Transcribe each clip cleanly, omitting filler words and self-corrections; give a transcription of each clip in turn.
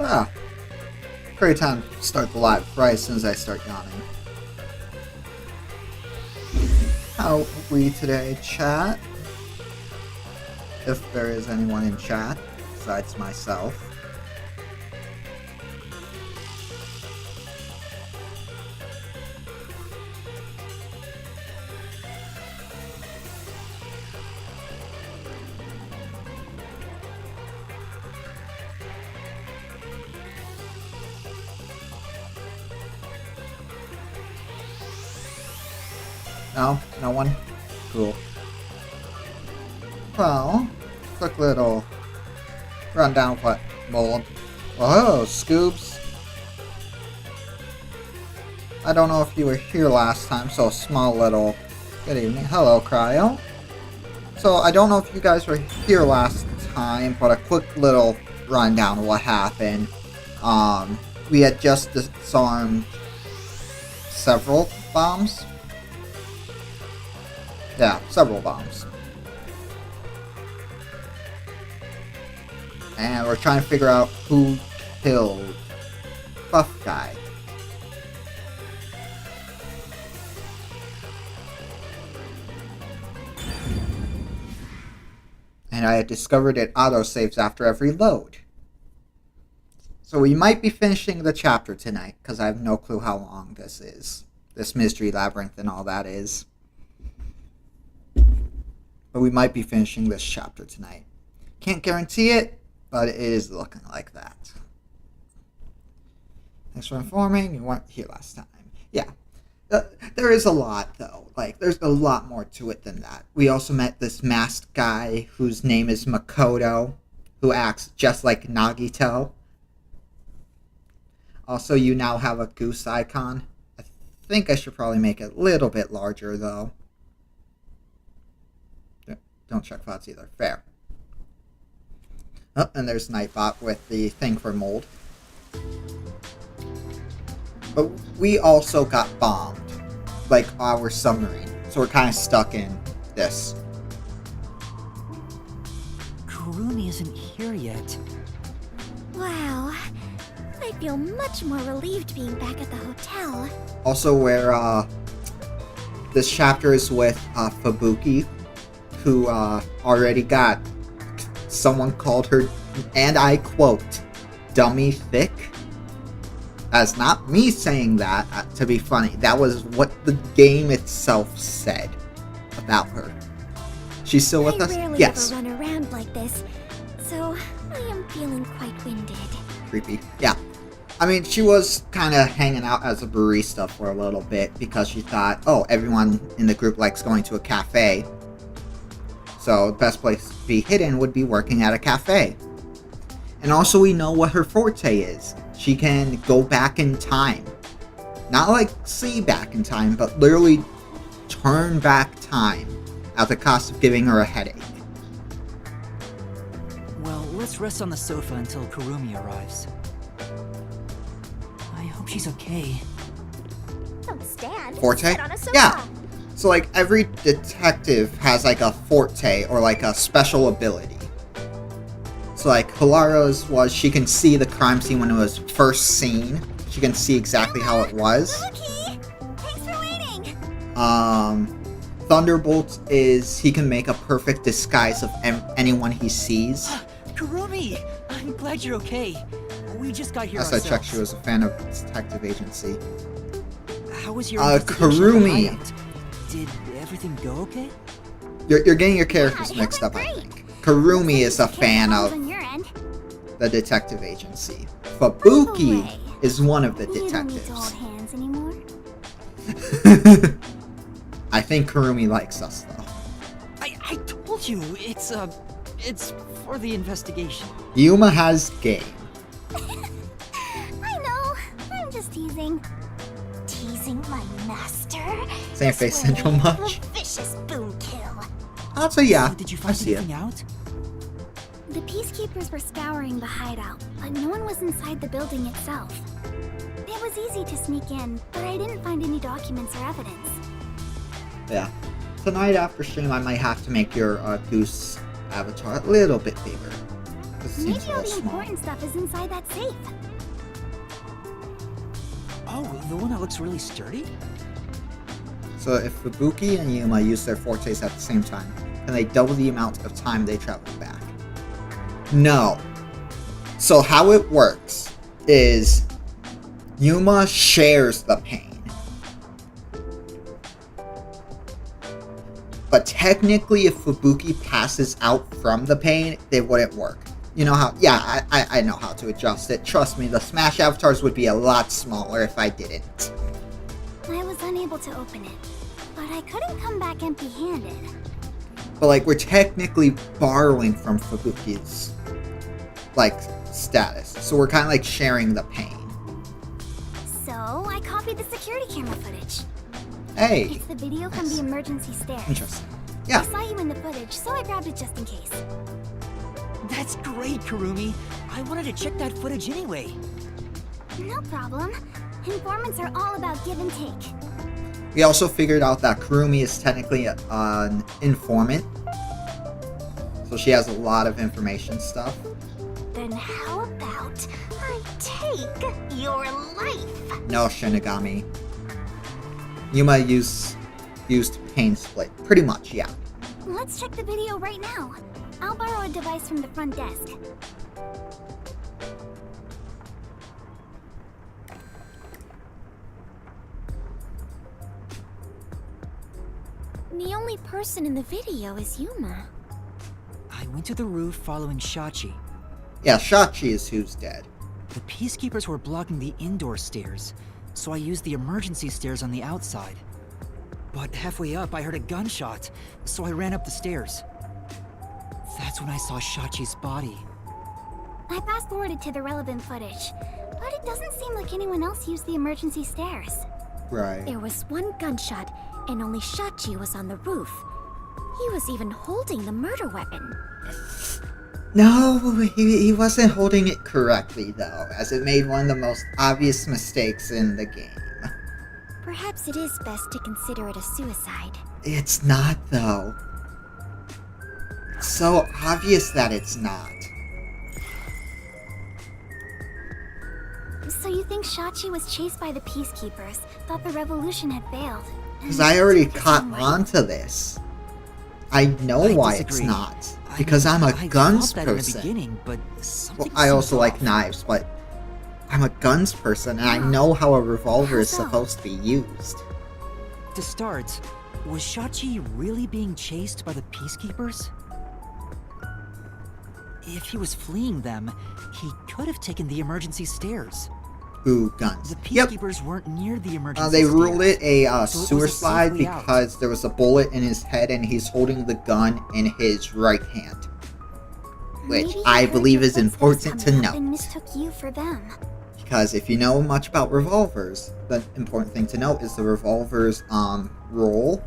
Ah, great time to start the live right as soon as I start yawning. How are we today, chat? If there is anyone in chat besides myself. No? No one? Cool. Well, quick little rundown of what mold. Oh, Scoobs. I don't know if you were here last time, so a small little good evening. Hello, Cryo. So I don't know if you guys were here last time, but a quick little rundown of what happened. We had just disarmed several bombs. Yeah, several bombs. And we're trying to figure out who killed Buff Guy. And I had discovered it autosaves after every load. So we might be finishing the chapter tonight, because I have no clue how long this is. This mystery labyrinth and all that is. But we might be finishing this chapter tonight. Can't guarantee it, but it is looking like that. Thanks for informing. You weren't here last time. Yeah. There is a lot, though. Like, there's a lot more to it than that. We also met this masked guy whose name is Makoto, who acts just like Nagito. Also, you now have a goose icon. I think I should probably make it a little bit larger, though. Don't check thoughts either. Fair. Oh, and there's Nightbot with the thing for mold. But we also got bombed. Like our submarine. So we're kind of stuck in this. Kurumi isn't here yet. Wow. I feel much more relieved being back at the hotel. Also where this chapter is with Fubuki, who already got, someone called her, and I quote, dummy thick. That's not me saying that to be funny. That was what the game itself said about her. She's still with us? Yes. I rarely ever run around like this, so I am feeling quite winded. Creepy. Yeah. I mean, she was kind of hanging out as a barista for a little bit because she thought, oh, everyone in the group likes going to a cafe. So the best place to be hidden would be working at a cafe. And also we know what her forte is. She can go back in time. Not like see back in time, but literally turn back time at the cost of giving her a headache. Well, let's rest on the sofa until Kurumi arrives. I hope she's okay. Don't stand. Forte? Sit on a sofa. Yeah. So like every detective has like a forte or like a special ability. So like Hilara's was she can see the crime scene when it was first seen. She can see exactly how it was. Loki! Thanks for waiting. Thunderbolt is he can make a perfect disguise of anyone he sees. Kurumi! I'm glad you're okay. We just got here Last I ourselves. checked, she was a fan of Detective Agency. How was your Kurumi. hideout? Did everything go okay? You're getting your characters Yeah, it mixed went up, I great. think. Kurumi is a fan Careful of on your end. the Detective Agency. Fubuki way, is one of the You don't need to detectives. hold hands anymore. I think Kurumi likes us, though. I told you, it's for the investigation. Yuma has game. I know. I'm just teasing. Teasing my master. Same This face way, syndrome much? a vicious boom kill. I'll say yeah. Did you I find see it. anything out? The peacekeepers were scouring the hideout, but no one was inside the building itself. It was easy to sneak in, but I didn't find any documents or evidence. Yeah. Tonight after stream, I might have to make your Goose avatar a little bit bigger. This seems Maybe a all little the small. important stuff is inside that safe. Oh, the one that looks really sturdy? So if Fubuki and Yuma use their fortes at the same time, then they double the amount of time they travel back. No. So how it works is Yuma shares the pain. But technically, if Fubuki passes out from the pain, it wouldn't work. You know how? Yeah, I know how to adjust it. Trust me, the Smash avatars would be a lot smaller if I didn't. I was unable to open it, but I couldn't come back empty-handed. But like, we're technically borrowing from Fubuki's, like, status. So we're kind of like sharing the pain. So I copied the security camera footage. Hey! It's the video from the emergency stairs. Interesting. I Yeah. saw you in the footage, so I grabbed it just in case. That's great, Kurumi. I wanted to check that footage anyway. No problem. Informants are all about give and take. We also figured out that Kurumi is technically an informant. So she has a lot of information stuff. Then how about I take your life? No, Shinigami. Yuma used pain split. Pretty much, yeah. Let's check the video right now. I'll borrow a device from the front desk. The only person in the video is Yuma. I went to the roof following Shachi. Yeah, Shachi is who's dead. The peacekeepers were blocking the indoor stairs, so I used the emergency stairs on the outside. But halfway up, I heard a gunshot, so I ran up the stairs. That's when I saw Shachi's body. I fast-forwarded to the relevant footage, but it doesn't seem like anyone else used the emergency stairs. Right. There was one gunshot, and only Shachi was on the roof. He was even holding the murder weapon. No, he wasn't holding it correctly, though, as it made one of the most obvious mistakes in the game. Perhaps it is best to consider it a suicide. It's not, though. It's so obvious that it's not. So you think Shachi was chased by the peacekeepers, thought the revolution had failed? Because I already took his caught own life? on to this. I know I why disagree. it's not. Because I'm a I guns thought that in the person. beginning, but Well, something I also seems like off. knives, but I'm a guns person, and I Oh. know how a revolver How is so? supposed to be used. To start, was Shachi really being chased by the peacekeepers? If he was fleeing them, he could have taken the emergency stairs. Ooh, guns. The Yep. peacekeepers weren't near the emergency They stairs. ruled it a so it was sewer a slide safe way out. because there was a bullet in his head and he's holding the gun in his right hand. Which Maybe he I heard believe your is footsteps important to coming up note. and mistook you for them. Because if you know much about revolvers, the important thing to note is the revolver's roll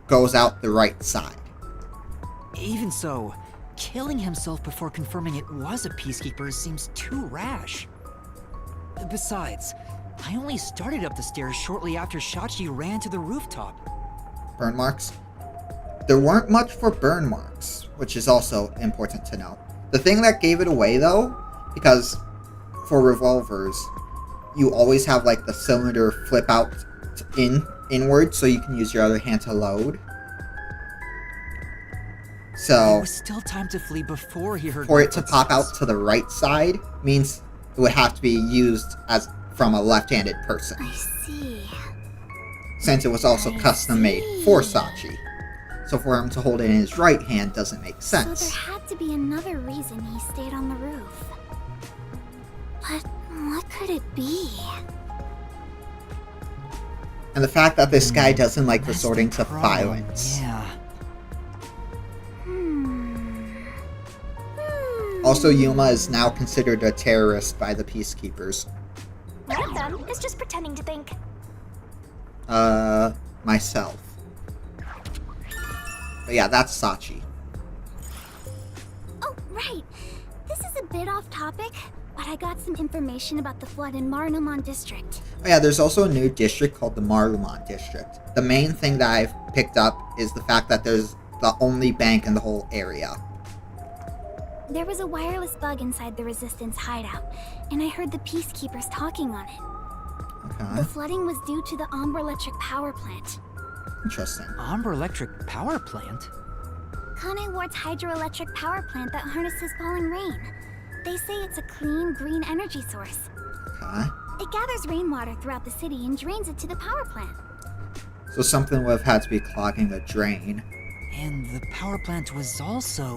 goes out the right side. Even so, killing himself before confirming it was a peacekeeper seems too rash. Besides, I only started up the stairs shortly after Shachi ran to the rooftop. Burn marks? There weren't much for burn marks, which is also important to know. The thing that gave it away, though, because for revolvers, you always have like the cylinder flip out inward, so you can use your other hand to load. There So was still time to flee before he heard for my it to pop out footsteps. to the right side means it would have to be used as from a left-handed person, I see. since it was also I custom made for see. Sachi. So for him to hold it in his right hand doesn't make So sense. there had to be another reason he stayed on the roof. But what could it be? And the fact that this guy doesn't like That's resorting the to problem. violence. Yeah. Also, Yuma is now considered a terrorist by the peacekeepers. One of them is just pretending to think. Myself. But yeah, that's Sachi. Oh, right. This is a bit off topic, but I got some information about the flood in Marnamon District. Oh yeah, there's also a new district called the Marlumon District. The main thing that I've picked up is the fact that there's the only bank in the whole area. There was a wireless bug inside the Resistance hideout, and I heard the Peacekeepers talking on it. Okay. The flooding was due to the Ombre Electric power plant. Interesting. Ombre Electric power plant? Kane Ward's hydroelectric power plant that harnesses falling rain. They say it's a clean, green energy source. Okay. It gathers rainwater throughout the city and drains it to the power plant. So something would have had to be clogging the drain. And the power plant was also...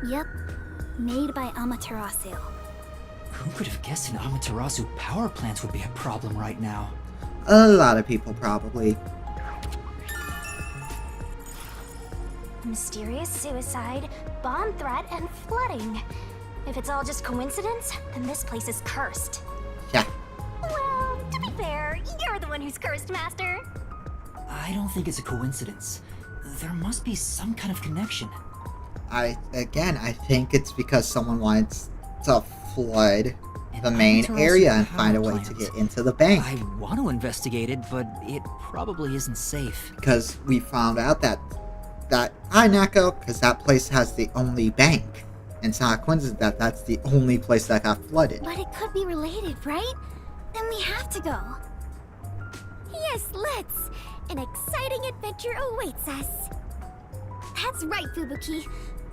Yep, made by Amaterasu. Who could have guessed an Amaterasu power plant would be a problem right now? A lot of people probably. Mysterious suicide, bomb threat, and flooding. If it's all just coincidence, then this place is cursed. Yeah. Well, to be fair, you're the one who's cursed, Master. I don't think it's a coincidence. There must be some kind of connection. I think it's because someone wants to flood the main Amaterasu area and power find a way to plant. get into the bank. I want to investigate it, but it probably isn't safe. Because we found out that hi Nako, because that place has the only bank. And it's not a coincidence that that's the only place that got flooded. But it could be related, right? Then we have to go. Yes, let's. An exciting adventure awaits us. That's right, Fubuki.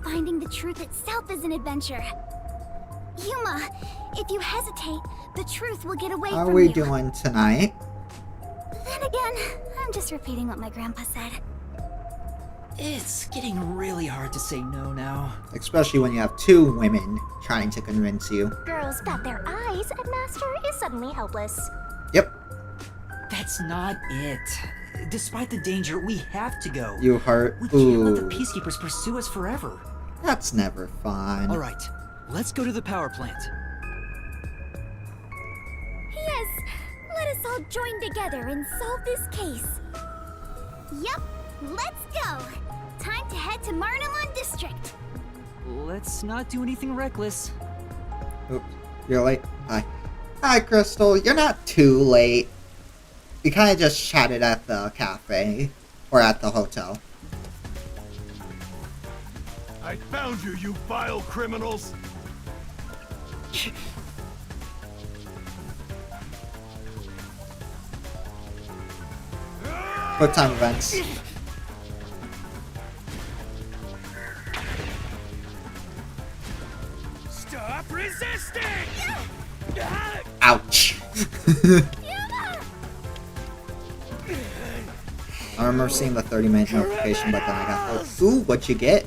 Finding the truth itself is an adventure. Yuma, if you hesitate, the truth will get away How are from we you. doing tonight? Then again, I'm just repeating what my grandpa said. It's getting really hard to say no now. Especially when you have two women trying to convince you. Girls bat their eyes, and Master is suddenly helpless. Yep, That's not it. Despite the danger, we have to go. you hurt. We can't let the Ooh, Peacekeepers pursue us forever. that's never fun. Alright, let's go to the power plant. Yes, let us all join together and solve this case. Yup, let's go. Time to head to Marnamon District. Let's not do anything reckless. Oops, you're late. Hi. Hi, Crystal. You're not too late. We kind of just chatted at the cafe. Or at the hotel. I found you, you vile criminals! Quick time events. Stop resisting! Ouch. I remember seeing the 30-minute notification, but then I got the, ooh, what'd you get?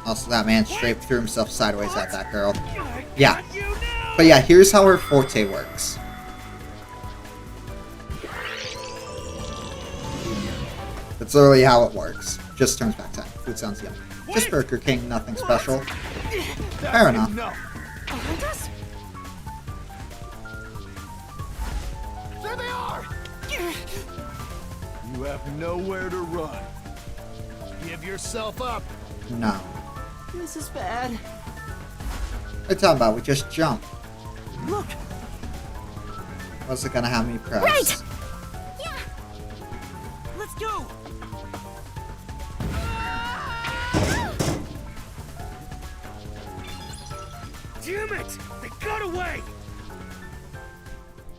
Also, that man straight threw himself sideways at that girl. Yeah. But yeah, here's how her forte works. That's literally how it works. Just turns back time. Food sounds yummy. Just Burger King, nothing special. Fair enough. No. Behind us? There they are! You have nowhere to run. Give yourself up. No. This is bad. What are you talking about? We just jump. Look! What's it gonna have me press? Right! Yeah, Let's go! Damn it! They got away!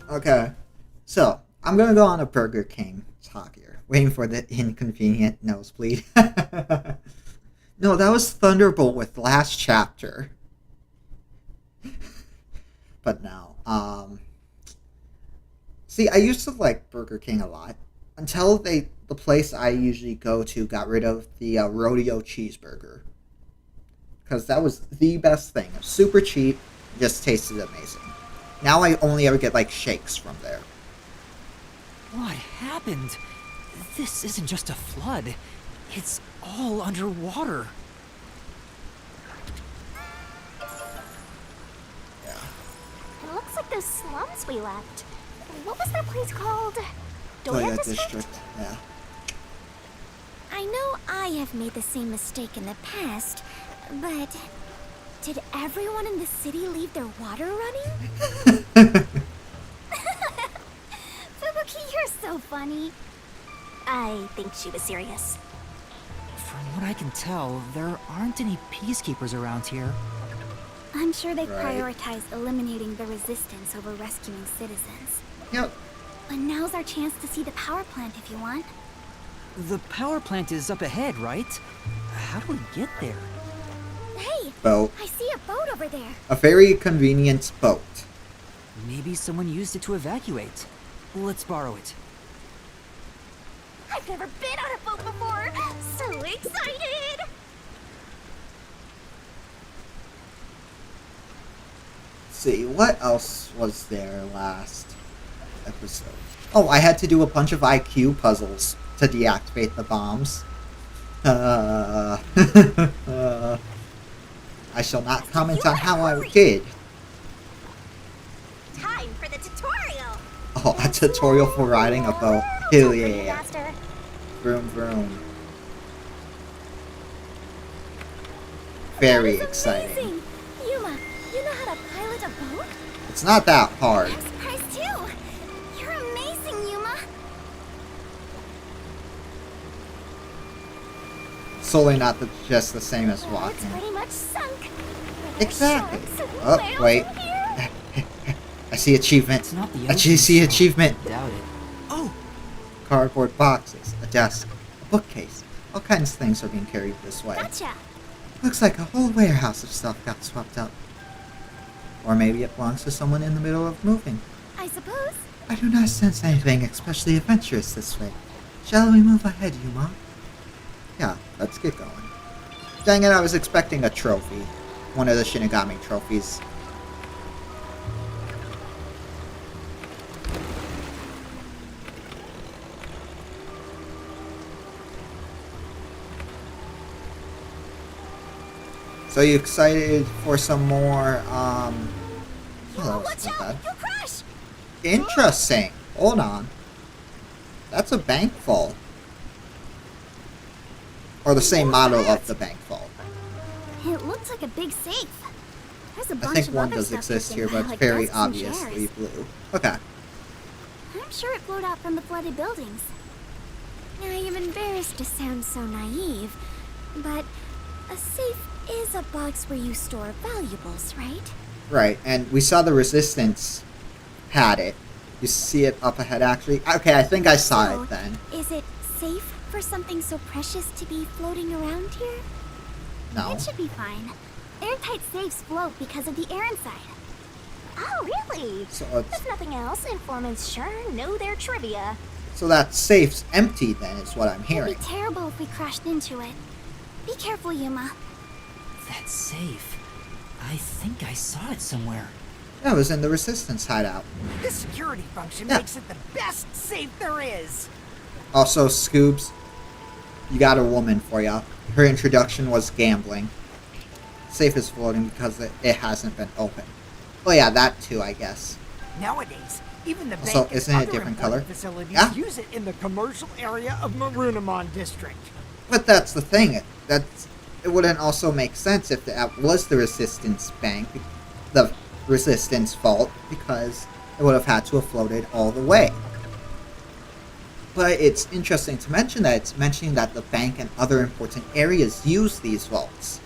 Okay. So, I'm gonna go on a Burger King talk here. Waiting for the inconvenient nosebleed. No, that was Thunderbolt with last chapter. But no. See, I used to like Burger King a lot. Until the place I usually go to got rid of the rodeo cheeseburger. Because that was the best thing. It was super cheap. Just tasted amazing. Now I only ever get like shakes from there. What happened? This isn't just a flood. It's all underwater. It looks like those slums we left. What was that place called? Toya District? District. Yeah. I know I have made the same mistake in the past, but Did everyone in the city leave their water running? Fubuki, you're so funny. I think she was serious. From what I can tell, there aren't any peacekeepers around here. I'm sure they Right. prioritize eliminating the resistance over rescuing citizens. Yep. But now's our chance to see the power plant if you want. The power plant is up ahead, right? How do we get there? Hey, Boat. I see a boat over there. A very convenient boat. Maybe someone used it to evacuate. Let's borrow it. I've never been on a boat before. So excited! Let's see, what else was there last episode? Oh, I had to do a bunch of IQ puzzles to deactivate the bombs. I shall not comment on how I did. Time for the tutorial. Oh, a tutorial for riding a boat. Hell yeah. Vroom vroom. Very That was exciting. amazing. Yuma, you know how to pilot a boat? It's not that hard. I'm surprised too. You're amazing, Yuma. Solely not just the same as Well, it's walking. pretty much sunk. Exactly. Sharks and Oh, whales wait. in here. I see achievement. It's not the I ocean, see so achievement. I doubt it. Oh, Cardboard boxes, a desk, a bookcase. All kinds of things are being carried this way. Gotcha. Looks like a whole warehouse of stuff got swept up. Or maybe it belongs to someone in the middle of moving. I suppose. I do not sense anything especially adventurous this way. Shall we move ahead, Yuma? Yeah, let's get going. Dang it, I was expecting a trophy. One of the Shinigami trophies. So you excited for some more, oh, that was Watch not out! bad. You'll crash! Interesting. Hold on. That's a bank vault. Or the same model of the bank vault. It looks like a big safe. There's a I bunch think of one other does stuff exist hidden, here, but it's like very desks and obviously chairs. blue. Okay. I'm sure it flowed out from the flooded buildings. I am embarrassed to sound so naive, but a safe is a box where you store valuables, right? Right, and we saw the Resistance had it. You see it up ahead, actually? Okay, I think I saw So, it then. Is it safe for something so precious to be floating around here? No. It should be fine. Airtight safes float because of the air inside. Oh, really? So, If nothing else, informants sure know their trivia. so that safe's empty then, is what I'm It'd hearing. be terrible if we crashed into it. Be careful, Yuma. that's safe. I think I saw it somewhere. That was in the Resistance hideout. This security function Yeah. makes it the best safe there is. Also, Scoobs, you got a woman for ya. Her introduction was gambling. Safe is floating because it hasn't been open. Oh yeah, that too, I guess. Nowadays, even the Also, bank and isn't it a other different important color? facilities Yeah. use it in the commercial area of Marunamon District. But that's the thing. It wouldn't also make sense if that was the Resistance bank, the Resistance vault, because it would have had to have floated all the way. But it's interesting to mention that it's mentioning that the bank and other important areas use these vaults.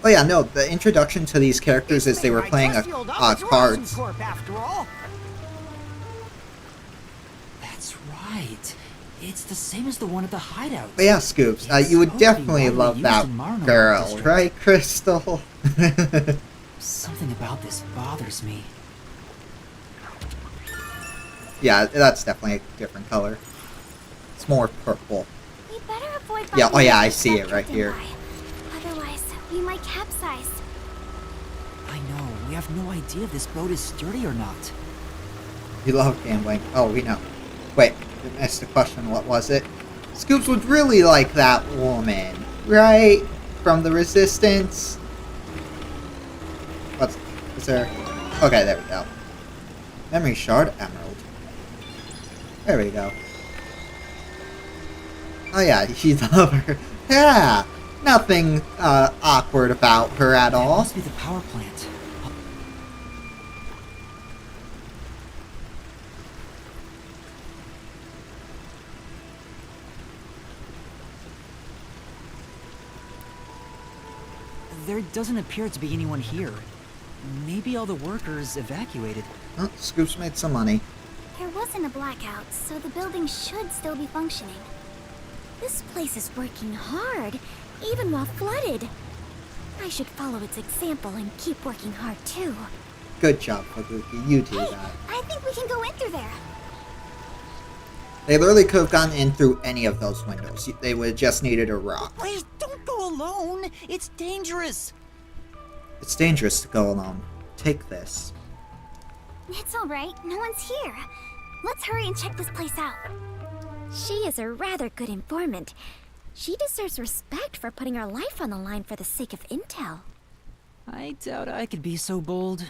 Oh yeah, no, the introduction to these characters is they were playing cards. Corp, after all. That's right. It's the same as the one at the hideout. But yeah, Scoops, It's you would supposed to be definitely widely love used that in Marno girl, District. right, Crystal? Something about this bothers me. Yeah, that's definitely a different color. It's more purple. We better avoid Yeah, bumping oh yeah, into I the see it stuff right drifting here. by. Otherwise, we might capsize. I know, we have no idea if this boat is sturdy or not. You love gambling. Oh, we know. Wait, I missed the question. What was it? Scoops would really like that woman, right? From the Resistance. Is there? Okay, there we go. Memory shard, emerald. There we go. Oh yeah, she'd love her. Yeah, Nothing awkward about her at It all. must be the power plant. There doesn't appear to be anyone here. Maybe all the workers evacuated. Oh, Scoop's made some money. There wasn't a blackout, so the building should still be functioning. This place is working hard, even while flooded. I should follow its example and keep working hard too. Good job, Fubuki. You do Hey, that. I think we can go in through there. They literally could have gotten in through any of those windows. They would have just needed a rock. Please don't go alone. It's dangerous. It's dangerous to go alone. Take this. It's alright, no one's here. Let's hurry and check this place out. She is a rather good informant. She deserves respect for putting her life on the line for the sake of intel. I doubt I could be so bold.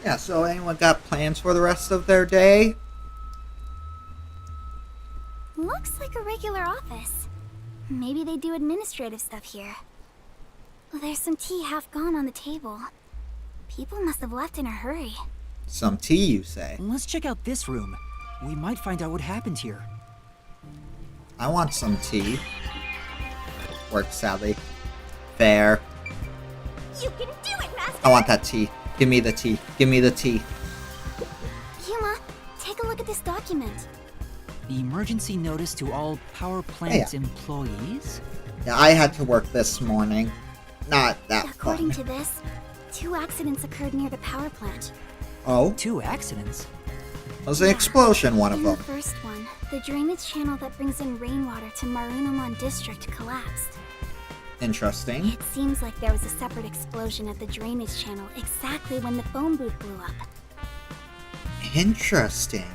Yeah, so anyone got plans for the rest of their day? Looks like a regular office. Maybe they do administrative stuff here. There's some tea half gone on the table. People must have left in a hurry. Some tea, you say? Let's check out this room. We might find out what happened here. I want some tea. Works, sadly. Fair. You can do it, Master! I want that tea. Give me the tea. Give me the tea. Yuma, take a look at this document. Emergency notice to all power plant employees? Yeah, I had to work this morning. Not that According fun. to this, 2 accidents occurred near the power plant. Oh? 2 accidents? Was an explosion one of In them. the first one, the drainage channel that brings in rainwater to Marunamon District collapsed. Interesting. It seems like there was a separate explosion at the drainage channel exactly when the phone booth blew up. Interesting.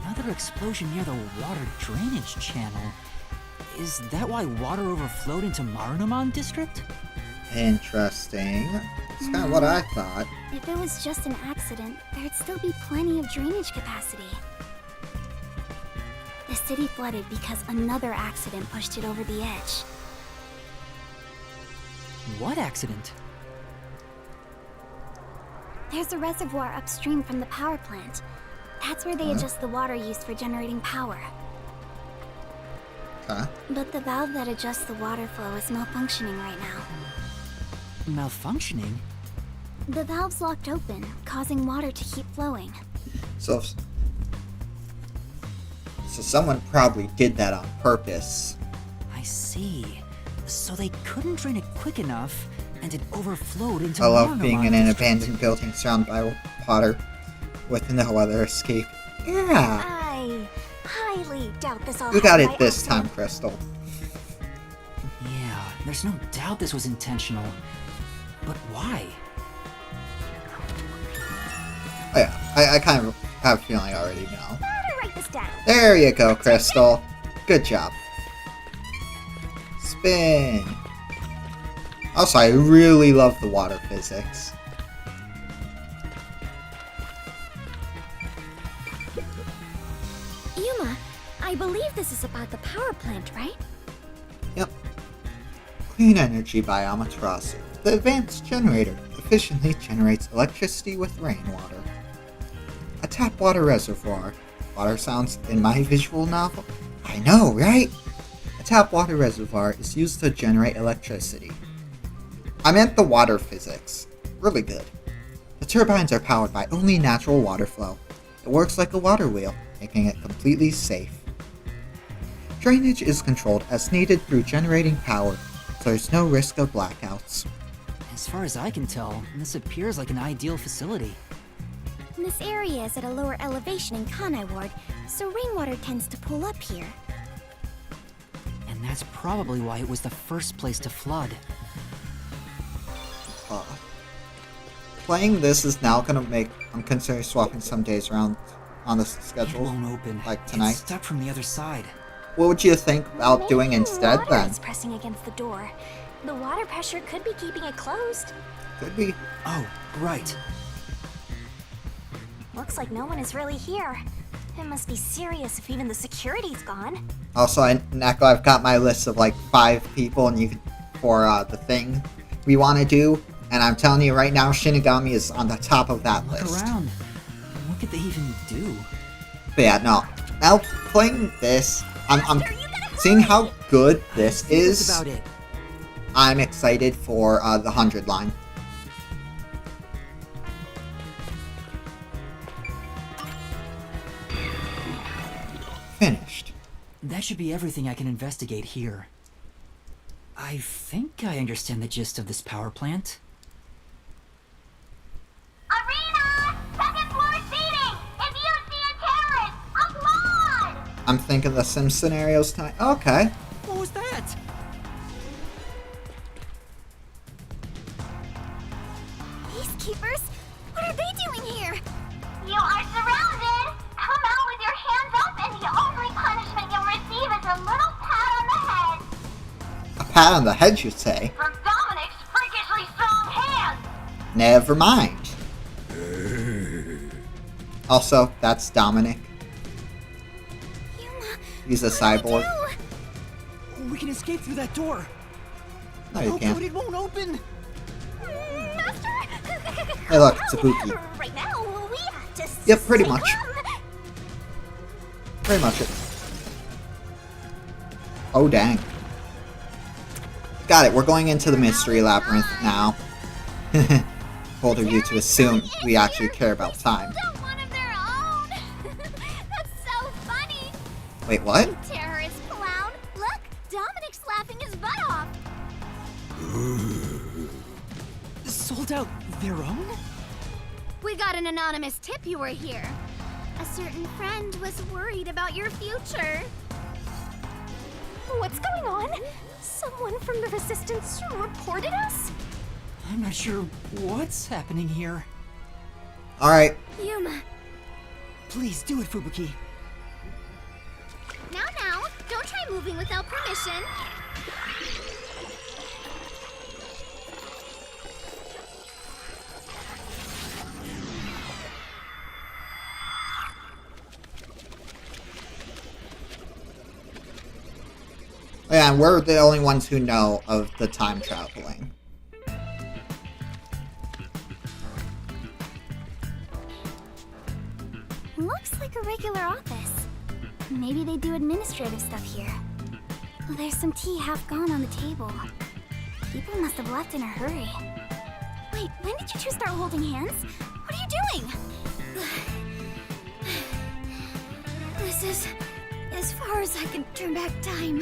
Another explosion near the water drainage channel. Is that why water overflowed into Marunamon District? Interesting. It's kind of what I thought. If it was just an accident, there'd still be plenty of drainage capacity. The city flooded because another accident pushed it over the edge. What accident? There's a reservoir upstream from the power plant. That's where they adjust the water used for generating power. Huh? But the valve that adjusts the water flow is malfunctioning right now. Malfunctioning? The valve's locked open, causing water to keep flowing. So someone probably did that on purpose. I see. So they couldn't drain it quick enough, and it overflowed into I love Marunamon being in an District. abandoned building surrounded by water with no other escape. Yeah. I highly doubt this all You got happened it by this time, accident. Crystal. Yeah, there's no doubt this was intentional. But why? Oh yeah, I kind of have a feeling I already know. I'm gonna write this down. There you go, Crystal. Good job. Spin. Also, I really love the water physics. Yuma, I believe this is about the power plant, right? Yep. Clean energy by Amaterasu. The advanced generator efficiently generates electricity with rainwater. A tap water reservoir. Water sounds in my visual novel. I know, right? A tap water reservoir is used to generate electricity. I meant the water physics. Really good. The turbines are powered by only natural water flow. It works like a water wheel, making it completely safe. Drainage is controlled as needed through generating power, so there's no risk of blackouts. As far as I can tell, this appears like an ideal facility. This area is at a lower elevation in Kanai Ward, so rainwater tends to pool up here. And that's probably why it was the first place to flood. playing this is now gonna make... I'm considering swapping some days around on the It schedule, won't open. like It's tonight. stuck from the other side. What would you think about doing Maybe instead water then? is pressing against the door. The water pressure could be keeping it closed. Could be. Oh, right. Looks like no one is really here. It must be serious if even the security's gone. Also, Neko, I've got my list of like 5 people and you can, for the thing we want to do, and I'm telling you right now, Shinigami is on the top of that Look list. around. What could they even do? But yeah, no. Now playing this, I'm seeing how good this I think is. that's about it. I'm excited for the 100 line. Finished. That should be everything I can investigate here. I think I understand the gist of this power plant. Arena! Second floor seating! If you see a terrorist, applaud! I'm thinking the Sim scenarios tonight. Okay. What was that? Peacekeepers? What are they doing here? You are surrounded! Come out with your hands up and the only punishment you'll receive is a little pat on the head. A pat on the head, you say? From Dominic's freakishly strong hands! Never mind. Also, that's Dominic. Yuma, He's a what do I cyborg. do? We can escape through that door. No, you Oh, can't. but it won't open. Master? Hey, look, it's Ibuki. Right now, we have to Yep, pretty stay much. calm. Pretty much it. Oh, dang. Got it, we're going into the mystery labyrinth now. Bold of you to assume we actually care about time. Don't one of their own. That's so funny. Wait, what? Terrorist clown. Look, Dominic's laughing his butt off. Sold out their own? We got an anonymous tip you were here. A certain friend was worried about your future. What's going on? Someone from the Resistance reported us? I'm not sure what's happening here. Alright, Yuma, Please do it, Fubuki. now, don't try moving without permission. yeah, we're the only ones who know of the time traveling. Looks like a regular office. Maybe they do administrative stuff here. There's some tea half gone on the table. People must have left in a hurry. Wait, when did you two start holding hands? What are you doing? This is as far as I can turn back time.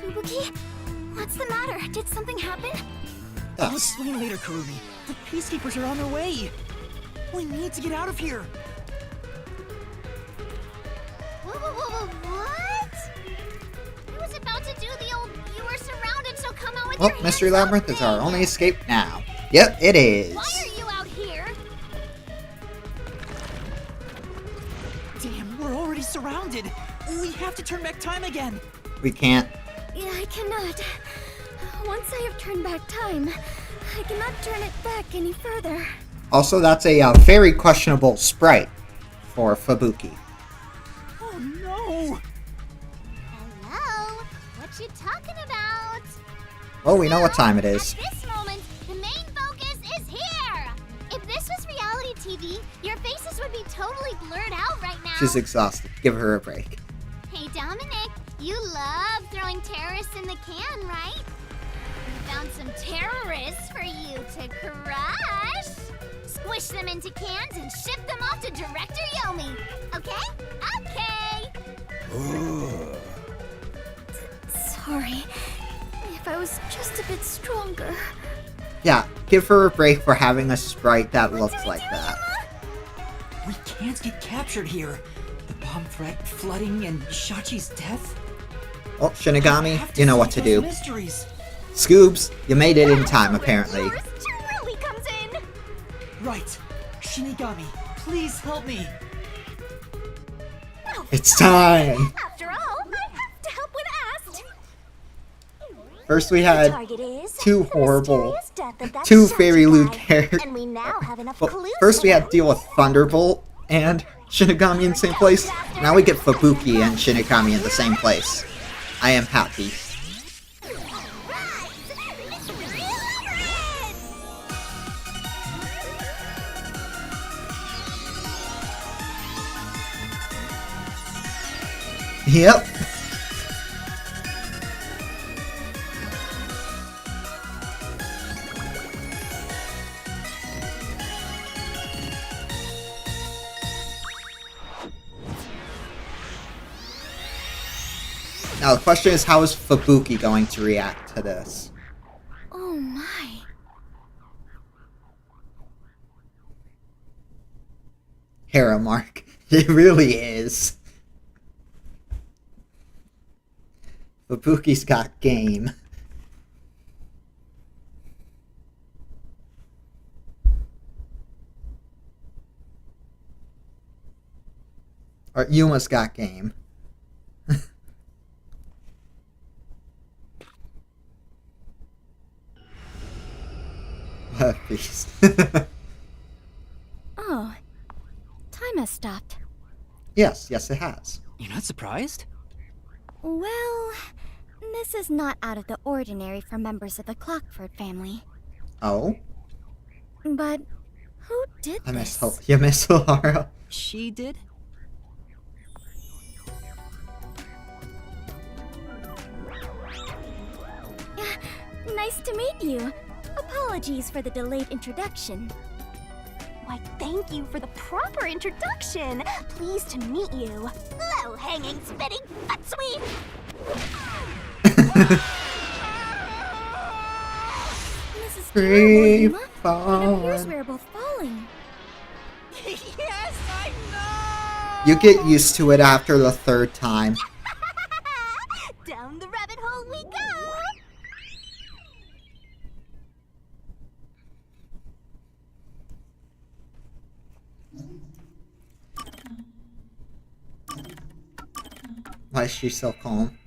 Fubuki? What's the matter? Did something happen? I'll Yes. explain later, Kurumi. The peacekeepers are on their way. We need to get out of here. What? I was about to do the old "you are surrounded, so come out with Well, your hands Mystery up" Labyrinth is our thing. only escape now. Yep, it is. Why are you out here? Damn, we're already surrounded. We have to turn back time again. We can't. Yeah, I cannot. Once I have turned back time, I cannot turn it back any further. Also, that's a very questionable sprite for Fubuki. Oh no! Hello? What you talking about? Well, we know what time it is. At this moment, the main focus is here. If this was reality TV, your faces would be totally blurred out right now. She's exhausted. Give her a break. Hey, Dominic, you love throwing terrorists in the can, right? We found some terrorists for you to crush. Squish them into cans and ship them off to Director Yomi. Okay? Okay. Sorry. If I was just a bit stronger. Yeah, give her a break for having a sprite that looks like that. We can't get captured here. The bomb threat, flooding, and Shachi's death. Oh, Shinigami, Have to you know what solve to those do. Mysteries. Scoobs, you made it in time, apparently. Yours truly comes in. Right. Shinigami, please help me. It's time! After all, I have to help when asked. First we had Target is two the horrible, mysterious death of that two statue Fairy Loot guy. characters. And we now have enough Well, clues first we for had them. to deal with Thunderbolt and Shinigami in the same place. Now we get Fubuki and Shinigami in the same place. I am happy. Yep. Now the question is, how is Fubuki going to react to this? Oh my. Hera Mark. It really is. Fubuki's got game. Or Yuma's got game. What a beast. Oh. Time has stopped. Yes, it has. You're not surprised? Well, this is not out of the ordinary for members of the Clockford family. Oh? But who did I this? miss you miss Solara. She did? Nice to meet you. Apologies for the delayed introduction. Why, thank you for the proper introduction. Pleased to meet you. Low-hanging, spitting butt sweep. This is Free terrible, Yuma. It appears falling. we're both falling. Yes, I know! You get used to it after the third time. Down the rabbit hole we go. Why is she so calm?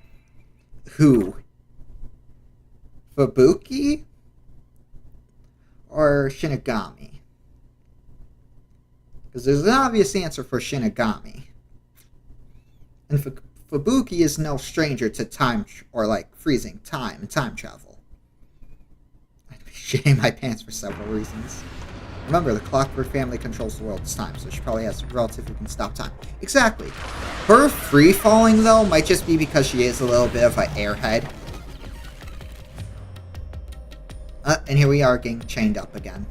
Who? Fubuki? Or Shinigami? Because there's an obvious answer for Shinigami. And Fubuki is no stranger to time, or like freezing time and time travel. I'd be shitting my pants for several reasons. Remember, the Clockwork family controls the world's time, so she probably has a relative who can stop time. Exactly. Her free-falling, though, might just be because she is a little bit of an airhead. And here we are getting chained up again.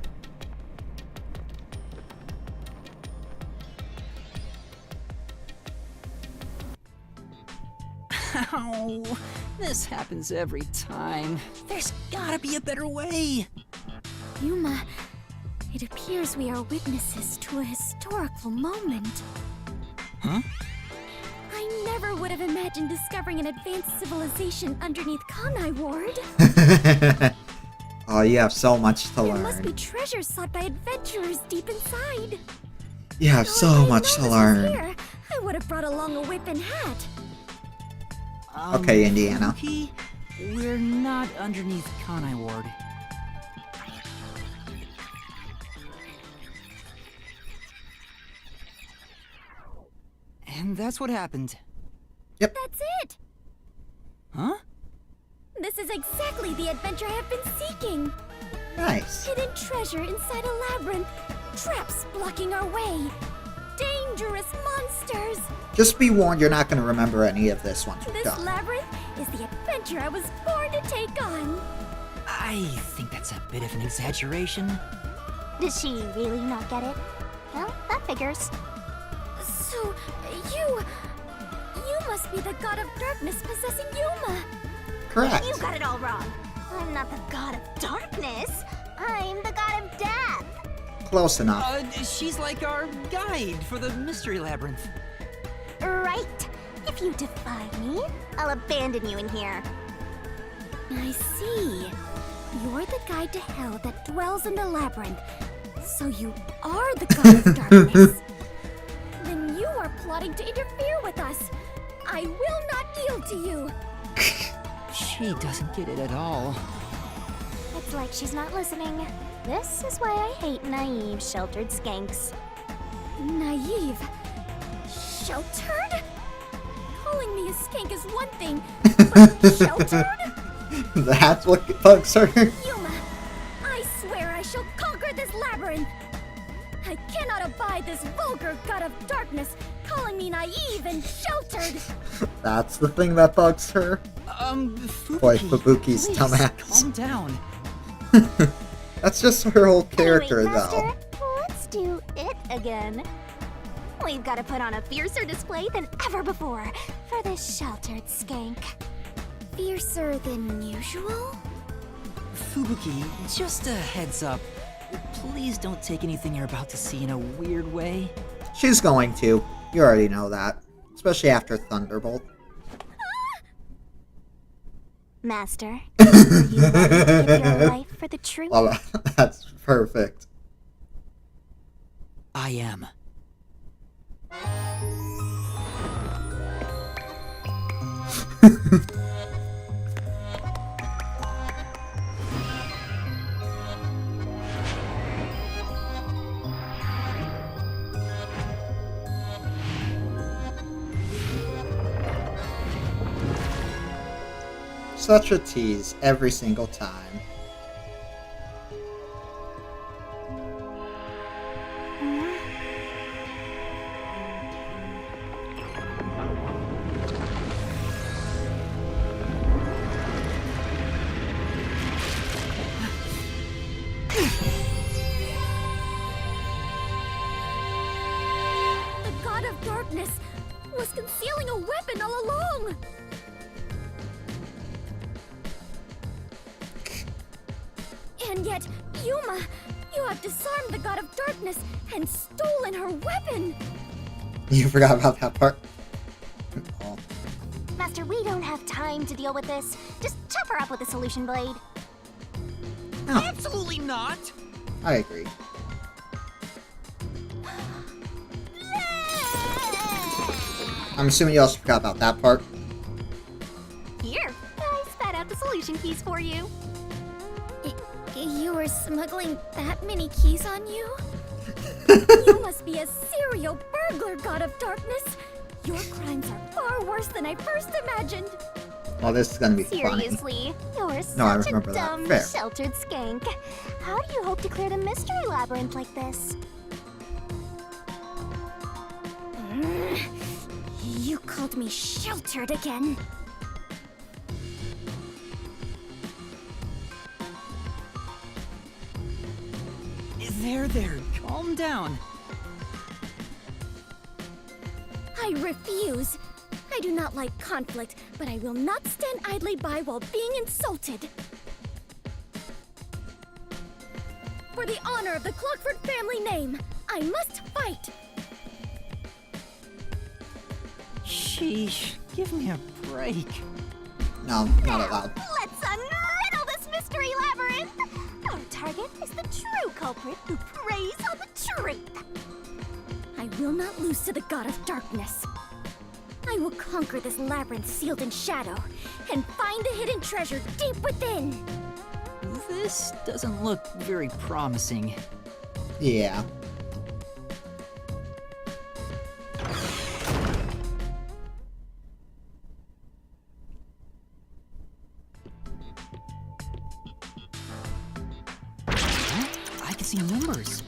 Ow. This happens every time. There's gotta be a better way. Yuma, it appears we are witnesses to a historical moment. Huh? I never would have imagined discovering an advanced civilization underneath Kanai Ward. Oh, you have so much to There must be learn. treasures sought by adventurers deep inside. You have Though so if I had much known to this was learn. here, I would have brought along a whip and hat. Okay, Indiana. Fubuki, we're not underneath Kanai Ward. And that's what happened. That's it. Huh? This is exactly the adventure I have been seeking. Nice. Hidden treasure inside a labyrinth. Traps blocking our way. Dangerous monsters. Just be warned, you're not going to remember any of this once we're This done. labyrinth is the adventure I was born to take on. I think that's a bit of an exaggeration. Does she really not get it? Well, that figures. So, you must be the god of darkness possessing Yuma. Correct. You got it all wrong. I'm not the god of darkness. I'm the god of death. Close enough. She's like our guide for the mystery labyrinth. Right. If you defy me, I'll abandon you in here. I see. You're the guide to hell that dwells in the labyrinth. So you are the god of darkness. Then you are plotting to interfere with us. I will not yield to you. She doesn't get it at all. It's like she's not listening. This is why I hate naive, sheltered skanks. Naive. Sheltered? Calling me a skank is one thing, but sheltered? That's what bugs her. Yuma, I swear I shall conquer this labyrinth. I cannot abide this vulgar god of darkness calling me naive and sheltered. That's the thing that bugs her. Fubuki, Boy, Fubuki's please, dumbass. calm down. That's just her whole character, Anyway, though. Master, let's do it again. We've got to put on a fiercer display than ever before for this sheltered skank. Fiercer than usual? Fubuki, just a heads up. Please don't take anything you're about to see in a weird way. She's going to. You already know that. Especially after Thunderbolt. Master, are you ready to give your life for the truth? Well, that's perfect. I am. Such a tease every single time. The god of darkness was concealing a weapon all along. And yet, Yuma, you have disarmed the god of darkness and stolen her weapon. You forgot about that part? Oh. Master, we don't have time to deal with this. Just chop her up with a solution blade. No, Absolutely not! I agree. I'm assuming you also forgot about that part. Here, I spat out the solution keys for you. You were smuggling that many keys on you? You must be a serial burglar, god of darkness. Your crimes are far worse than I first imagined. Well, this is gonna be funny. Seriously, you're No, I such a remember that. dumb, Fair. sheltered skank. How do you hope to clear the mystery labyrinth like this? You called me sheltered again. There, calm down. I refuse. I do not like conflict, but I will not stand idly by while being insulted. For the honor of the Clockford family name, I must fight. Sheesh, give me a break. No, not allowed. Let's unriddle this mystery labyrinth! Our target is the true culprit who preys on the truth. I will not lose to the god of darkness. I will conquer this labyrinth sealed in shadow and find the hidden treasure deep within. This doesn't look very promising. Yeah. I can see numbers.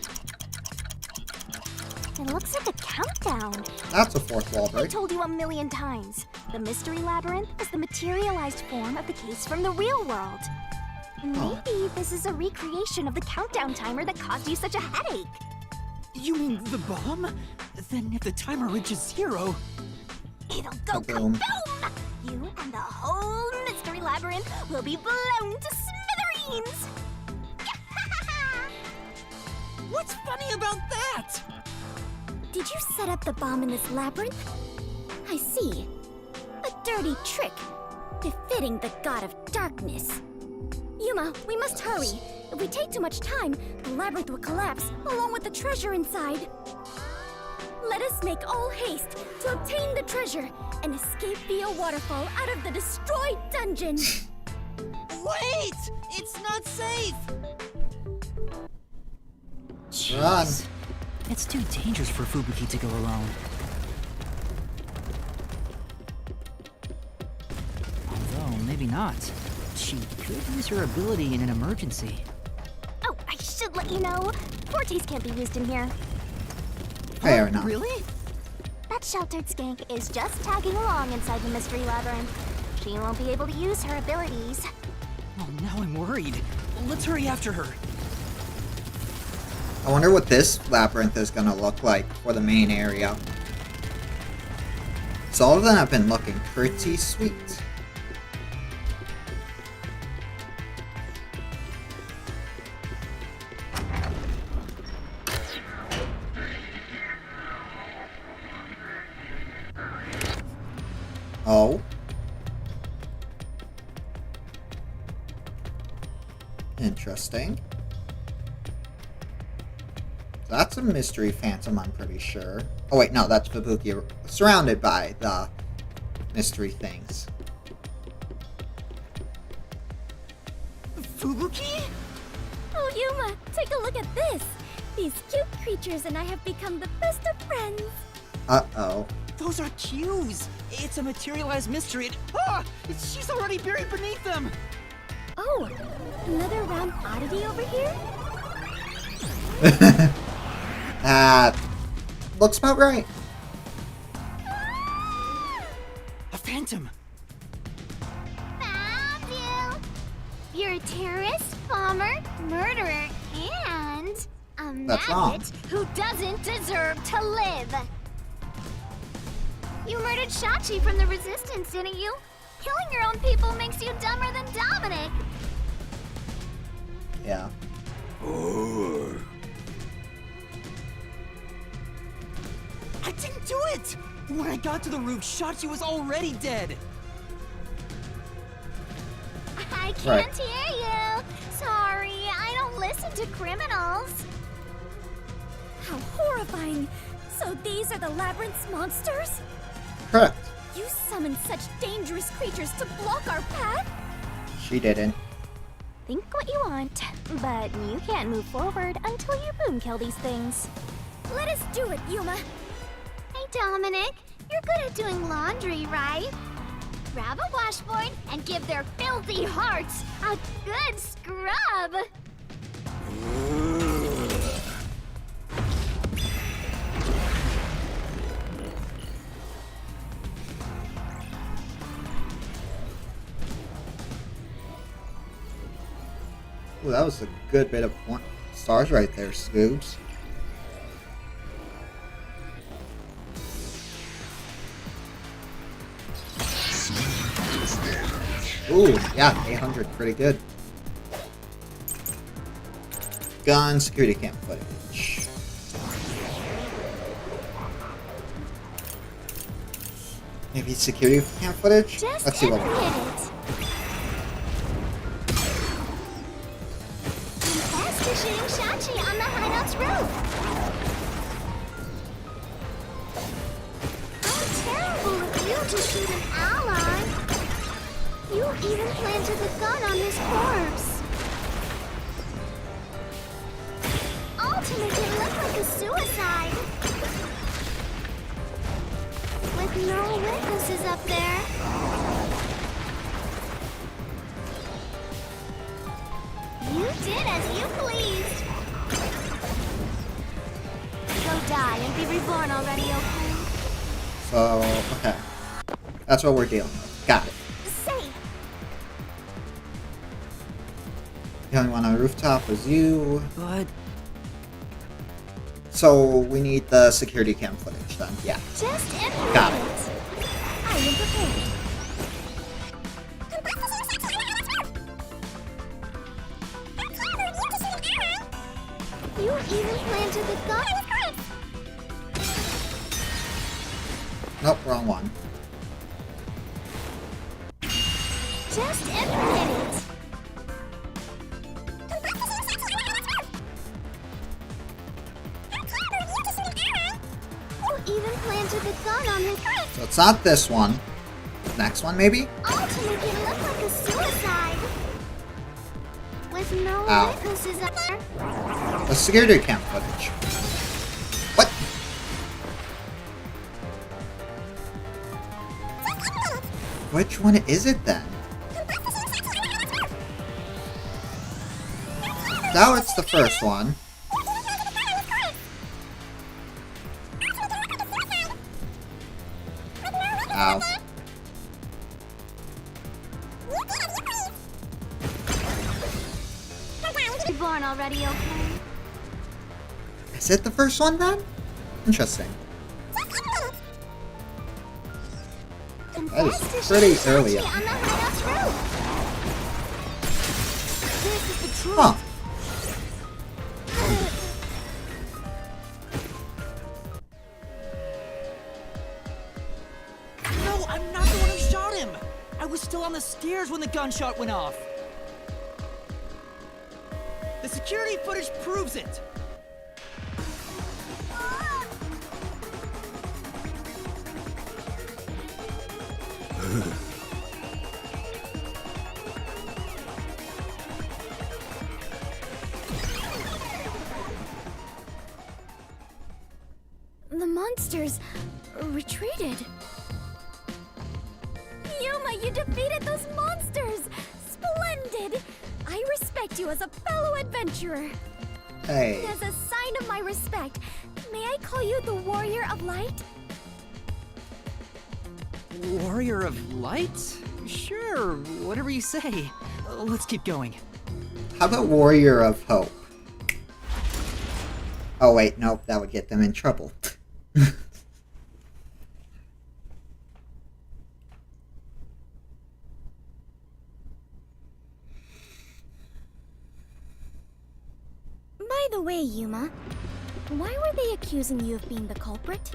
It looks like a countdown. That's a fourth wall I break. told you a million times. The mystery labyrinth is the materialized form of the case from the real world. Maybe this is a recreation of the countdown timer that caused you such a headache. You mean the bomb? Then if the timer reaches 0... It'll go Kaboom. kaboom! You and the whole mystery labyrinth will be blown to smithereens! What's funny about that? Did you set up the bomb in this labyrinth? I see. A dirty trick, befitting the god of darkness. Yuma, we must hurry. If we take too much time, the labyrinth will collapse, along with the treasure inside. Let us make all haste to obtain the treasure and escape via waterfall out of the destroyed dungeon. Wait! It's not safe! Run. Jeez. It's too dangerous for Fubuki to go alone. Although, maybe not. She could use her ability in an emergency. Oh, I should let you know. Fortes can't be used in here. Fair enough. Really? That sheltered skank is just tagging along inside the mystery labyrinth. She won't be able to use her abilities. Oh, now I'm worried. Let's hurry after her. I wonder what this labyrinth is gonna look like for the main area. So all of them have been looking pretty sweet. Oh. Interesting. That's a mystery phantom, I'm pretty sure. Oh wait, no, that's Fubuki surrounded by the mystery things. Fubuki? Oh, Yuma, take a look at this. These cute creatures and I have become the best of friends. Uh-oh. Those are cues! It's a materialized mystery and... Ah! She's already buried beneath them! Oh, another round oddity over here? Looks about right. A phantom! Found you! You're a terrorist, bomber, murderer, and a That's wrong. maggot who doesn't deserve to live. You murdered Shachi from the Resistance, didn't you? Killing your own people makes you dumber than Dominic. Yeah. I didn't do it! When I got to the roof, Shachi was already dead! I can't Right. hear you. Sorry, I don't listen to criminals. How horrifying! So these are the labyrinth's monsters? Correct. You summoned such dangerous creatures to block our path? She didn't. Think what you want, but you can't move forward until you boom kill these things. Let us do it, Yuma! Hey, Dominic, you're good at doing laundry, right? Grab a washboard and give their filthy hearts a good scrub. Ooh, that was a good bit of stars right there, Scoobs. Ooh, yeah, 800, pretty good. Gun security cam footage. Maybe security cam footage? Just Let's see what we admit got. it. Confess to shooting Shachi on the hideout's roof. How terrible of you to shoot an ally. You even planted the gun on his corpse. All to make it look like a suicide. With no witnesses up there. You did as you pleased. Go die and be reborn already, okay? So, okay. That's what we're dealing with. Got it. Safe! The only one on the rooftop was you. But... So, we need the security cam footage then. Yeah. Just admit Got it! it. I am prepared. You even planted the gun. Nope, wrong one. Just admit it. It's not this one. Next one, maybe? All to make it look like a suicide. With no Ow. witnesses there. The security cam footage. What? Which one is it then? Now it's the first one. Ow. You born already, okay? Is it the first one then? Interesting. That is pretty early On on. the hideout's roof. This is the truth. Huh. No, I'm not the one who shot him. I was still on the stairs when the gunshot went off. The security footage proves it. The monsters retreated. Yuma, you defeated those monsters! Splendid! I respect you as a fellow adventurer. Hey. As a sign of my respect, may I call you the Warrior of Light? Warrior of Light? Sure, whatever you say. Let's keep going. How about Warrior of Hope? Oh wait, nope, that would get them in trouble. By the way, Yuma, why were they accusing you of being the culprit?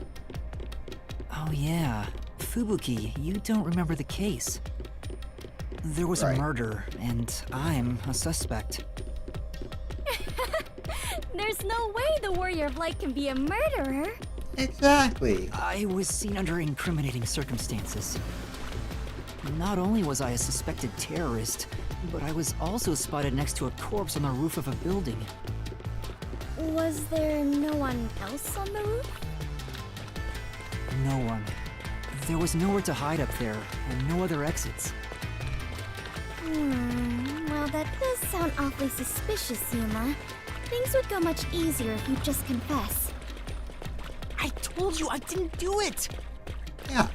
Oh yeah, Fubuki, you don't remember the case. There was Right. a murder, and I'm a suspect. There's no way the Warrior of Light can be a murderer. Exactly. I was seen under incriminating circumstances. Not only was I a suspected terrorist, but I was also spotted next to a corpse on the roof of a building. Was there no one else on the roof? No one. There was nowhere to hide up there, and no other exits. Well, that does sound awfully suspicious, Yuma. Things would go much easier if you'd just confess. I told you I didn't do it! Yeah.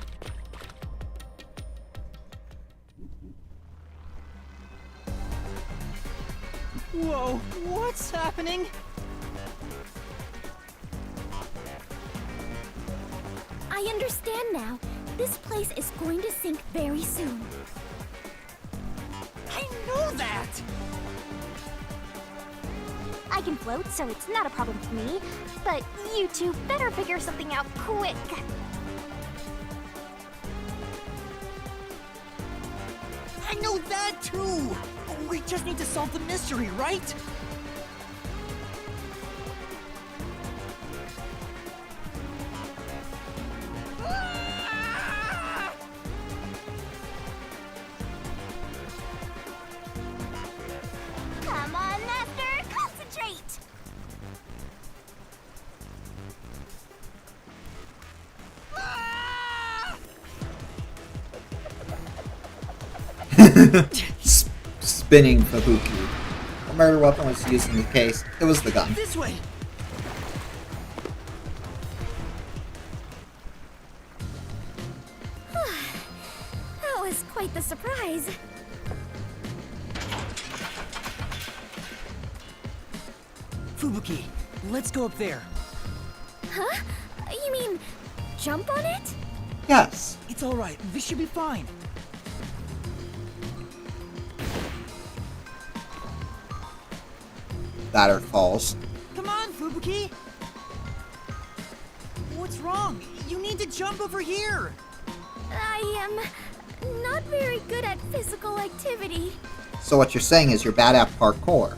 Whoa, what's happening? I understand now. This place is going to sink very soon. I know that! I can float, so it's not a problem to me. But you two better figure something out quick. I know that too! We just need to solve the mystery, right? Come on, Master, concentrate! Spinning Fubuki. The murder weapon was used in the case. It was the gun. This way! That was quite the surprise. Fubuki, let's go up there. Huh? You mean jump on it? Yes. It's alright, this should be fine. That or falls. Come on, Fubuki! What's wrong? You need to jump over here! I am not very good at physical activity. So what you're saying is you're bad at parkour.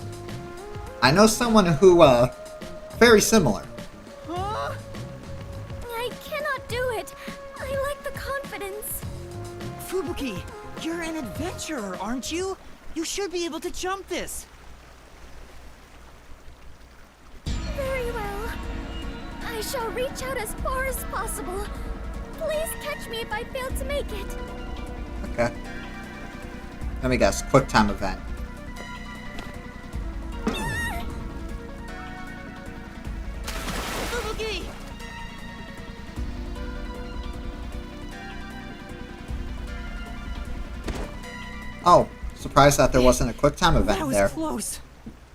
I know someone who, very similar. Huh? I cannot do it. I lack the confidence adventurer, aren't you? You should be able to jump this. Very well. I shall reach out as far as possible. Please catch me if I fail to make it. Okay. Let me guess. Quick time event. Fubuki! Oh, surprised that there wasn't a quick time That event was there. close.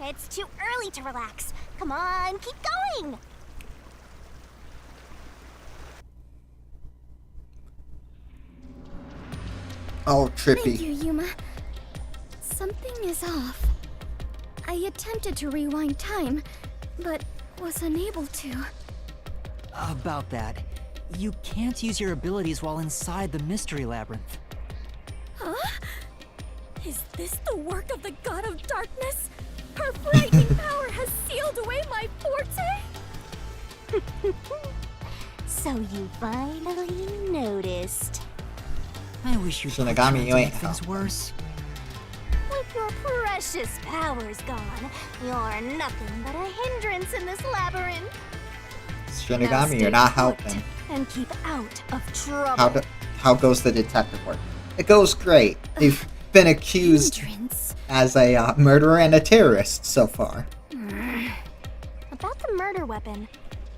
It's too early to relax. Come on, keep going. Oh, Thank trippy. you, Yuma. Something is off. I attempted to rewind time, but was unable to. About that, you can't use your abilities while inside the mystery labyrinth. Huh? Is this the work of the God of Darkness? Her frightening power has sealed away my forte? So you finally noticed. I wish you'd quit Shinigami, trying you to ain't make things helping. worse. With your precious powers gone, you're nothing but a hindrance in this labyrinth. Now Shinigami, stay you're not put helping. And keep out of trouble. How goes the detective work? It goes great. They've been accused Hindrance. as a murderer and a terrorist so far. About the murder weapon.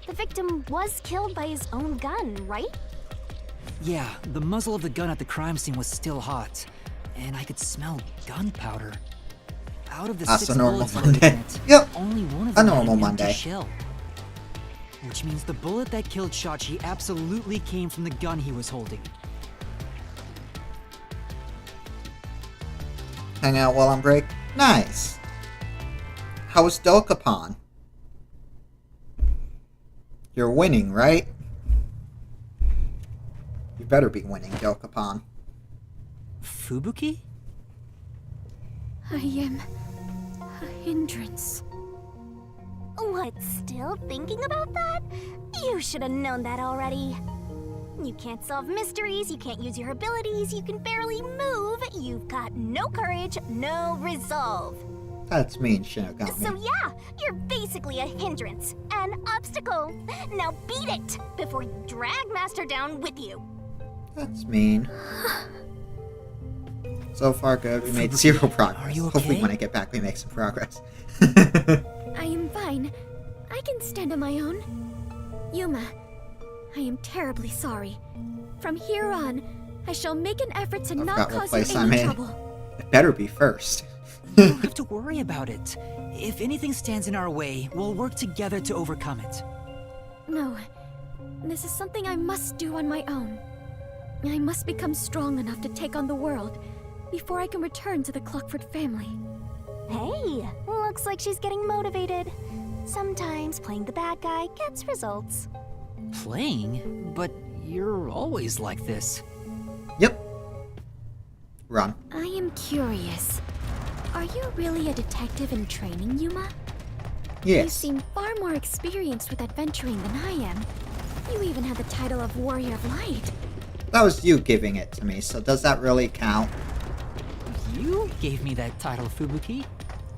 The victim was killed by his own gun, right? Yeah, the muzzle of the gun at the crime scene was still hot, and I could smell gunpowder. Out of the That's 6 a normal bullets loaded Monday. in it, Yep, only one of a them had normal an empty Monday. shell. Which means the bullet that killed Chachi absolutely came from the gun he was holding. Hang out while on break? Nice. How was Dokapon? You're winning, right? You better be winning, Dokapon. Fubuki? I am a hindrance. What, still thinking about that? You should have known that already. You can't solve mysteries, you can't use your abilities, you can barely move, you've got no courage, no resolve. That's mean, Shinigami. So yeah, you're basically a hindrance, an obstacle. Now beat it before you drag Master down with you. That's mean. So far, good. We made Fubuki, 0 progress. are you Hopefully, okay? when I get back, we make some progress. I am fine. I can stand on my own. Yuma, I am terribly sorry. From here on, I shall make an effort to not forgot what cause place you I'm any in. trouble. It better be first. You don't have to worry about it. If anything stands in our way, we'll work together to overcome it. No, this is something I must do on my own. I must become strong enough to take on the world before I can return to the Clockford family. Hey, looks like she's getting motivated. Sometimes playing the bad guy gets results. Playing? But you're always like this. Yep. Run. I am curious. Are you really a detective in training, Yuma? You Yes. seem far more experienced with adventuring than I am. You even have the title of Warrior of Light. That was you giving it to me, so does that really count? You gave me that title, Fubuki.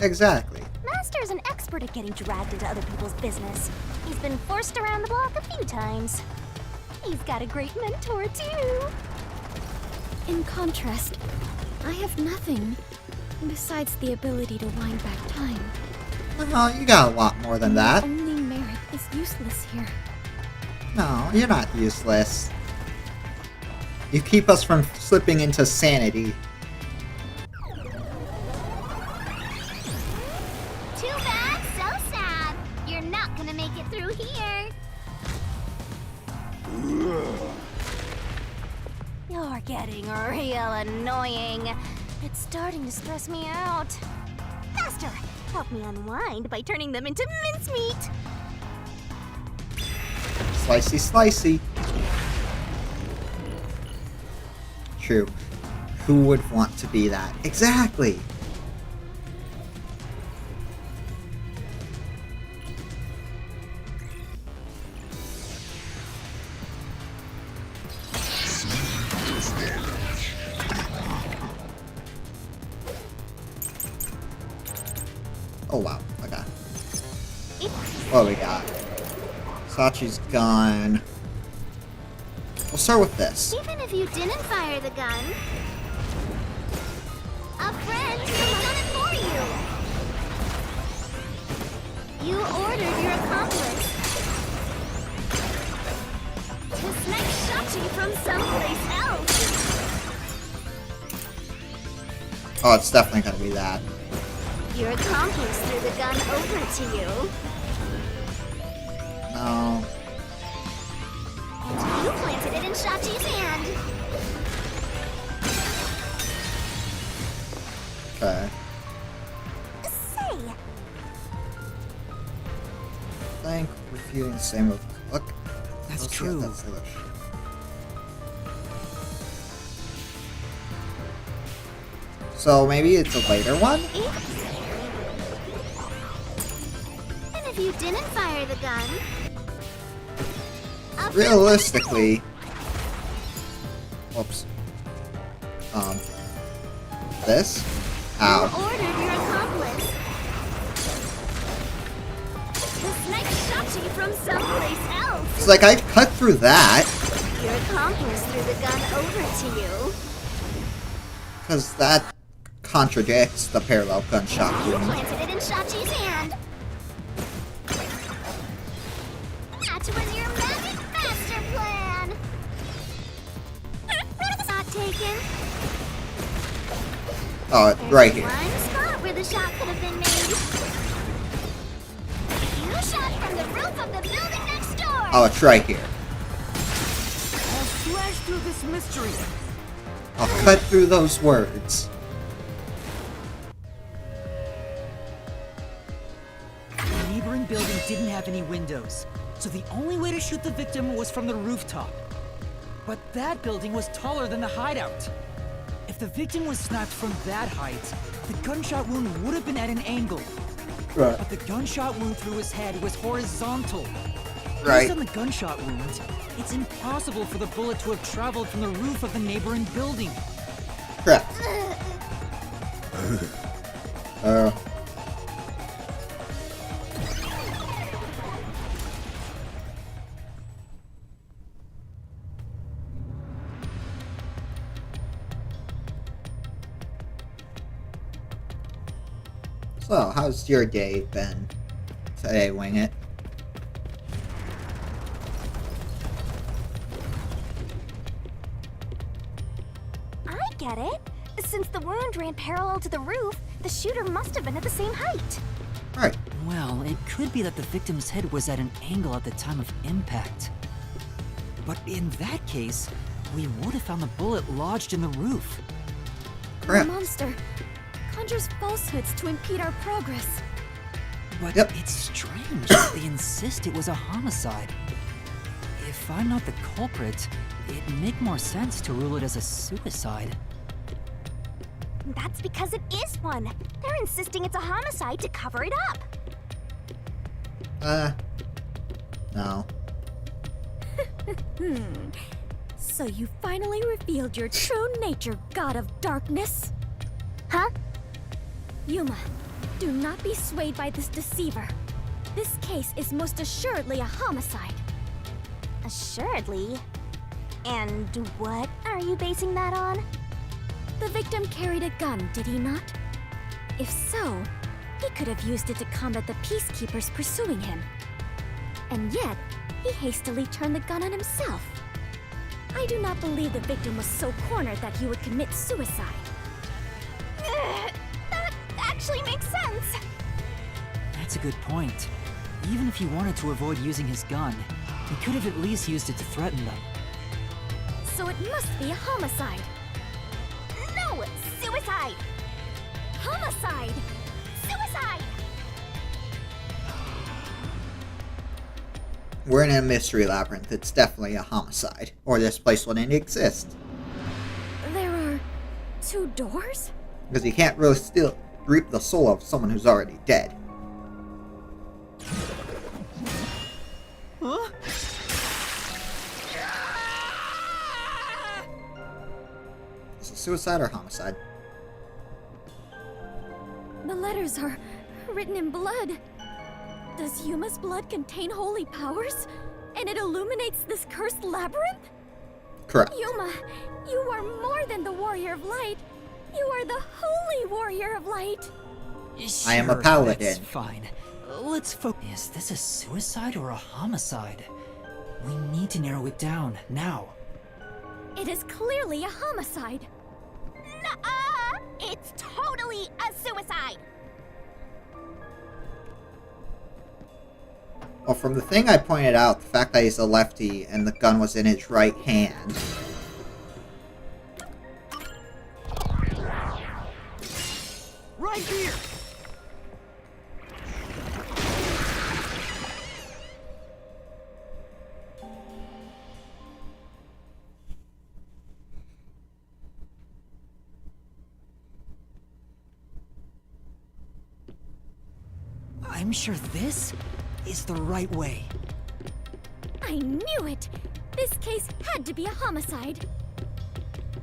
Exactly. Master's an expert at getting dragged into other people's business. He's been forced around the block a few times. He's got a great mentor, too. In contrast, I have nothing besides the ability to wind back time. Oh, you got a lot more than that. My only merit is useless here. No, you're not useless. You keep us from slipping into sanity. Too bad, so sad. You're not gonna make it through here. You're getting real annoying. It's starting to stress me out. Master, help me unwind by turning them into mincemeat. Slicey, slicey. True. Who would want to be that? Exactly. Oh wow, okay. What do we got? Sachi's gun. We'll start with this. Even if you didn't fire the gun, a friend could have done it for you. You ordered your accomplice to snatch Shachi from someplace else. Oh, it's definitely gonna be that. Your accomplice threw the gun over to you, No. and you planted it in Shachi's hand. Okay. Say, I think refueling the same with. Look. That's let's see true. if that's English. So maybe it's a later one? and if you didn't fire the gun, a friend Realistically. Whoops. This? You Ow. ordered your accomplice to snatch Shachi from someplace else. It's like I cut through that. Your accomplice threw the gun over to you. Because that contradicts the parallel gunshot You wound. planted it in Shachi's hand. That was your magic master plan. Not taken. Oh, right here. One spot where the shot could have been made. You shot from the roof of the building next door. Oh, it's right here. I'll slash through this mystery. I'll cut through those words. The neighboring building didn't have any windows, so the only way to shoot the victim was from the rooftop. But that building was taller than the hideout. If the victim was snapped from that height, the gunshot wound would have been at an angle. Right. But the gunshot wound through his head was horizontal. Right. Based on the gunshot wound, it's impossible for the bullet to have traveled from the roof of the neighboring building. Correct. So, how's your day been today, Wing It? I get it. Since the wound ran parallel to the roof, the shooter must have been at the same height. Right. Well, it could be that the victim's head was at an angle at the time of impact. But in that case, we would have found the bullet lodged in the roof. Correct. The monster conjures falsehoods to impede our progress. But Yep. it's strange that they insist it was a homicide. If I'm not the culprit, it'd make more sense to rule it as a suicide. That's because it is one. They're insisting it's a homicide to cover it up. No. So you finally revealed your true nature, God of Darkness. Huh? Yuma, do not be swayed by this deceiver. This case is most assuredly a homicide. Assuredly? And what are you basing that on? The victim carried a gun, did he not? If so, he could have used it to combat the peacekeepers pursuing him. And yet, he hastily turned the gun on himself. I do not believe the victim was so cornered that he would commit suicide. That actually makes sense. That's a good point. Even if he wanted to avoid using his gun, he could have at least used it to threaten them. So it must be a homicide. No! Suicide! Homicide! Suicide! We're in a mystery labyrinth. It's definitely a homicide. Or this place wouldn't exist. There are two doors? Because you can't really still reap the soul of someone who's already dead. Huh? Is it suicide or homicide? The letters are written in blood. Does Yuma's blood contain holy powers? And it illuminates this cursed labyrinth? Correct. Yuma, you are more than the warrior of light. You are the holy warrior of light. I am a Sure, paladin. That's fine. Let's focus. Is this a suicide or a homicide? We need to narrow it down now. It is clearly a homicide. Nuh-uh! It's totally a suicide! Well, from the thing I pointed out, the fact that he's a lefty and the gun was in his right hand. Right here! I'm sure this is the right way. I knew it! This case had to be a homicide.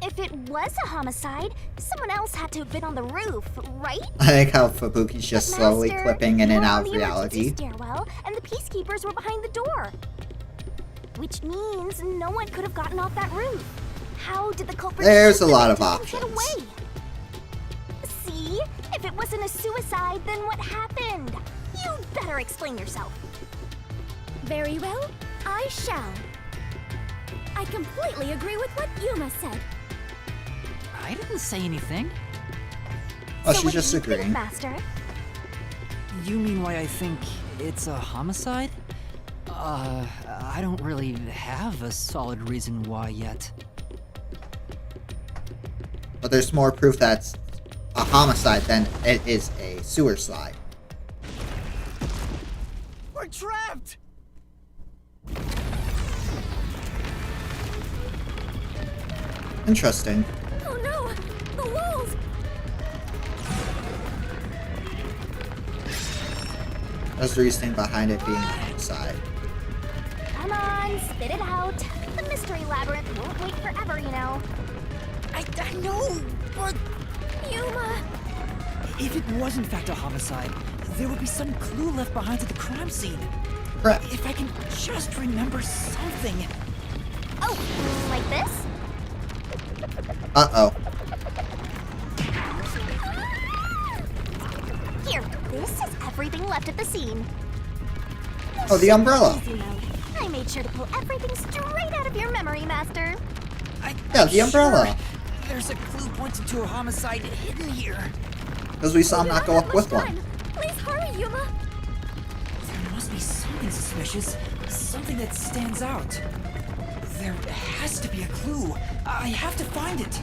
If it was a homicide, someone else had to have been on the roof, right? I like how Fubuki's just But slowly Master, clipping in you and were out on of the emergency reality. stairwell, and the peacekeepers were behind the door. Which means no one could have gotten off that roof. How did the culprit There's shoot a the lot of victims and options. get away? See? If it wasn't a suicide, then what happened? You better explain yourself. Very well, I shall. I completely agree with what Yuma said. I didn't say anything. Oh, So she's what do just you think, agreeing. Master? You mean why I think it's a homicide? I don't really have a solid reason why yet. But there's more proof that's a homicide than it is a suicide. We're trapped! Interesting. Oh no! The walls! There's the reasoning behind it being a homicide. Come on, spit it out. The mystery labyrinth won't wait forever, you know. I know, but Yuma! if it was in fact a homicide, there would be some clue left behind at the crime scene. Correct. If I can just remember something. Oh, like this? Uh-oh. Here, this is everything left at the scene. Oh, the umbrella. Easy mode. I made sure to pull everything straight out of your memory, Master. Yeah, the umbrella. Sure there's a clue pointing to a homicide hidden here. Because we saw him not go up with Much one. time. Please hurry, Yuma! There must be something suspicious, something that stands out. There has to be a clue. I have to find it.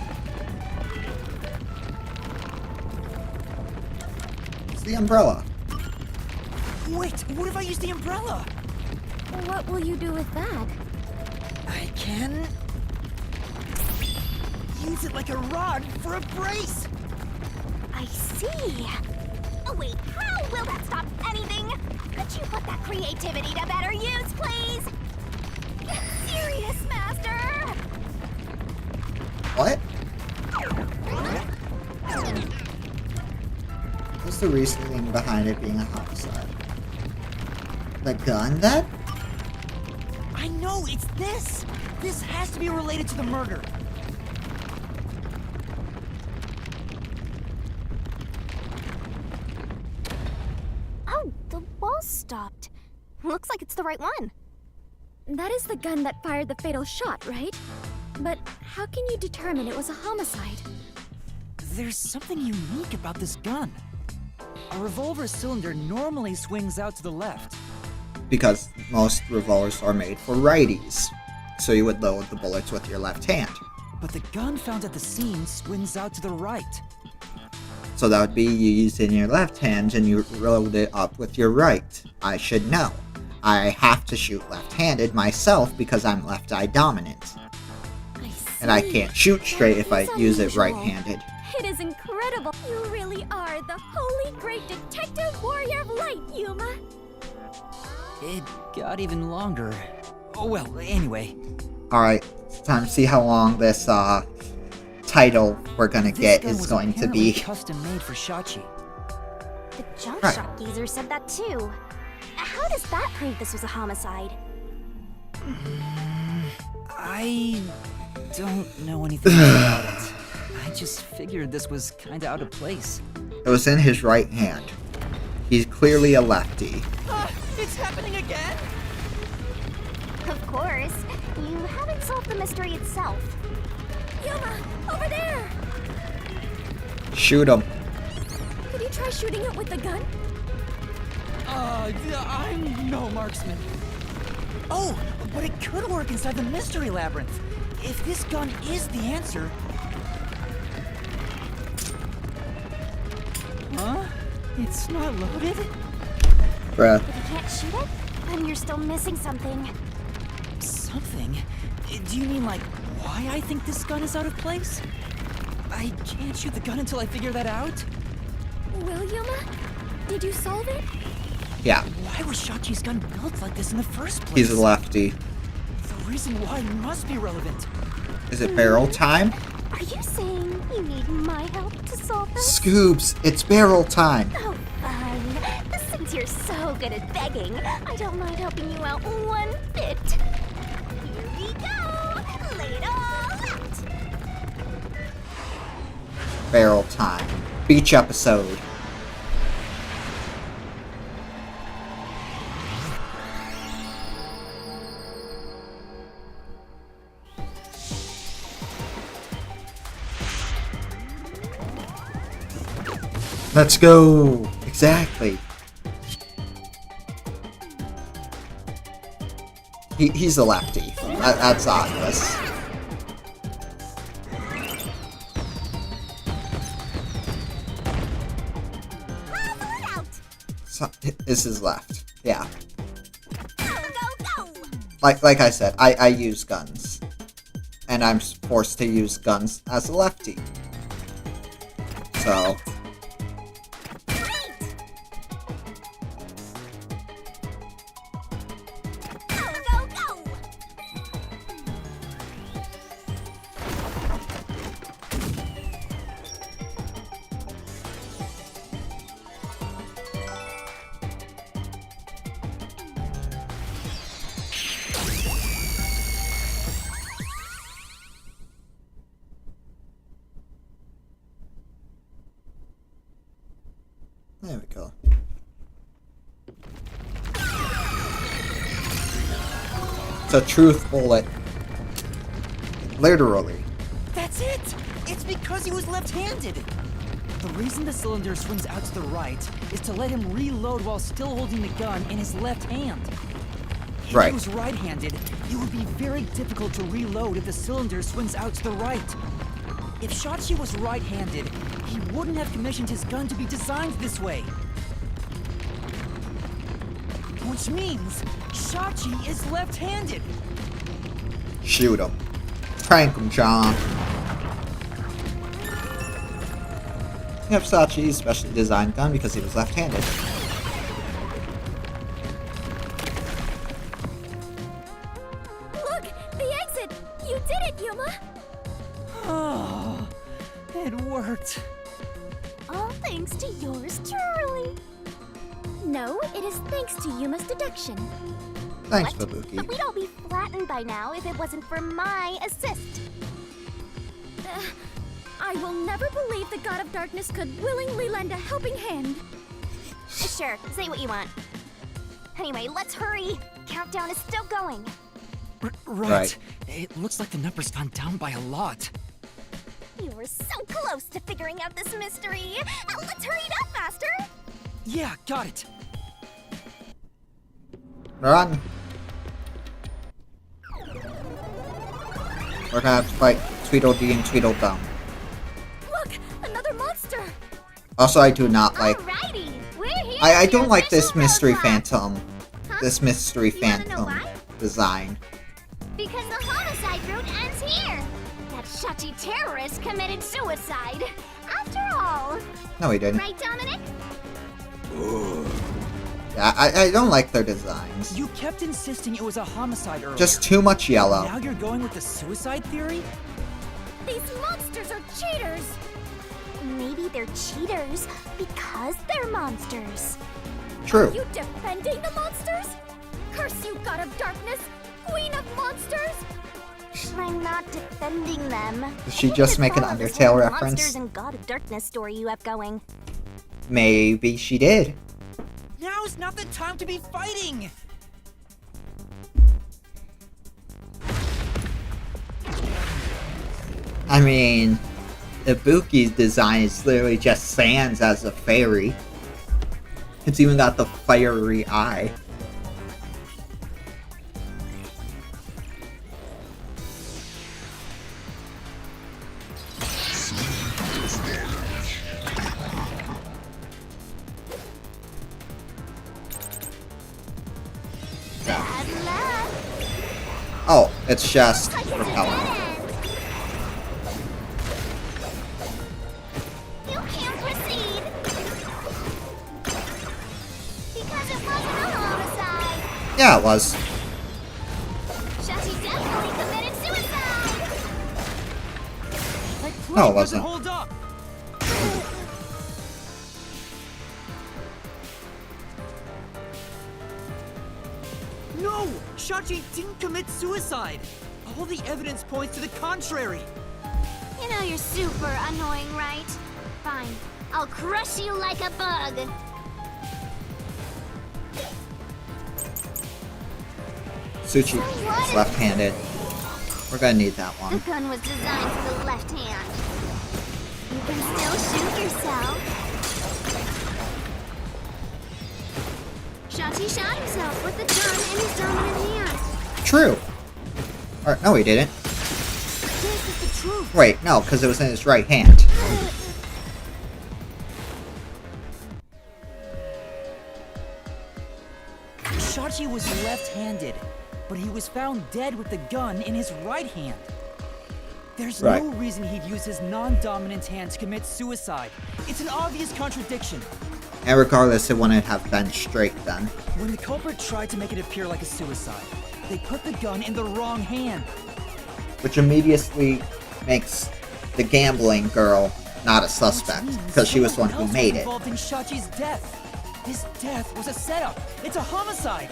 It's the umbrella. Wait, what if I use the umbrella? What will you do with that? I can use it like a rod for a brace. I see. Oh wait, how will that stop anything? Could you put that creativity to better use, please? Get serious, Master! What? What's the reasoning behind it being a homicide? The gun, then? I know, it's this. This has to be related to the murder. Oh, the wall stopped. Looks like it's the right one. That is the gun that fired the fatal shot, right? But how can you determine it was a homicide? There's something unique about this gun. A revolver cylinder normally swings out to the left. Because most revolvers are made for righties. So you would load the bullets with your left hand. But the gun found at the scene swings out to the right. So that would be you use it in your left hand and you load it up with your right. I should know. I have to shoot left-handed myself because I'm left-eye dominant. I see. And I can't shoot straight if I That is use it unusual. right-handed. It is incredible. You really are the holy great detective warrior of light, Yuma. It got even longer. Oh well, anyway. Alright, it's time to see how long this title we're gonna This get gun is was going to apparently be. custom made for Shachi. The junk Right. shop geezer said that too. How does that prove this was a homicide? I don't know anything about it. I just figured this was kinda out of place. It was in his right hand. He's clearly a lefty. It's happening again? Of course. You haven't solved the mystery itself. Yuma, over there! Shoot him. Could you try shooting it with the gun? I'm no marksman. Oh, but it could work inside the mystery labyrinth. If this gun is the answer... Huh? It's not loaded? Bruh. If you can't shoot it, then you're still missing something. Something? Do you mean like why I think this gun is out of place? I can't shoot the gun until I figure that out? Will Yuma? Did you solve it? Yeah, Why was Shachi's gun built like this in the first place? he's a lefty. The reason why must be relevant. Is it barrel time? Are you saying you need my help to solve this? Scoops, it's barrel time. Oh, fine. Since you're so good at begging, I don't mind helping you out one bit. Here we go! Lay it all out! Barrel time. Beach episode. Let's go! Exactly. He's a lefty. That's obvious. So, this is left. Yeah. Like I said, I use guns. And I'm forced to use guns as a lefty. So... There we go. It's a truth bullet. Literally. That's it! It's because he was left-handed! The reason the cylinder swings out to the right is to let him reload while still holding the gun in his left hand. If Right. he was right-handed, it would be very difficult to reload if the cylinder swings out to the right. If Shachi was right-handed, he wouldn't have commissioned his gun to be designed this way. Which means Shachi is left-handed. Shoot him. Prank him, John. Yep, Sachi's specially designed gun because he was left-handed. Look! The exit! You did it, Yuma! Oh, it worked. All thanks to yours truly. No, it is thanks to Yuma's deduction. Thanks, What? Babuki. But we'd all be flattened by now if it wasn't for my assist. I will never believe the God of Darkness could willingly lend a helping hand. Sure, say what you want. Anyway, let's hurry. Countdown is still going. Right. It looks like the number's gone down by a lot. You were so close to figuring out this mystery. Let's hurry it up faster. Yeah, got it. Run. We're gonna have to fight Tweedledee and Tweedledum. Look, another monster. Also, I do not like... Alrighty, we're here. I for don't your like this official mystery road map. phantom. Huh? This mystery You wanna know phantom why? design. Because the homicide route ends here. That Shachi terrorist committed suicide. After all. No, he didn't. Right, Dominic? Yeah, I don't like their designs. You kept insisting it was a homicide earlier. Just too much yellow. Now you're going with the suicide theory? These monsters are cheaters. Maybe they're cheaters because they're monsters. True. You defending the monsters? Curse you, God of Darkness! Queen of Monsters! I'm not defending them. Did she just make an Undertale reference? Monsters and God of Darkness story you have going. Maybe she did. Now's not the time to be fighting! I mean, Ibuki's design is literally just Sans as a fairy. It's even got the fiery eye. Bad luck. Oh, it's just repellent. You can't proceed. Because it wasn't a homicide. Yeah, it was. Shashi definitely committed suicide. That No, it plane doesn't wasn't. hold up! No! Shachi didn't commit suicide! All the evidence points to the contrary! You know you're super annoying, right? Fine. I'll crush you like a bug. Suchi is left-handed. We're gonna need that The one. gun was designed for the left hand. You can still shoot yourself. Shachi shot himself with the gun in his dominant hand. True. Or, no, he didn't. This is the truth. Wait, no, because it was in his right hand. Shachi was left-handed, but he was found dead with the gun in his right hand. There's Right. no reason he'd use his non-dominant hand to commit suicide. It's an obvious contradiction. And regardless, it wouldn't have been straight then. When the culprit tried to make it appear like a suicide, they put the gun in the wrong hand. Which immediately makes the gambling girl not a suspect, Which means because she was the one someone who else made was it. involved in Shachi's death. His death was a setup. It's a homicide.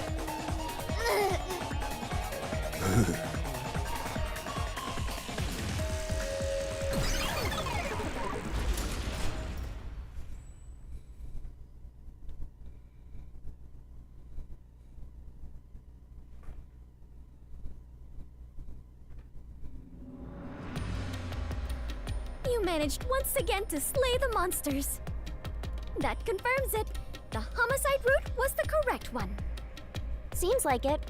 You managed once again to slay the monsters. That confirms it. The homicide route was the correct one. Seems like it.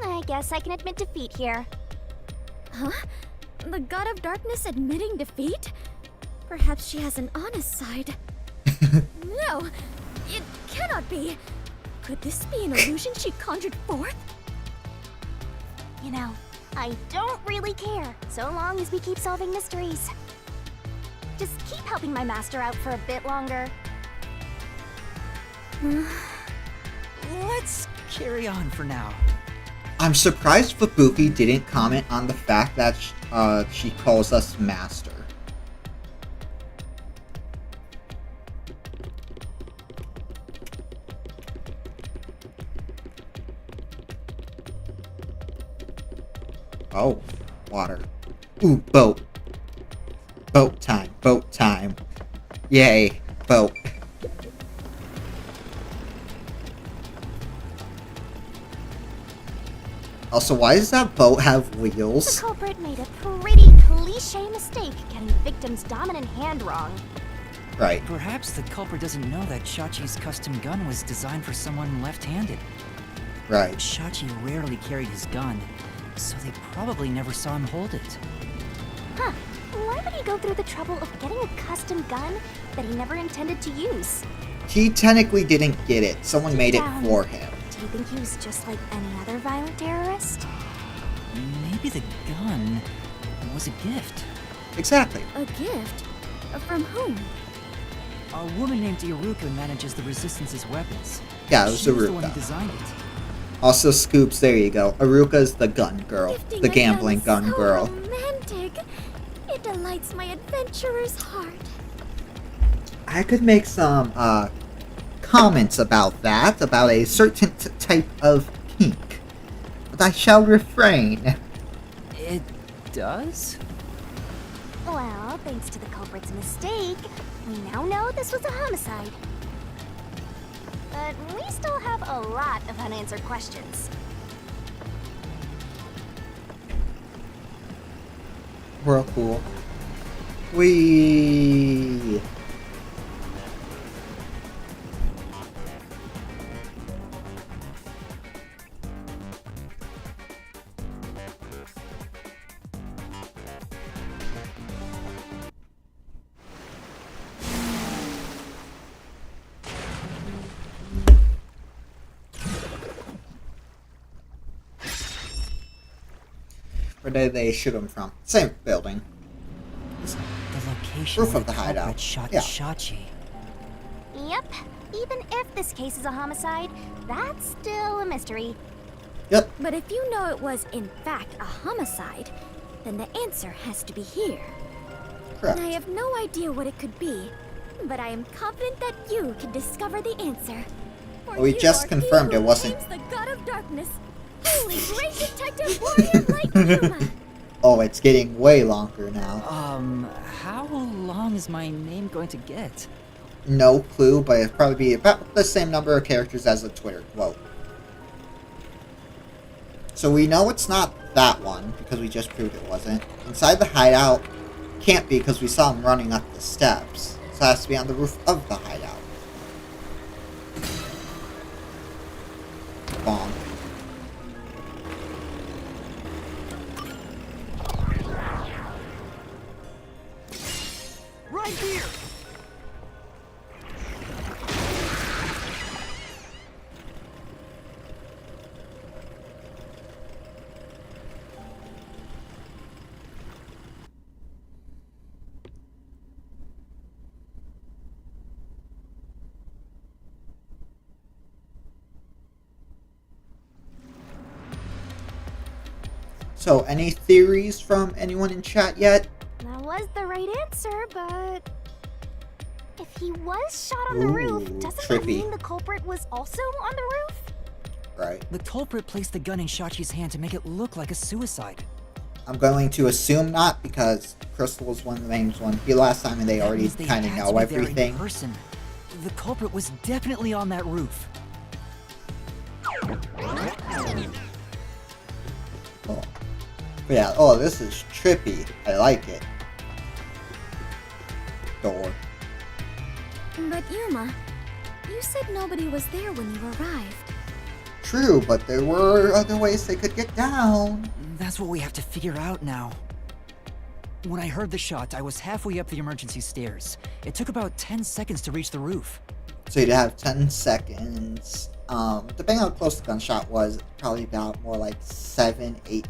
I guess I can admit defeat here. Huh? The God of Darkness admitting defeat? Perhaps she has an honest side. No, it cannot be. Could this be an illusion she conjured forth? You know, I don't really care, so long as we keep solving mysteries. Just keep helping my master out for a bit longer. Let's carry on for now. I'm surprised Fubuki didn't comment on the fact that she calls us master. Oh, water. Ooh, boat. Boat time, boat time. Yay, boat. Also, why does that boat have The wheels? culprit made a pretty cliche mistake getting the victim's dominant hand wrong. Right. Perhaps the culprit doesn't know that Shachi's custom gun was designed for someone left-handed. Right. Shachi rarely carried his gun, so they probably never saw him hold it. Huh. Why would he go through the trouble of getting a custom gun that he never intended to use? He technically didn't get it. Someone made it for him. Do you think he was just like any other violent terrorist? Maybe the gun was a gift. Exactly. A gift? From whom? A woman named Iruka manages the Resistance's weapons. Yeah, it was She was the one who Iruka. designed it. Also, Scoops, there you go. Aruka's the gun girl. Gifting The a gambling gun so girl. Romantic. It delights my adventurer's heart. I could make some comments about that, about a certain type of kink, but I shall refrain. It does? Well, thanks to the culprit's mistake, we now know this was a homicide. But we still have a lot of unanswered questions. Whirlpool. Whee! Where did they shoot him from? Same building. The location Roof where of the culprit hideout. shot Yeah. Shachi. Yep, even if this case is a homicide, that's still a mystery. Yep. But if you know it was, in fact, a homicide, then the answer has to be here. Correct. I have no idea what it could be, but I am confident that you can discover the answer. For We you just are confirmed he it who wasn't- claims the god of darkness. Holy great detective warrior light Yuma. Oh, it's getting way longer now. How long is my name going to get? No clue, but it'll probably be about the same number of characters as the Twitter quote. So we know it's not that one, because we just proved it wasn't. Inside the hideout, can't be because we saw him running up the steps. So it has to be on the roof of the hideout. Bonk. Right here! So, any theories from anyone in chat yet? That was the right answer, but if he was shot on the Ooh, roof, doesn't that trippy. mean the culprit was also on the roof? Right. The culprit placed the gun in Shachi's hand to make it look like a suicide. I'm going to assume not, because Crystal was one of the names one. The last time and they That already means they kind of had to know be there in everything. person. The culprit was definitely on that roof. Oh. But yeah, oh, this is trippy. I like it. Door. But Yuma, you said nobody was there when you arrived. True, but there were other ways they could get down. That's what we have to figure out now. When I heard the shot, I was halfway up the emergency stairs. It took about 10 seconds to reach the roof. So you'd have 10 seconds. Depending on how close the gunshot was, probably about more like 7, 8,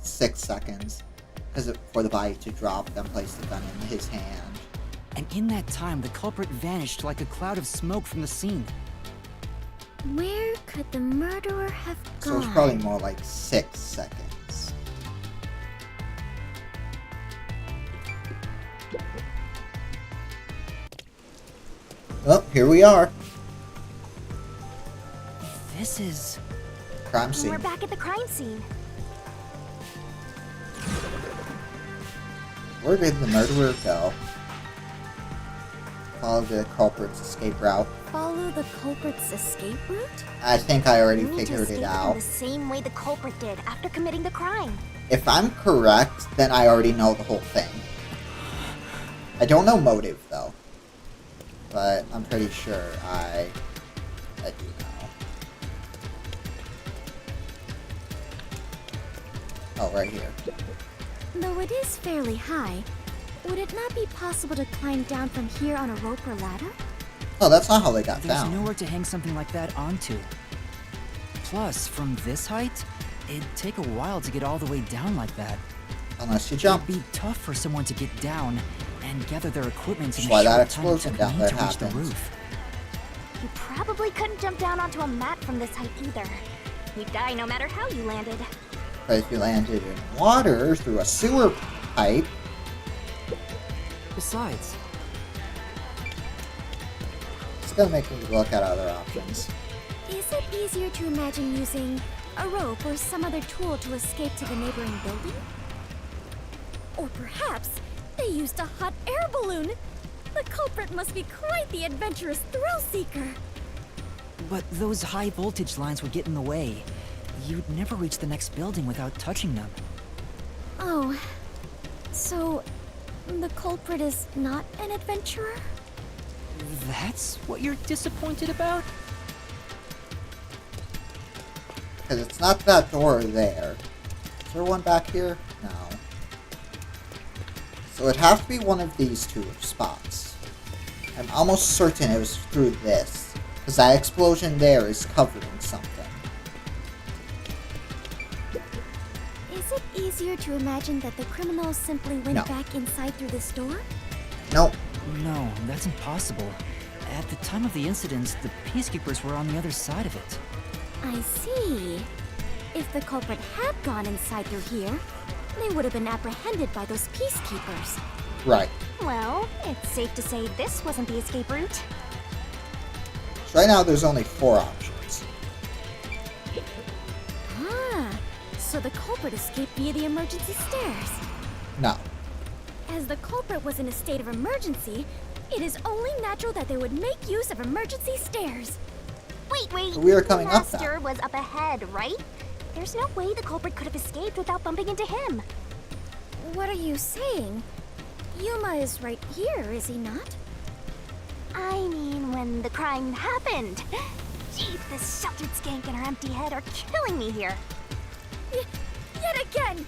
6 seconds. Because for the body to drop, then place the gun in his hand. And in that time, the culprit vanished like a cloud of smoke from the scene. Where could the murderer have gone? So it's probably more like 6 seconds. Oh, here we are. This is... Crime scene. We're back at the crime scene. Where did the murderer go? Follow the culprit's escape route. Follow the culprit's escape route? I think I already You need to figured escape it in out. the same way the culprit did after committing the crime. If I'm correct, then I already know the whole thing. I don't know motive, though. But I'm pretty sure I do know. Oh, right here. Though it is fairly high, would it not be possible to climb down from here on a rope or ladder? Oh, that's not how they got There's down. nowhere to hang something like that onto. Plus, from this height, it'd take a while to get all the way down like that. Unless you jump. It'd be tough for someone to get down and gather their equipment in That's why the that short time it explosion took down me there to reach the happens. roof. You probably couldn't jump down onto a mat from this height either. You'd die no matter how you landed. But if you landed in water through a sewer pipe, Besides, gonna make me look at other options. Is it easier to imagine using a rope or some other tool to escape to the neighboring building? Or perhaps they used a hot air balloon? The culprit must be quite the adventurous thrill-seeker. But those high voltage lines would get in the way. You'd never reach the next building without touching them. Oh, so the culprit is not an adventurer? That's what you're disappointed about? Because it's not that door there. Is there one back here? No. So it'd have to be one of these two spots. I'm almost certain it was through this. Because that explosion there is covering something. Is it easier to imagine that the criminals simply went No. back inside through this door? Nope. No, that's impossible. At the time of the incident, the peacekeepers were on the other side of it. I see. If the culprit had gone inside through here, they would have been apprehended by those peacekeepers. Right. Well, it's safe to say this wasn't the escape route. So right now there's only 4 options. Ah, so the culprit escaped via the emergency stairs. No. As the culprit was in a state of emergency, it is only natural that they would make use of emergency stairs. Wait. We were coming up The now. master was up ahead, right? There's no way the culprit could have escaped without bumping into him. What are you saying? Yuma is right here, is he not? I mean, when the crime happened. Jeez, this sheltered skank and her empty head are killing me here. Yet again,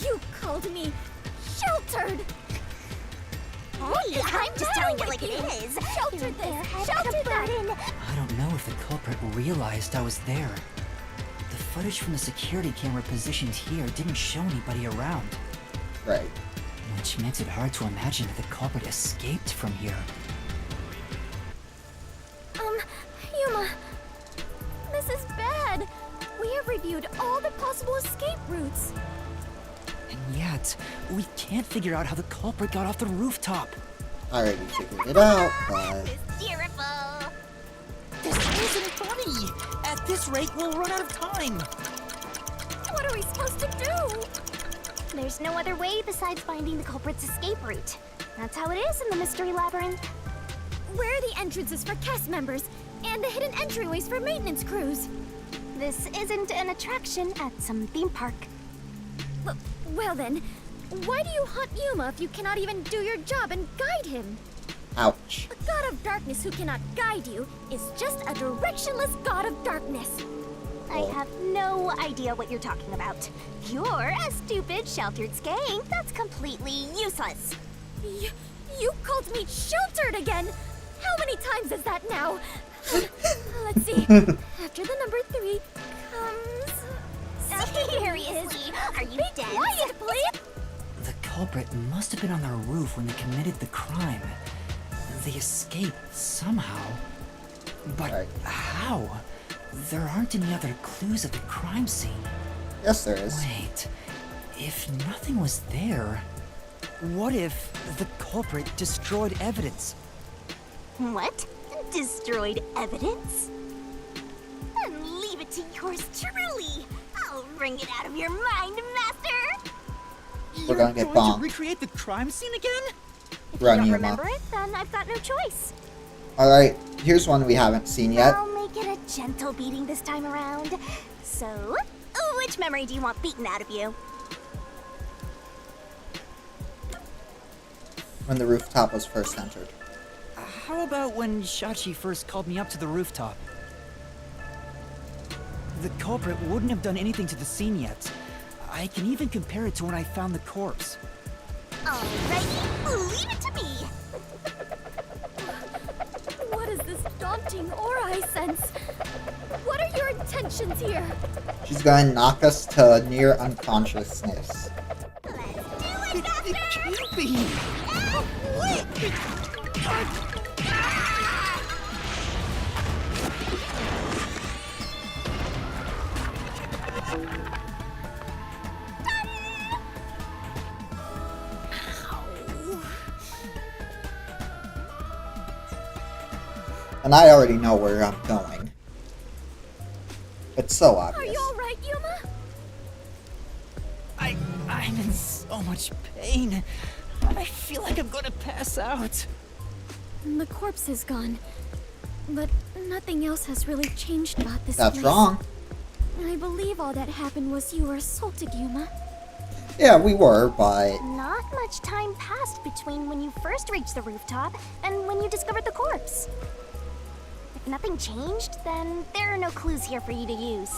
you called me sheltered. Hey, I'm just telling it like it is. Sheltered Their this, head sheltered and a that. burden. I don't know if the culprit realized I was there. The footage from the security camera positioned here didn't show anybody around, Right. which makes it hard to imagine that the culprit escaped from here. Yuma, this is bad. We have reviewed all the possible escape routes. And yet, we can't figure out how the culprit got off the rooftop. I already figured it out, but... Hysterical. This isn't funny! At this rate, we'll run out of time! What are we supposed to do? There's no other way besides finding the culprit's escape route. That's how it is in the Mystery Labyrinth. Where are the entrances for cast members and the hidden entryways for maintenance crews? This isn't an attraction at some theme park. Well then, why do you hunt Yuma if you cannot even do your job and guide him? Ouch. A god of darkness who cannot guide you is just a directionless god of darkness. I have no idea what you're talking about. You're a stupid, sheltered skank that's completely useless. You called me sheltered again! How many times is that now? Let's see. After the number 3 comes... Seriously, are you Be dead? quiet, please! The culprit must have been on the roof when they committed the crime. They escaped somehow. But Right. how? There aren't any other clues at the crime scene. Yes, there is. Wait, if nothing was there, what if the culprit destroyed evidence? What? Destroyed evidence? And leave it to yours truly. I'll wring it out of your mind, Master. We're gonna get to bombed. recreate the crime scene again? If Run, you don't Yuma. remember it, then I've got no choice. Alright, here's one we haven't seen yet. I'll make it a gentle beating this time around. So, which memory do you want beaten out of you? When the rooftop was first entered. How about when Shachi first called me up to the rooftop? The culprit wouldn't have done anything to the scene yet. I can even compare it to when I found the corpse. Alrighty, leave it to me. What is this daunting aura I sense? What are your intentions here? She's gonna knock us to near unconsciousness. Let's do it, Master! Can't be! And I already know where I'm going. It's so obvious. Are you alright, Yuma? I'm in so much pain. I feel like I'm gonna pass out. The corpse is gone. But nothing else has really changed about this That's place. wrong. I believe all that happened was you were assaulted, Yuma. Yeah, we were, but Not much time passed between when you first reached the rooftop and when you discovered the corpse. If nothing changed, then there are no clues here for you to use.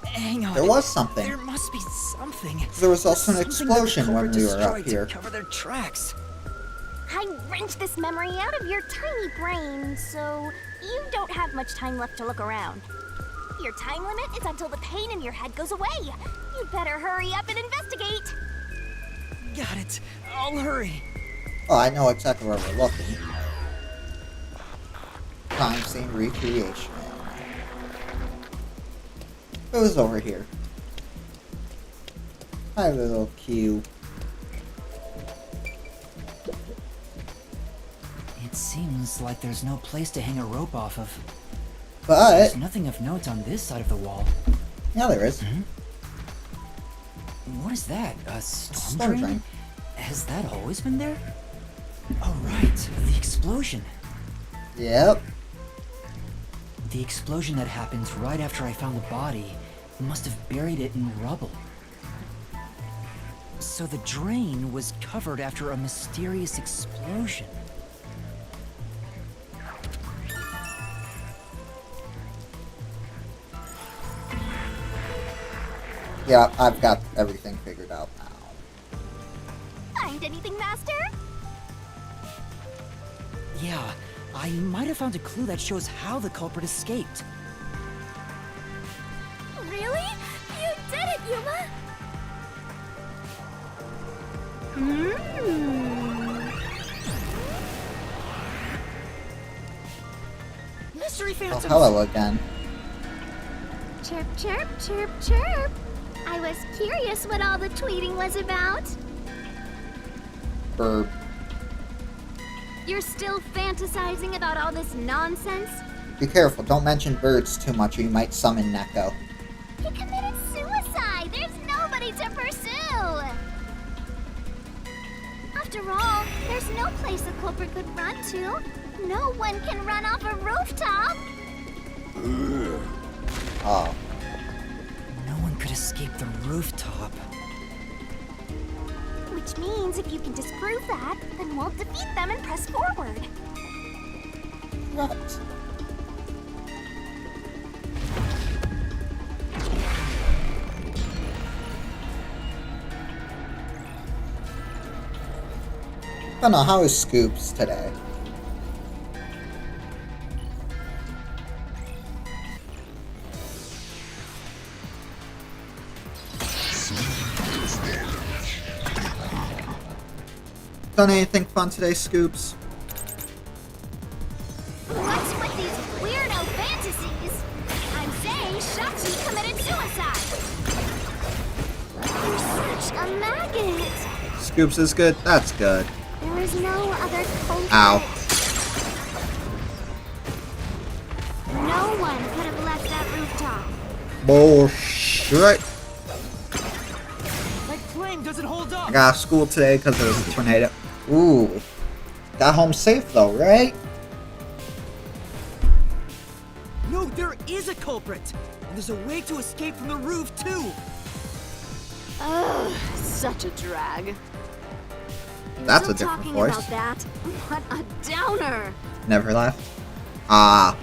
Hang on. there was something. There must be something. There was also an Something that the explosion when culprit we were up destroyed to here. cover their tracks. I wrenched this memory out of your tiny brain, so you don't have much time left to look around. Your time limit is until the pain in your head goes away. You better hurry up and investigate. Got it. I'll hurry. Oh, I know exactly where we're looking. Crime scene recreation. It was over here. Hi, little Q. It seems like there's no place to hang a rope off of. But There's nothing of note on this side of the wall. yeah, there is. What is that? A storm Storm drain? drain. Has that always been there? Oh, right. The explosion. Yep. The explosion that happened right after I found the body must have buried it in rubble. So the drain was covered after a mysterious explosion. Yeah, I've got everything figured out now. Find anything, Master? Yeah, I might have found a clue that shows how the culprit escaped. Really? You did it, Yuma! Mystery Oh, Phantoms! hello again. Chirp, chirp, chirp, chirp. I was curious what all the tweeting was about. Burb. You're still fantasizing about all this nonsense? Be careful, don't mention birds too much or you might summon Neko. He committed suicide. There's nobody to pursue. After all, there's no place a culprit could run to. No one can run off a rooftop. Oh. No one could escape the rooftop. Which means if you can disprove that, then we'll defeat them and press forward. What? I don't know, how is Scoops today? Done anything fun today, Scoops? What's with these weirdo fantasies? I'm saying Shachi committed suicide. You're such a maggot. Scoops is good? That's good. There is no other culprit. Ow. No one could have left that rooftop. Bullshit. My claim doesn't hold up! I got off school today because there was a tornado. Ooh. Got home safe though, right? No, there is a culprit! And there's a way to escape from the roof, too! Ugh, such a drag. That's Still a different talking voice. about that. What a downer. Never left. Ah.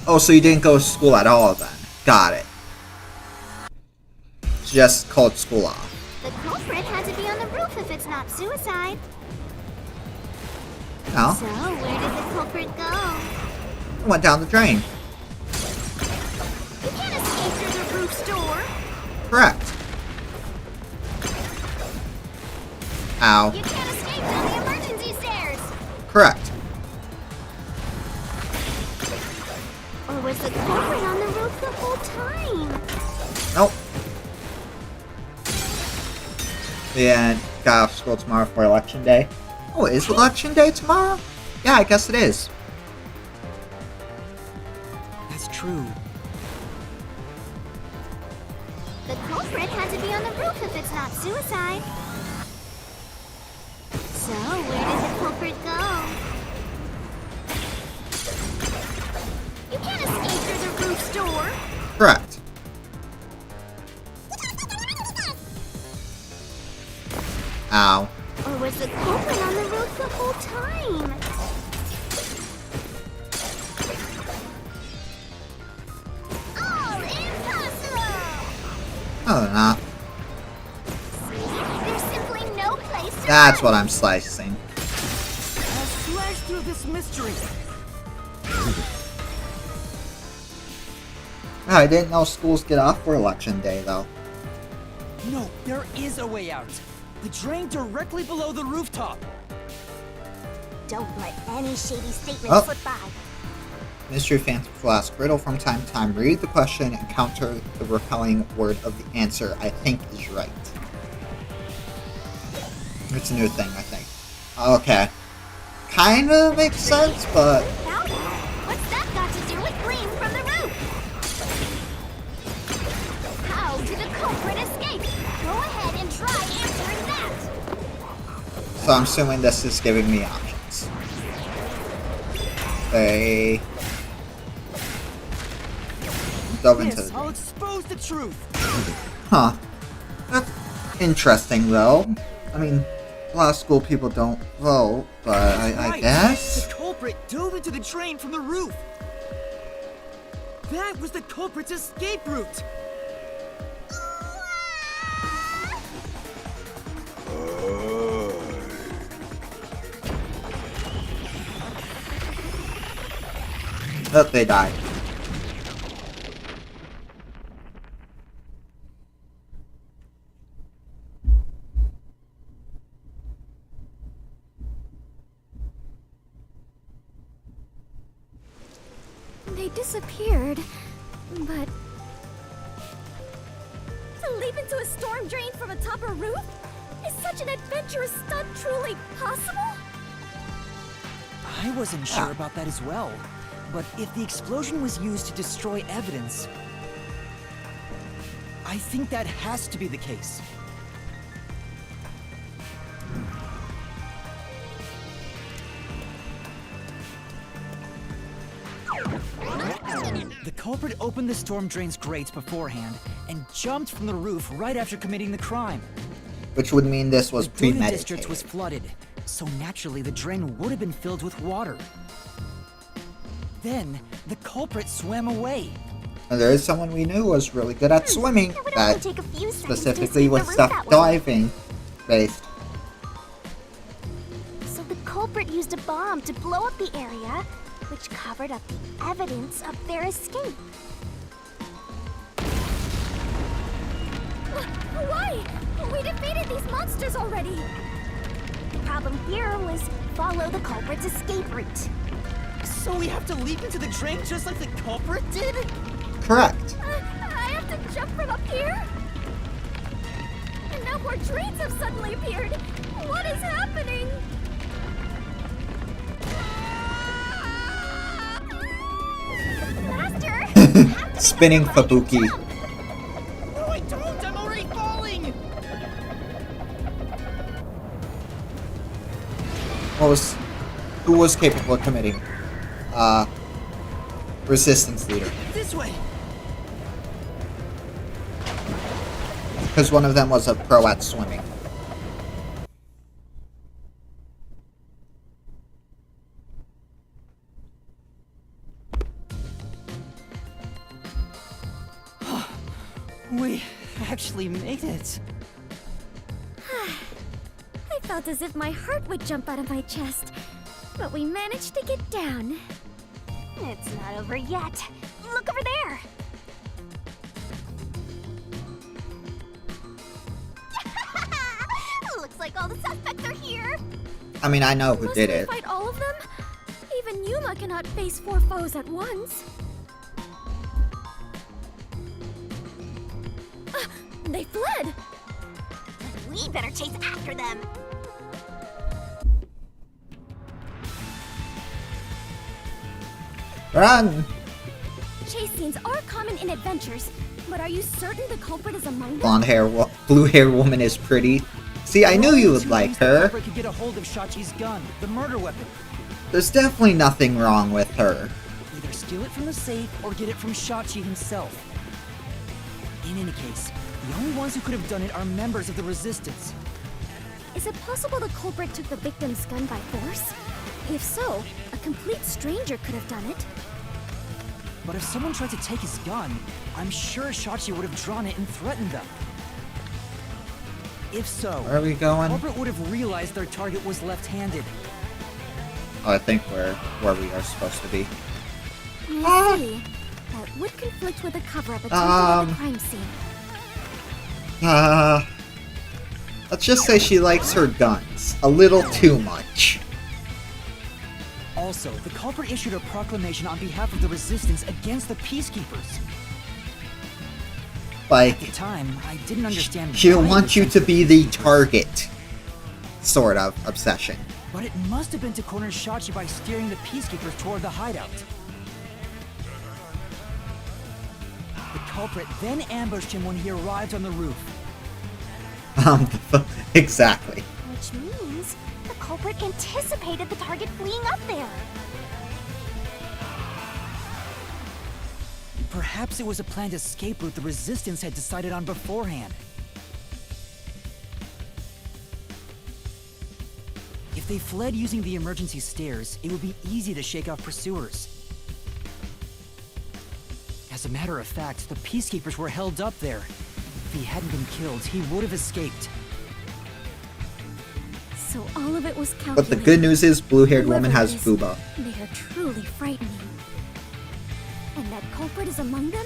Oh, so you didn't go to school at all then. Got it. Just called school off. The culprit had to be on the roof if it's not suicide. No, So, where did the culprit go? went down the drain. You can't escape through the roof's door. Correct. Ow. You can't escape down the emergency stairs. Correct. Or was the culprit on the roof the whole time? Nope. Yeah, got off school tomorrow for election day. Oh, is election day tomorrow? Yeah, I guess it is. That's true. The culprit had to be on the roof if it's not suicide. So, where did the culprit go? You can't escape through the roof's door. Correct. Ow. Or was the culprit on the roof the whole time? All impossible! No, they're not. There's simply no place to That's run. what I'm slicing. I'll slash through this mystery. I didn't know schools get off for election day, though. No, there is a way out. The drain directly below the rooftop. Don't let any shady statement Oh. slip by. Mystery fans will ask riddle from time to time. Read the question and counter the repelling word of the answer I think is right. It's a new thing, I think. Okay. Kinda makes sense, but... Fallowed? What's that got to do with gleam from the roof? How did the culprit escape? Go ahead and try answering that. So I'm assuming this is giving me options. They... dove into Yes, the... I'll expose the truth. Huh. That's interesting, though. I mean, a lot of school people don't vote, but I Right. guess? The culprit dove into the drain from the roof. That was the culprit's escape route. Oh, they died. They disappeared, but... To leap into a storm drain from atop a roof? Is such an adventurous stunt truly possible? I wasn't sure about that as well. But if the explosion was used to destroy evidence, I think that has to be the case. The culprit opened the storm drain's grates beforehand and jumped from the roof right after committing the crime. Which would mean this was The Buddha district premeditated. was flooded, so naturally the drain would have been filled with water. Then, the culprit swam away. And there is someone we knew was really good at swimming, It would that only take a few seconds to specifically escape with the roof stuff that way. diving based. So the culprit used a bomb to blow up the area, which covered up the evidence of their escape. Why? We defeated these monsters already! The problem here was follow the culprit's escape route. So we have to leap into the drain just like the culprit did? Correct. I have to jump from up here? And now more drains have suddenly appeared! What is happening? Master! Spinning Fabuki. No, I don't! I'm already falling! Who was capable of committing? Resistance leader. This way! Because one of them was a pro at swimming. We actually made it. I felt as if my heart would jump out of my chest, but we managed to get down. It's not over yet. Look over there! Looks like all the suspects are here. I mean, I know who Must did we it. fight all of them? Even Yuma cannot face 4 foes at once. They fled! We better chase after them. Run! Chase scenes are common in adventures, but are you certain the culprit is among them? Blue hair woman is pretty. See, I knew you would like The her. culprit could get a hold of Shachi's gun, the murder weapon. There's definitely nothing wrong with her. Either steal it from the safe or get it from Shachi himself. In any case, the only ones who could have done it are members of the Resistance. Is it possible the culprit took the victim's gun by force? If so, a complete stranger could have done it. But if someone tried to take his gun, I'm sure Shachi would have drawn it and threatened them. If so, Where are we the going? culprit would have realized their target was left-handed. Oh, I think we're where we are supposed to be. I see. That would conflict with the cover-up attempted at the crime scene. Let's just say she likes her guns a little too much. Also, the culprit issued a proclamation on behalf of the Resistance against the Peacekeepers. Like, At the time, I didn't understand she'll why it want was you sent to the be the Peacekeepers. target, sort of, obsession. But it must have been to corner Shachi by steering the Peacekeepers toward the hideout. The culprit then ambushed him when he arrived on the roof. Exactly. Which means the culprit anticipated the target fleeing up there. Perhaps it was a planned escape route the Resistance had decided on beforehand. If they fled using the emergency stairs, it would be easy to shake off pursuers. As a matter of fact, the Peacekeepers were held up there. If he hadn't been killed, he would have escaped. So all of it was calculated. But the good news is, blue-haired woman Whoever has it is, booba. They are truly frightening. And that culprit is among them?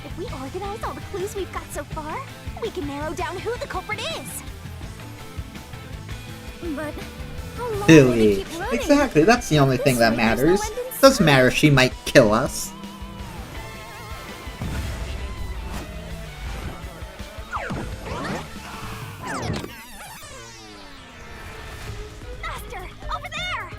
If we organize all the clues we've got so far, we can narrow down who the culprit is. But how long will they Billy. keep running? Exactly, that's the only thing This that way, there's no matters. end in Doesn't sight. matter if she might kill us. Master, over there!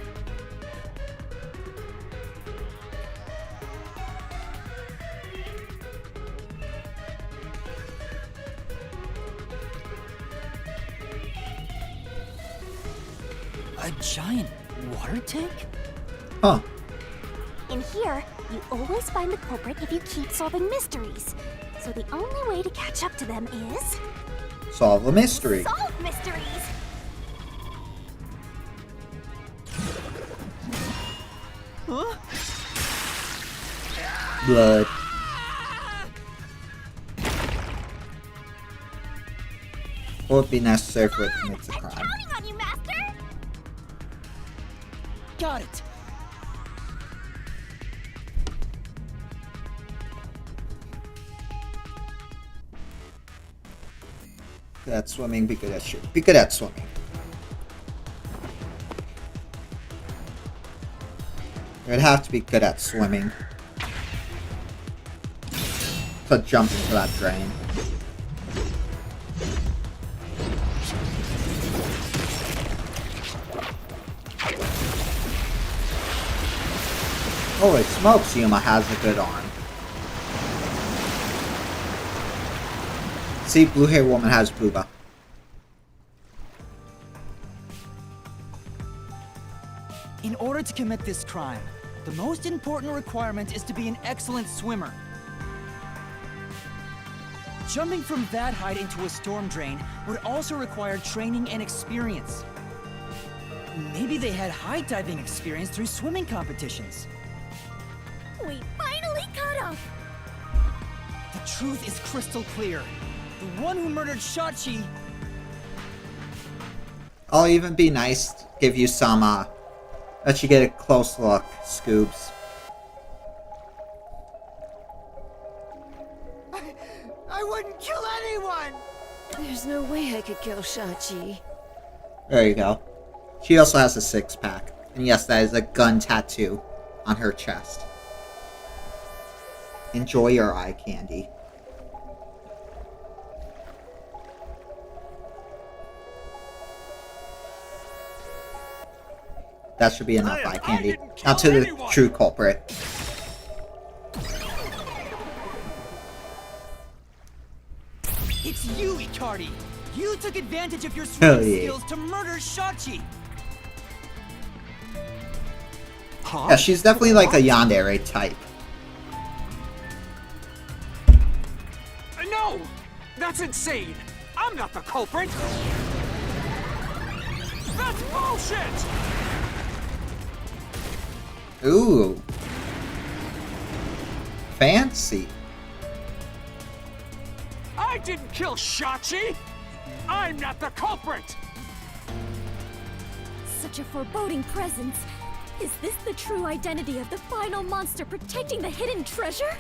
A giant water tank? Huh. In here, you always find the culprit if you keep solving mysteries. So the only way to catch up to them is... Solve the mystery. solve mysteries! Blood. Would be necessary for it to commit the I'm crime. counting on you, Master! Got it! Good at swimming, be good at shooting. Be good at swimming. You'd have to be good at swimming to jump into that drain. Holy smokes, Yuma has a good arm. See, blue hair woman has booba. In order to commit this crime, the most important requirement is to be an excellent swimmer. Jumping from that height into a storm drain would also require training and experience. Maybe they had high diving experience through swimming competitions. We finally caught up! The truth is crystal clear. The one who murdered Shachi... I'll even be nice, give you some, let you get a close look, Scoobs. I wouldn't kill anyone! There's no way I could kill Shachi. There you go. She also has a six-pack. And yes, that is a gun tattoo on her chest. Enjoy your eye candy. That should be enough eye candy. Now to the true culprit. It's you, Icardi! You took advantage of your Hell swimming yeah. skills to murder Shachi! Huh? Yeah, she's definitely like a yandere type. No! That's insane! I'm not the culprit! That's bullshit! Ooh. Fancy. I didn't kill Shachi! I'm not the culprit! Such a foreboding presence. Is this the true identity of the final monster protecting the hidden treasure?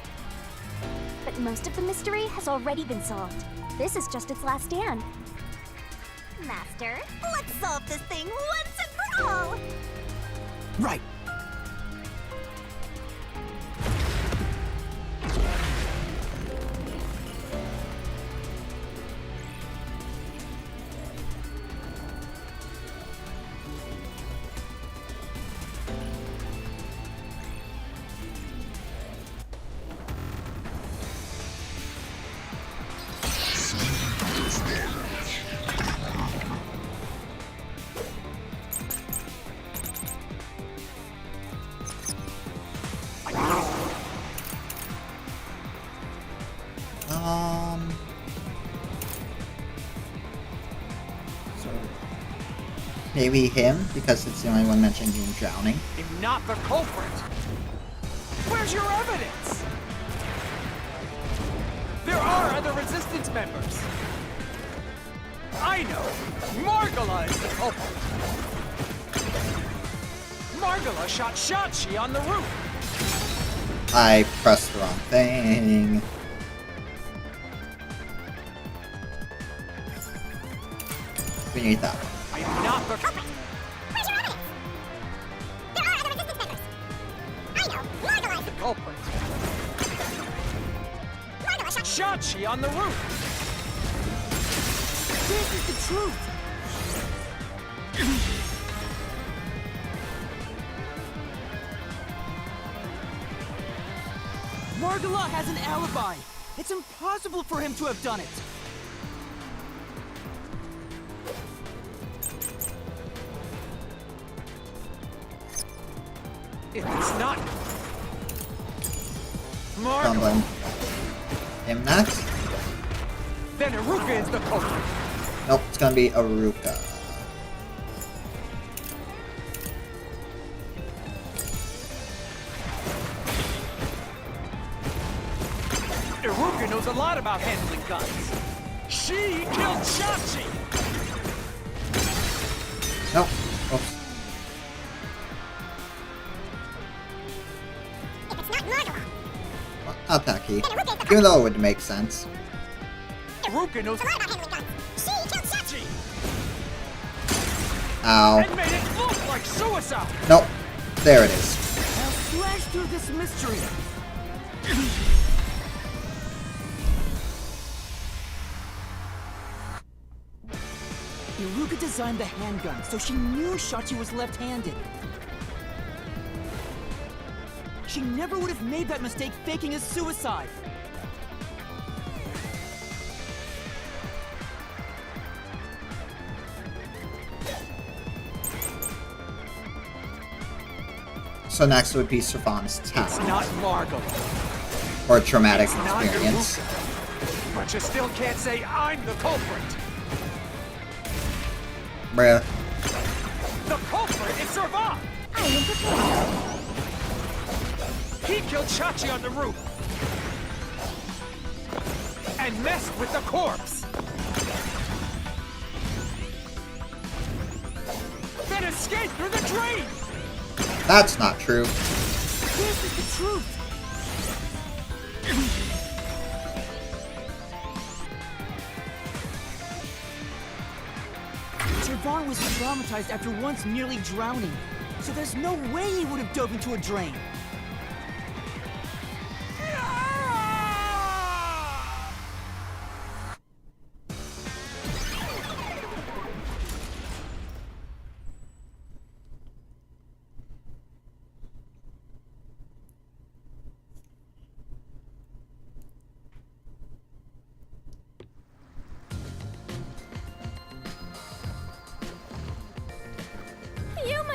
But most of the mystery has already been solved. This is just its last stand. Master, let's solve this thing once and for all! Right. So maybe him, because it's the only one mentioned being drowning. I'm not the culprit! Where's your evidence? There are other Resistance members! I know! Margala is the culprit! Margala shot Shachi on the roof! I pressed the wrong thing. We need that one. I'm not the Culprit! Where's your evidence? There are other resistance members! I know! Margala is the culprit! Margala shot Shachi on the roof! This is the truth! Margala has an alibi! It's impossible for him to have done it! If it's not... Margala, Someone. Him next? then Iruka is the culprit! Nope, it's gonna be Aruka. Iruka knows a lot about handling guns! She killed Shachi! Nope. Oops. If it's not Margala, Well, not that key. Even though it would make sense. Iruka knows a lot about handling guns. She killed Shachi! Ow. and made it look like suicide! Nope. There it is. Now slash through this mystery! Iruka designed the handgun, so she knew Shachi was left-handed. She never would have made that mistake faking his suicide. So next would be Servan's It's talent. not Margala. Or traumatic It's not experience. Iruka. But you still can't say I'm the culprit. Bruh. The culprit is Servan! I am prepared. He killed Shachi on the roof! And messed with the corpse! Then escaped through the drain! That's not true. This is the truth! Servan was traumatized after once nearly drowning, so there's no way he would have dove into a drain.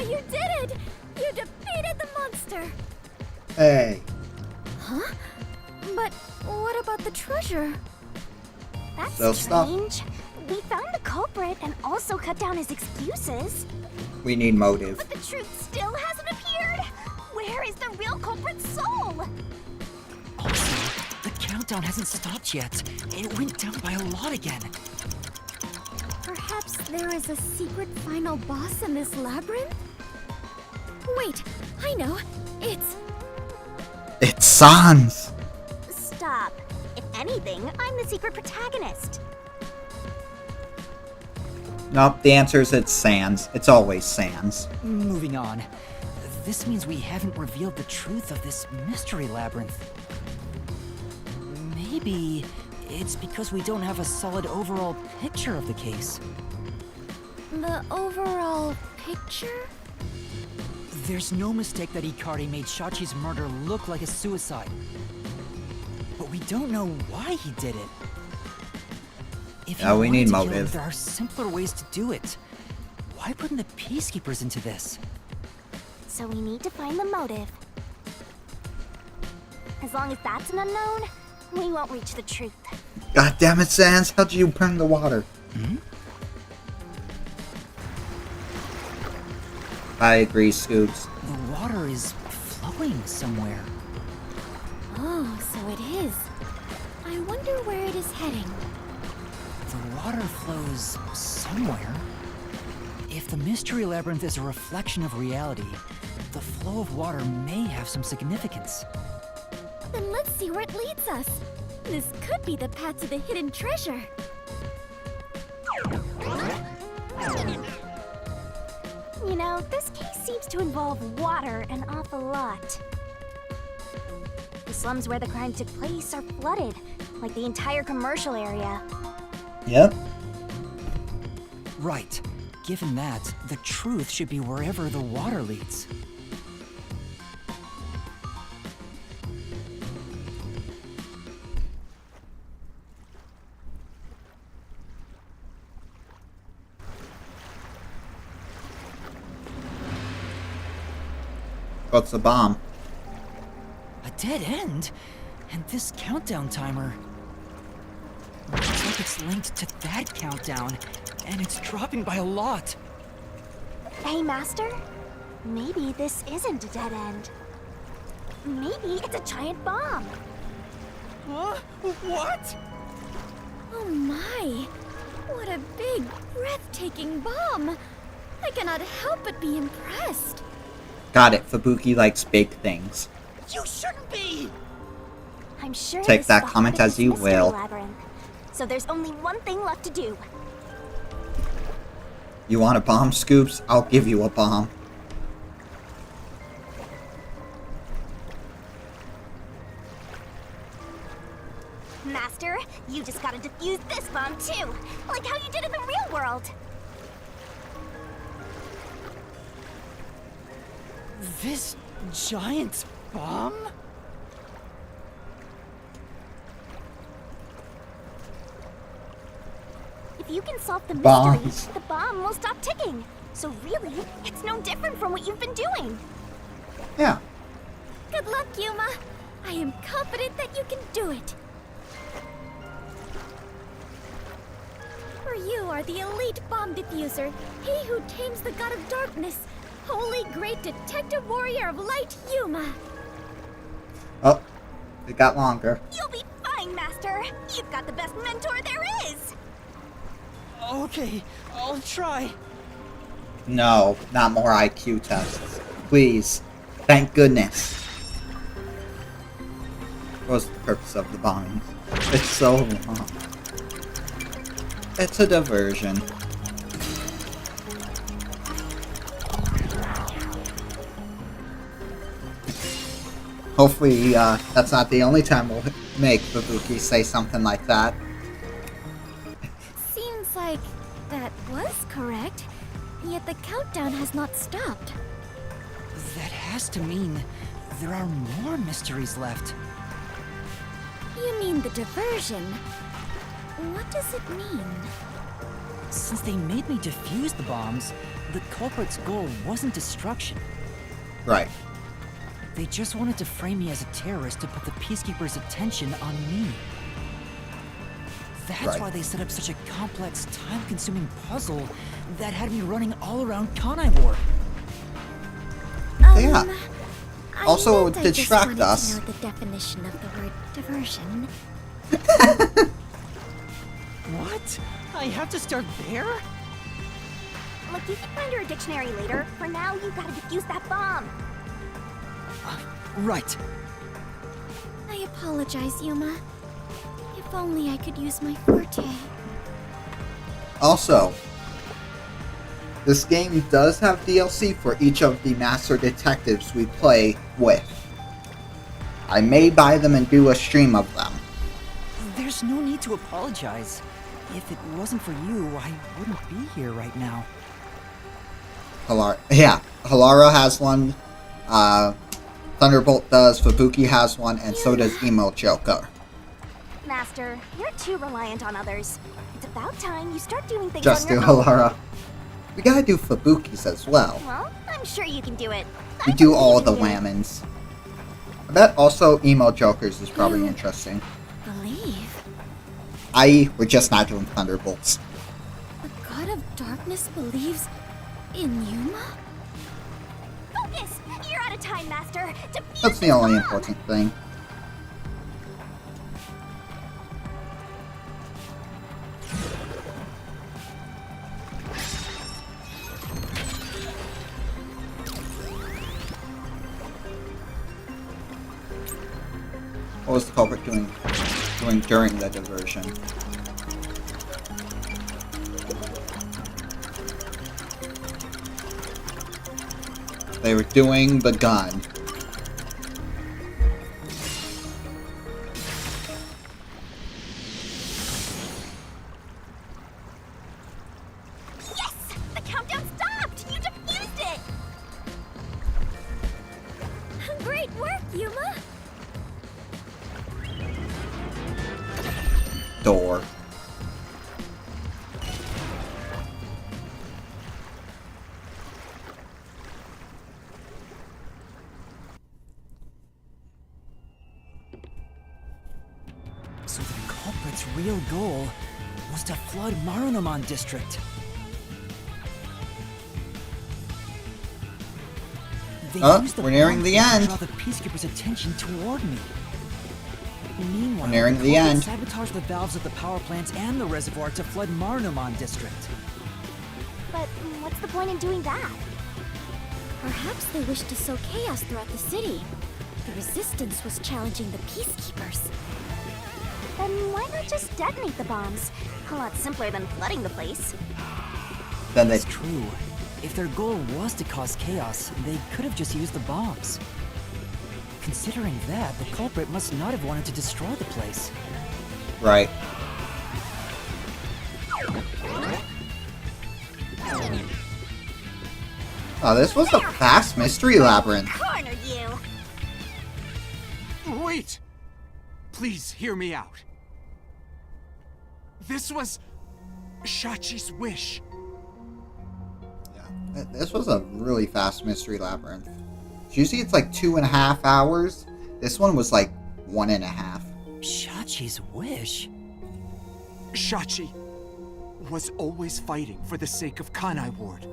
You did it! You defeated the monster! Hey. Huh? But what about the treasure? That's So stuff. strange. We found the culprit and also cut down his excuses. We need motive. But the truth still hasn't appeared? Where is the real culprit's soul? Also, the countdown hasn't stopped yet. It went down by a lot again. Perhaps there is a secret final boss in this labyrinth? Wait, I know. It's Sans. Stop. If anything, I'm the secret protagonist. Nope, the answer is it's Sans. It's always Sans. Moving on. This means we haven't revealed the truth of this mystery labyrinth. Maybe it's because we don't have a solid overall picture of the case. The overall picture? There's no mistake that Ikari made Shachi's murder look like a suicide. But we don't know why he did it. If Yeah, he we wanted need to kill him, motive. there are simpler ways to do it. Why put in the peacekeepers into this? So we need to find the motive. As long as that's an unknown, we won't reach the truth. God damn it, Sans! How'd you burn the water? I agree, Scoops. The water is flowing somewhere. Oh, so it is. I wonder where it is heading. The water flows somewhere. If the mystery labyrinth is a reflection of reality, the flow of water may have some significance. Then let's see where it leads us. This could be the path to the hidden treasure. You know, this case seems to involve water an awful lot. The slums where the crime took place are flooded, like the entire commercial area. Yep. Right. Given that, the truth should be wherever the water leads. What's the bomb? A dead end? And this countdown timer... looks like it's linked to that countdown, and it's dropping by a lot. Hey, Master? Maybe this isn't a dead end. Maybe it's a giant bomb. Huh? What? Oh my! What a big, breathtaking bomb! I cannot help but be impressed. Got it, Fubuki likes big things. You shouldn't be! I'm sure Take this is that the comment heart of as this you mystery will. labyrinth. So there's only one thing left to do. You want a bomb, Scoops? I'll give you a bomb. Master, you just gotta defuse this bomb too, like how you did in the real world. This giant bomb? If you can solve the mystery, Bombs. the bomb will stop ticking. So really, it's no different from what you've been doing. Yeah. Good luck, Yuma. I am confident that you can do it. For you are the elite bomb diffuser, he who tames the god of darkness, holy great detective warrior of light, Yuma. Oh, it got longer. You'll be fine, Master. You've got the best mentor there is. Okay, I'll try. No, not more IQ tests. Please. Thank goodness. What's the purpose of the bombing? It's so long. It's a diversion. Hopefully, that's not the only time we'll make Fubuki say something like that. Seems like that was correct, yet the countdown has not stopped. That has to mean there are more mysteries left. You mean the diversion? What does it mean? Since they made me defuse the bombs, the culprit's goal wasn't destruction. Right. They just wanted to frame me as a terrorist to put the Peacekeepers' attention on me. That's Right. why they set up such a complex, time-consuming puzzle that had me running all around Conivore. Yeah. I Also, meant I just distract wanted us. to know the definition of the word diversion. What? I have to start there? Look, you can find her a dictionary later. For now, you gotta defuse that bomb. Right. I apologize, Yuma. If only I could use my forte. Also, this game does have DLC for each of the master detectives we play with. I may buy them and do a stream of them. There's no need to apologize. If it wasn't for you, I wouldn't be here right now. Halara has one, Thunderbolt does, Fubuki has one, and so does Emo Joker. Master, you're too reliant on others. It's about time you start doing things Just on do your own. Halara. We gotta do Fubuki's as well. Well, I'm sure you can do it. We I do all believe the in you. Whammons. I bet also Emo Joker's is probably interesting. Believe? We're just not doing Thunderbolts. The God of Darkness believes in Yuma? Focus! You're out of time, Master. Defuse That's the this only bomb! important thing. What was the culprit doing during the diversion? They were doing the gun. Yes! The countdown stopped! You defused it! Great work, Yuma! Door. So the culprit's real goal was to flood Marunomon District. They used the We're nearing bomb the to end. draw the Peacekeepers' attention toward me. Meanwhile, We're nearing the culprits end. sabotaged the valves of the power plants and the reservoir to flood Marunomon District. But what's the point in doing that? Perhaps they wished to sow chaos throughout the city. The Resistance was challenging the Peacekeepers. Then why not just detonate the bombs? A lot simpler than flooding the place. Then they It's true. If their goal was to cause chaos, they could have just used the bombs. Considering that, the culprit must not have wanted to destroy the place. right. Oh, this was a fast mystery labyrinth. Cornered you! Wait! Please hear me out. This was Shachi's wish. Yeah, this was a really fast mystery labyrinth. Usually it's like 2.5 hours. This one was like 1.5. Shachi's wish? Shachi was always fighting for the sake of Kanai Ward.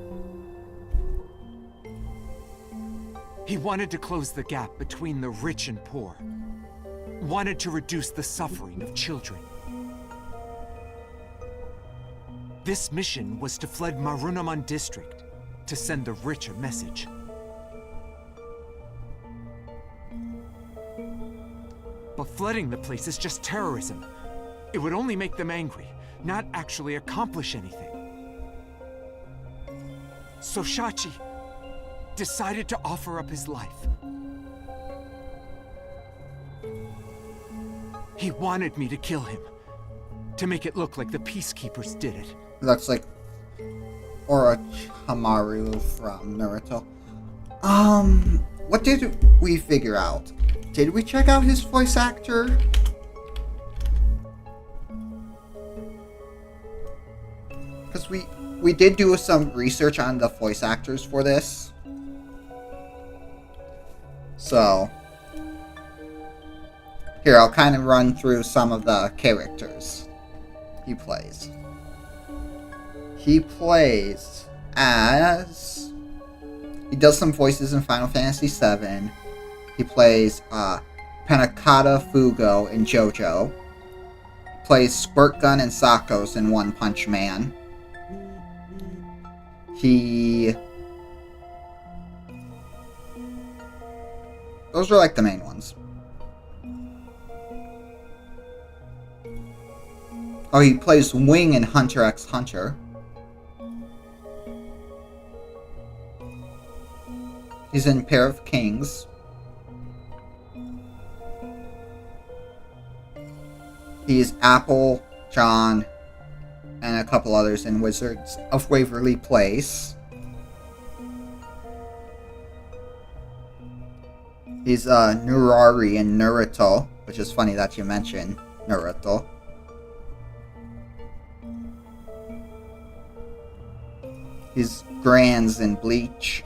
He wanted to close the gap between the rich and poor. Wanted to reduce the suffering of children. This mission was to flood Marunomon District to send the rich a message. But flooding the place is just terrorism. It would only make them angry, not actually accomplish anything. So Shachi decided to offer up his life. He wanted me to kill him, to make it look like the Peacekeepers did it. Looks like Orochimaru from Naruto. What did we figure out? Did we check out his voice actor? Because we we did do some research on the voice actors for this. So, here, I'll kind of run through some of the characters he plays. He plays as... He does some voices in Final Fantasy VII. He plays Panakata Fugo in JoJo. He plays Squirt Gun and Sakos in One Punch Man. Those are like the main ones. Oh, he plays Wing in Hunter x Hunter. He's in Pair of Kings. He's Apple, John, and a couple others in Wizards of Waverly Place. He's Nurari in Naruto, which is funny that you mentioned Naruto. He's Grands in Bleach.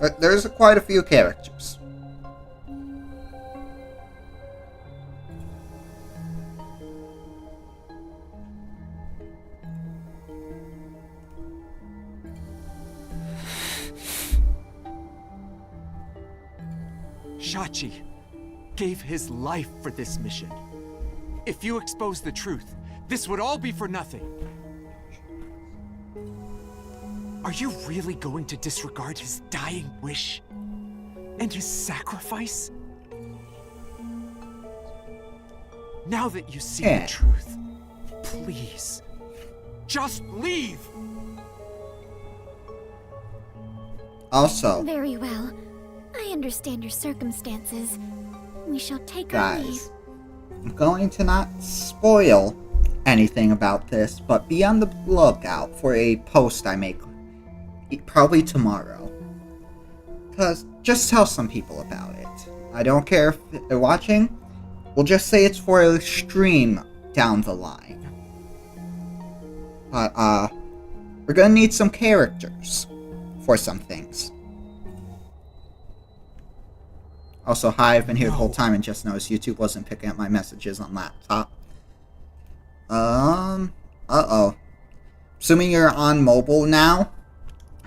But there's quite a few characters. Shachi gave his life for this mission. If you expose the truth, this would all be for nothing. Are you really going to disregard his dying wish? And his sacrifice? Now that you see the truth, please, just leave! Also, Very well. I understand your circumstances. We shall take our leave. guys, I'm going to not spoil anything about this, but be on the lookout for a post I make probably tomorrow. Because just tell some people about it. I don't care if they're watching. We'll just say it's for a stream down the line. But, we're gonna need some characters for some things. Also, hi, I've been here the whole time and just noticed YouTube wasn't picking up my messages on laptop. Uh-oh. Assuming you're on mobile now,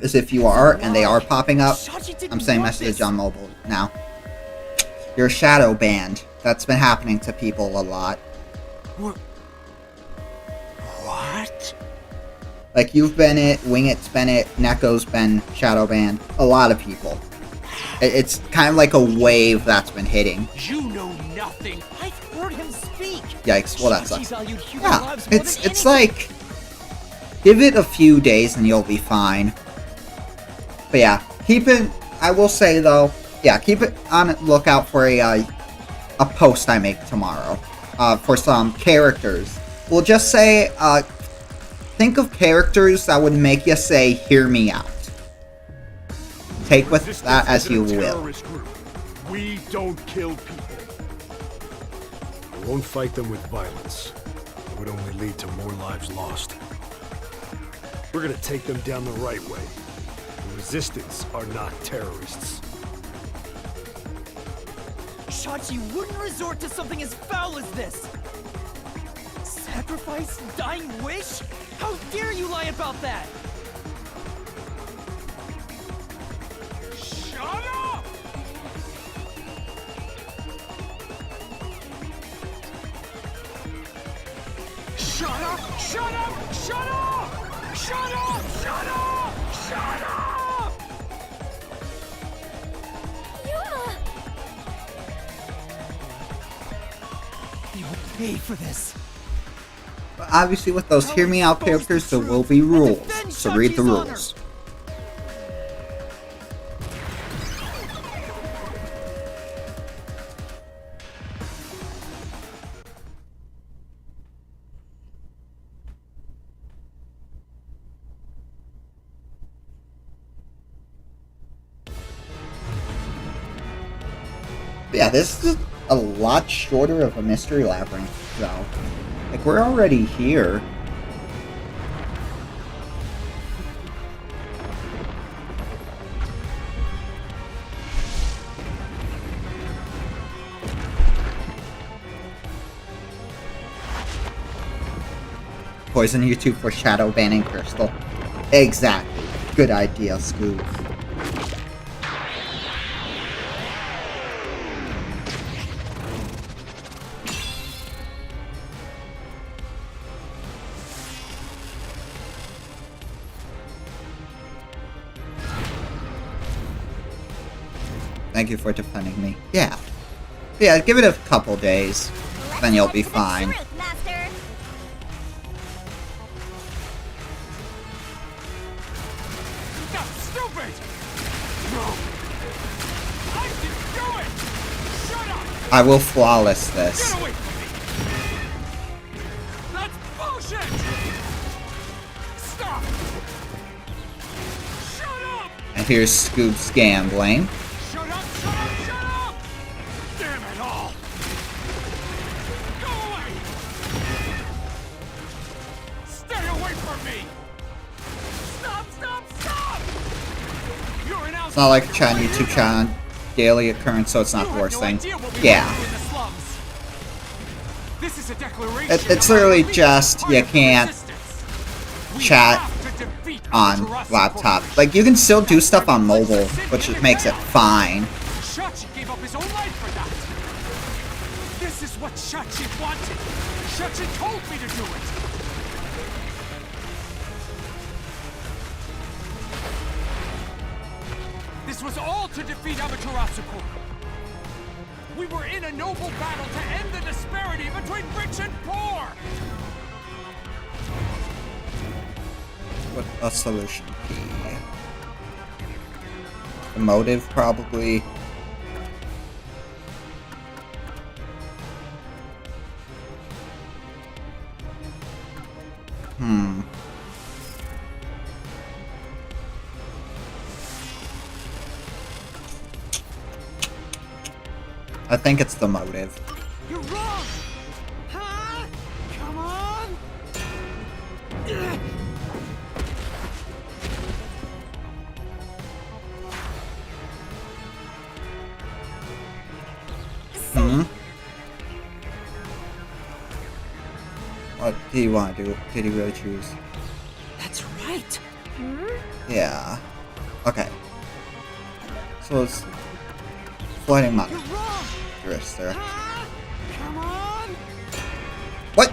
as if you are, and they are popping up, I'm saying message on mobile now. You're shadow banned. That's been happening to people a lot. What? Like, you've been it, Wingit's been it, Neko's been shadow banned. A lot of people. It's kind of like a wave that's been hitting. You know nothing. I've heard him speak. Yikes, well that sucks. Shachi valued human Yeah, lives more it's than it's anything. like, give it a few days and you'll be fine. But yeah, I will say though, yeah, keep it on the lookout for a post I make tomorrow, for some characters. We'll just say, think of characters that would make you say, hear me out. Take with that as you will. We don't kill people. We won't fight them with violence. It would only lead to more lives lost. We're gonna take them down the right way. The Resistance are not terrorists. Shachi wouldn't resort to something as foul as this. Sacrifice? Dying wish? How dare you lie about that? Shut up! Shut up! Shut up! Shut up! Shut up! Shut up! Shut up! Yuma! You will pay for this. But obviously with those hear me out characters, there will be rules, so read the rules. But yeah, this is a lot shorter of a mystery labyrinth, though. Like, we're already here. Poison YouTube for shadow banning Crystal. Exactly. Good idea, Scoob. Thank you for defending me. Yeah. Yeah, give it a couple days. Then you'll be fine. I will flawless this. Get away from me! That's bullshit! Stop! Shut up! And here's Scoop's gambling. Shut up! Shut up! Shut up! Damn it all! Go away! Stay away from me! Stop! Stop! Stop! You're an It's not like a chat YouTube channel. Daily occurrence, so it's not the worst thing. Yeah. It's literally just you can't chat on laptop. Like, you can still do stuff on mobile, which makes it fine. Shachi gave up his own life for that. This is what Shachi wanted. Shachi told me to do it. This was all to defeat Amaterasu Corp. We were in a noble battle to end the disparity between rich and poor! What a solution be? The motive, probably. I think it's the motive. You're wrong! Huh? Come on! What do you want to do? Did he really choose? That's right. Yeah. Okay. So it's flooding my wrist there. Come on! What?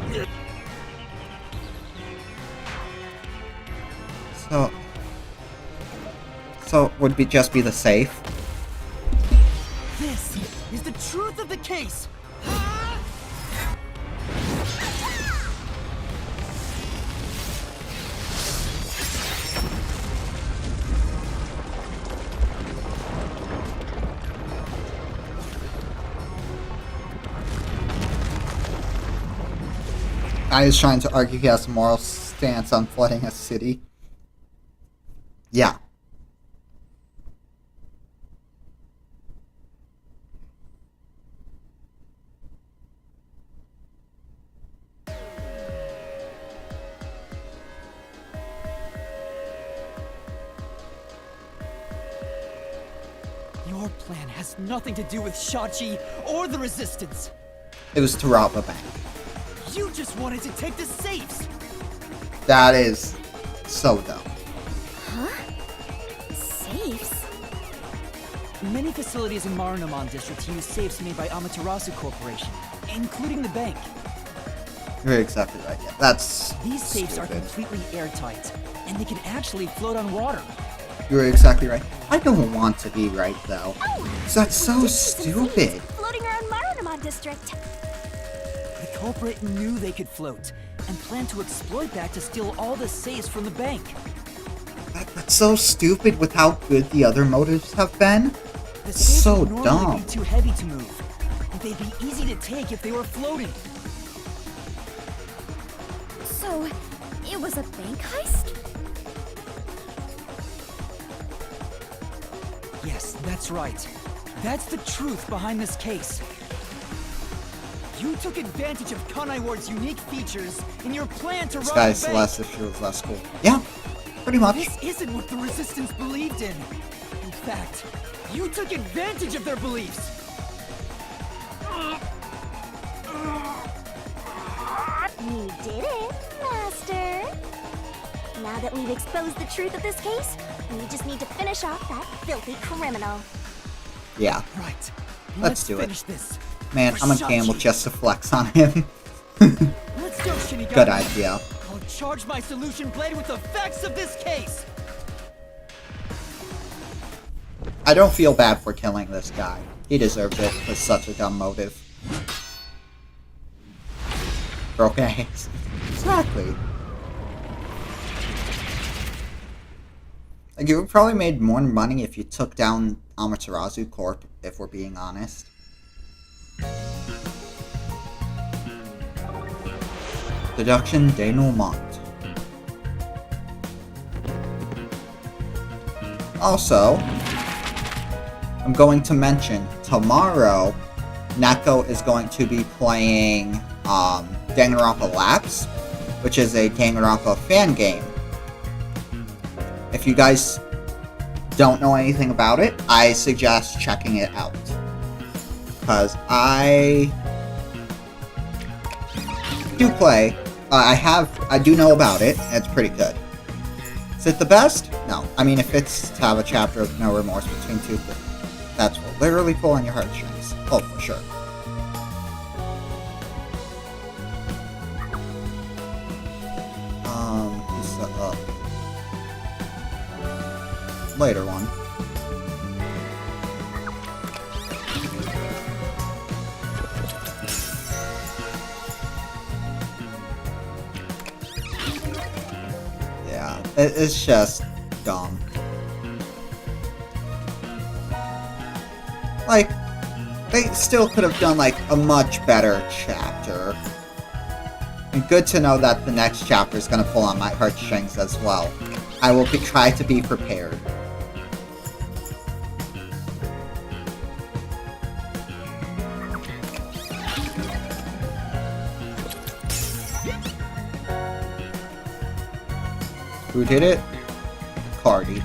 So would be just be the safe? This is the truth of the case. I is trying to argue he has a moral stance on flooding a city. Yeah. Your plan has nothing to do with Shachi or the Resistance. It was to rob a bank. You just wanted to take the safes. That is so dumb. Huh? Safes? Many facilities in Marunouman District use safes made by Amaterasu Corporation, including the bank. You're exactly right. Yeah, that's These safes stupid. are completely airtight, and they can actually float on water. You're exactly right. I don't want to be right, though. That's so stupid. Floating around Marunouman District. The culprit knew they could float, and planned to exploit that to steal all the safes from the bank. That's so stupid with how good the other motives have been. The It's safes so would normally dumb. be too heavy to move, and they'd be easy to take if they were floating. So, it was a bank heist? Yes, that's right. That's the truth behind this case. You took advantage of Kanai Ward's unique features in your plan to This rob guy's the bank. less if she was less cool. Yeah, pretty much. This isn't what the Resistance believed in. In fact, you took advantage of their beliefs. You did it, Master. Now that we've exposed the truth of this case, we just need to finish off that filthy criminal. Yeah, Right. Let's do it. finish this. man, I'm gonna gamble Shachi. just to flex on him. Let's go, Shinigami. Good idea. I'll charge my solution blade with the facts of this case. I don't feel bad for killing this guy. He deserves it with such a dumb motive. Broken eggs. Exactly. Like, you would probably made more money if you took down Amaterasu Corp, if we're being honest. Deduction denouement. Also, I'm going to mention, tomorrow, Neko is going to be playing Danganronpa Labs, which is a Danganronpa fan game. If you guys don't know anything about it, I suggest checking it out. Because I do play. I do know about it, and it's pretty good. Is it the best? No. I mean, if it's to have a chapter of no remorse between two, that's will literally pull on your heartstrings. Oh, for sure. This is a later one. Yeah, it's just dumb. Like, they still could have done, like, a much better chapter. And good to know that the next chapter is going to pull on my heartstrings as well. I will try to be prepared. Who did it? Cardi.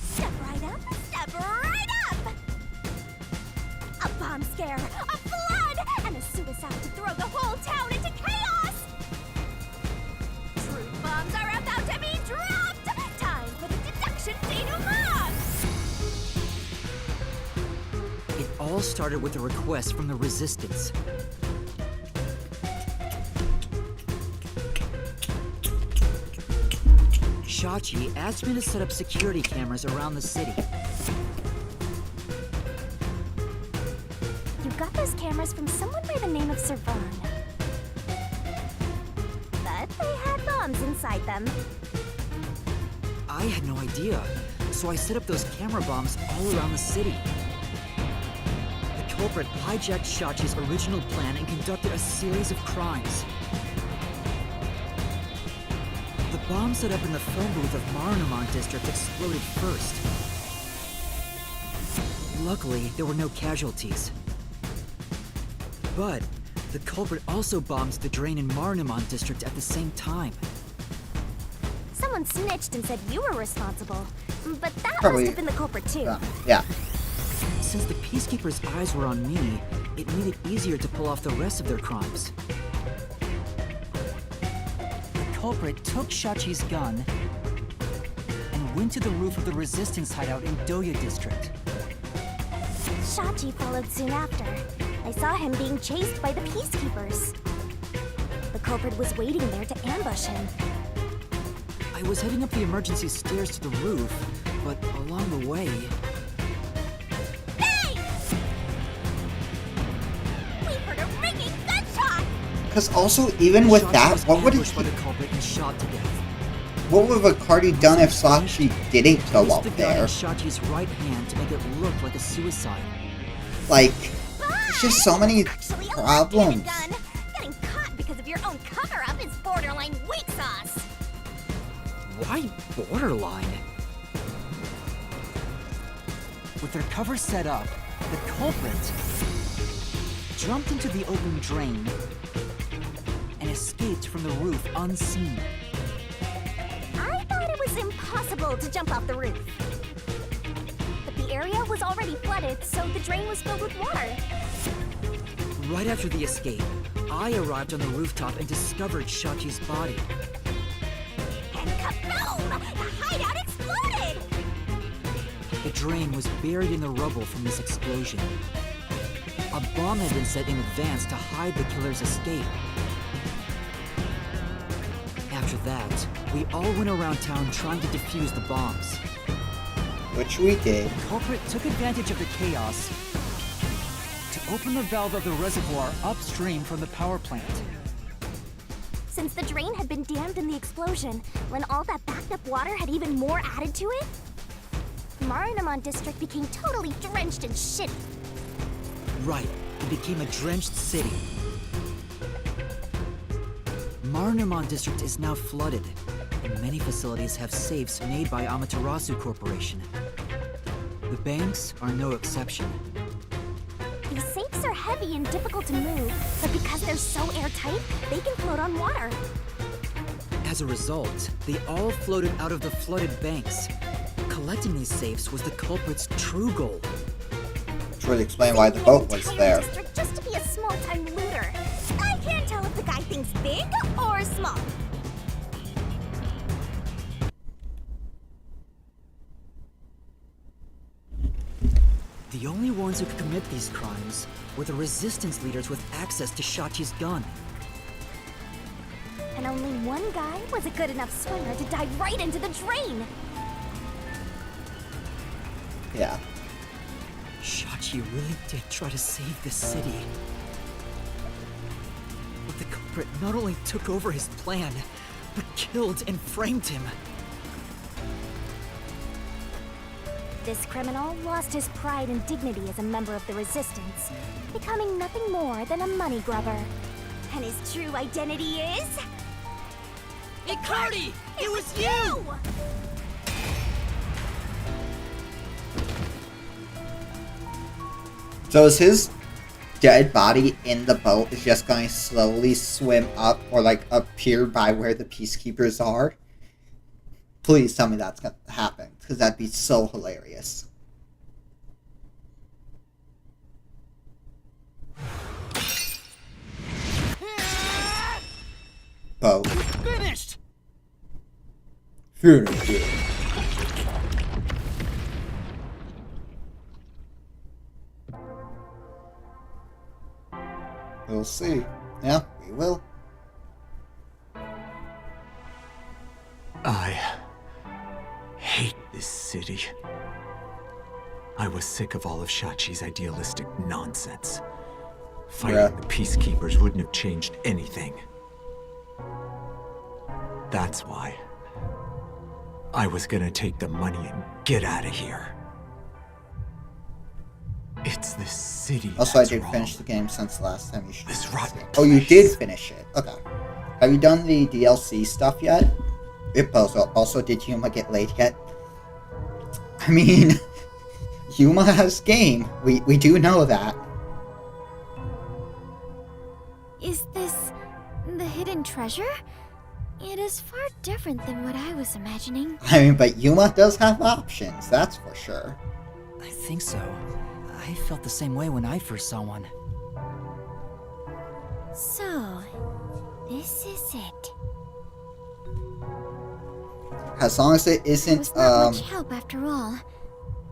Step right up, step right up! A bomb scare, a flood, and a suicide to throw the whole town into chaos! Truth bombs are about to be dropped! Time for the deduction denouement! It all started with a request from the Resistance. Shachi asked me to set up security cameras around the city. You got those cameras from someone by the name of Servan. But they had bombs inside them. I had no idea, so I set up those camera bombs all around the city. The culprit hijacked Shachi's original plan and conducted a series of crimes. The bomb set up in the phone booth of Marunouman District exploded first. Luckily, there were no casualties. But the culprit also bombed the drain in Marunouman District at the same time. Someone snitched and said you were responsible. But that Probably- must have been the culprit too. Yeah. Since the Peacekeepers' eyes were on me, it made it easier to pull off the rest of their crimes. The culprit took Shachi's gun and went to the roof of the Resistance hideout in Doya District. Shachi followed soon after. I saw him being chased by the Peacekeepers. The culprit was waiting there to ambush him. I was heading up the emergency stairs to the roof, but along the way... Hey! We heard a ringing gunshot! Because also, even with Shachi that, was what would it ambushed by the culprit and shot to death. what would Bacardi done if Sachi didn't go Used up the gun there? in Shachi's right hand to make it look like a suicide. Like, there's just so many Actually, a problems. gun. Getting caught because of your own cover-up is borderline weak sauce. Why borderline? With their cover set up, the culprit jumped into the open drain and escaped from the roof unseen. I thought it was impossible to jump off the roof. But the area was already flooded, so the drain was filled with water. Right after the escape, I arrived on the rooftop and discovered Shachi's body. And kaboom! The hideout exploded! The drain was buried in the rubble from this explosion. A bomb had been set in advance to hide the killer's escape. After that, we all went around town trying to defuse the bombs. Which we did. The culprit took advantage of the chaos to open the valve of the reservoir upstream from the power plant. Since the drain had been dammed in the explosion, when all that backed up water had even more added to it, Marinamon District became totally drenched in shit. Right, it became a drenched city. Marinamon District is now flooded, and many facilities have safes made by Amaterasu Corporation. The banks are no exception. These safes are heavy and difficult to move, but because they're so airtight, they can float on water. As a result, they all floated out of the flooded banks. Collecting these safes was the culprit's true goal. Which would explain why the boat was Entire there. district just to be a small-time looter. I can't tell if the guy thinks big or small. The only ones who could commit these crimes were the resistance leaders with access to Shachi's gun. And only one guy was a good enough swimmer to dive right into the drain. Yeah. Shachi really did try to save this city. But the culprit not only took over his plan, but killed and framed him. This criminal lost his pride and dignity as a member of the Resistance, becoming nothing more than a money grubber. And his true identity is... Icardi! It was you! So is his dead body in the boat is just going to slowly swim up or like appear by where the peacekeepers are? Please tell me that's going to happen, because that'd be so hilarious. Boat. Finished! Finished. We'll see. Yeah, we will. I hate this city. I was sick of all of Shachi's idealistic nonsense. Fighting the peacekeepers wouldn't have changed anything. That's why I was gonna take the money and get out of here. It's this city Also, I that's did wrong. finish the game since the last time you streamed. This rotten Oh, you place. did finish it. Okay. Have you done the DLC stuff yet? Also, did Yuma get laid yet? I mean, Yuma has game. We do know that. Is this the hidden treasure? It is far different than what I was imagining. I mean, but Yuma does have options, that's for sure. I think so. I felt the same way when I first saw one. So, this is it. As long as it It isn't, was not much help after all.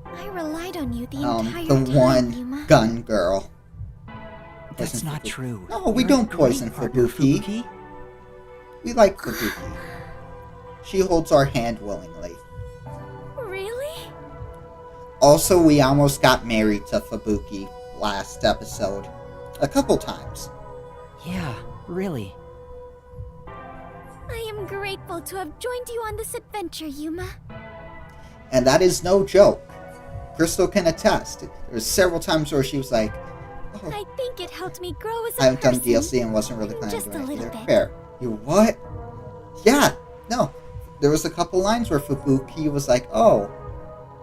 I relied on you the entire the time, one Yuma. gun girl. That's Poison not Fubuki. true. No, we You're don't a poison great partner, Fubuki. We like Fubuki. She holds our hand willingly. Really? Also, we almost got married to Fubuki last episode. A couple times. Yeah, really. I am grateful to have joined you on this adventure, Yuma. And that is no joke. Crystal can attest. There's several times where she was like, oh, I think it helped me grow as a I haven't done person. DLC and wasn't really planning Just to do a it little either. bit. Fair. You what? Yeah, no. There was a couple lines where Fubuki was like, oh,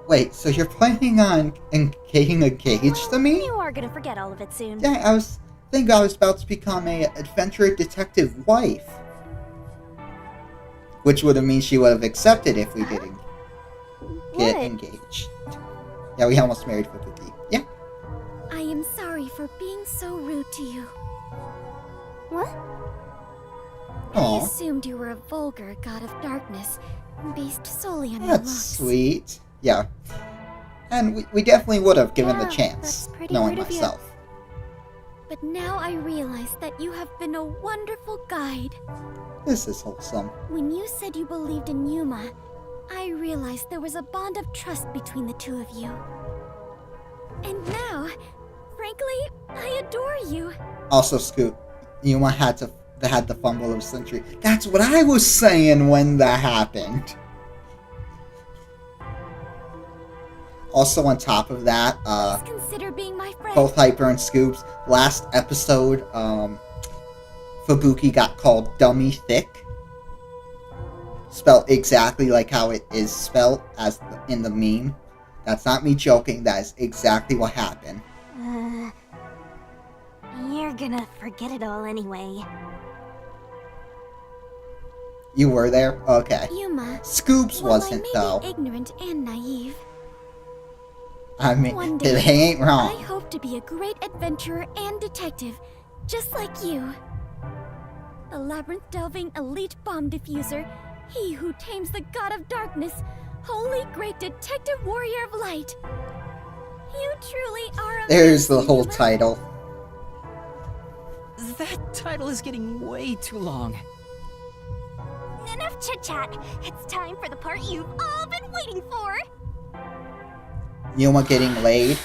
wait, so you're planning on getting engaged to me? You are gonna forget all of it soon. Yeah, I was thinking I was about to become a adventure detective wife. Which would have meant she would have accepted if we didn't get What? engaged. Yeah, we almost married Fubuki. Yeah. I am sorry for being so rude to you. What? I Aw, assumed you were a vulgar god of darkness, based solely on your that's looks. sweet. Yeah. And we definitely would have given the Yeah, chance, that's pretty knowing rude of you. myself. But now I realize that you have been a wonderful guide. This is wholesome. When you said you believed in Yuma, I realized there was a bond of trust between the two of you. And now, frankly, I adore you. Also, Scoop, Yuma had the fumble of the century. That's what I was saying when that happened. Also, on top of that, Please consider being my friend. both Hyper and Scoops, last episode, Fubuki got called Dummy Thick. Spelled exactly like how it is spelled as in the meme. That's not me joking, that is exactly what happened. You're gonna forget it all anyway. You were there? Okay. Yuma, Scoops while wasn't, I may though. be ignorant and naive, I mean, one he day, ain't I wrong. hope to be a great adventurer and detective, just like you. The labyrinth-delving elite bomb diffuser, he who tames the god of darkness, holy great detective warrior of light. You truly are amazing. There's the whole Yuma. title. That title is getting way too long. Enough chit-chat. It's time for the part you've all been waiting for. Yuma getting laid.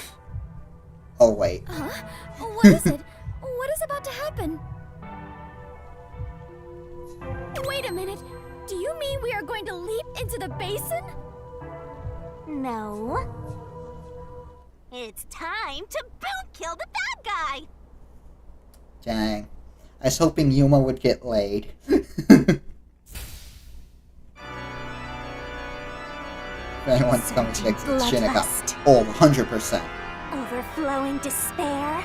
Oh, wait. Huh? What is it? What is about to happen? Wait a minute. Do you mean we are going to leap into the basin? No. It's time to boom kill the bad guy. Dang. I was hoping Yuma would get laid. If anyone's coming to next Shinigami. Bloodlust. Oh, 100%. Overflowing despair.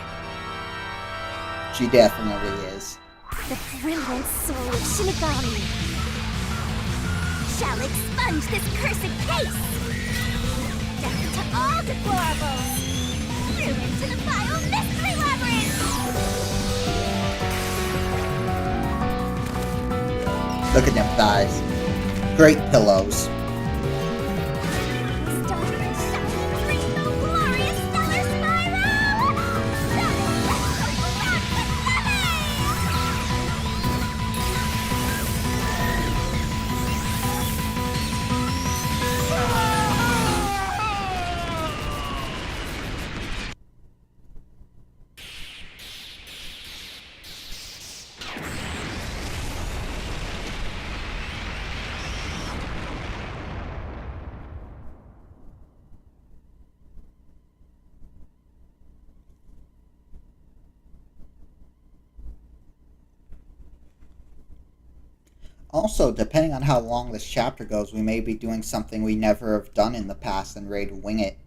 She definitely is. The brilliant soul of Shinigami shall expunge this cursed case. Death to all deplorables. Ruin to the vile mystery labyrinth. Look at them thighs. Great pillows. Starting and shining rainbow glorious stellar spiral. Also, depending on how long this chapter goes, we may be doing something we never have done in the past and ready to wing it.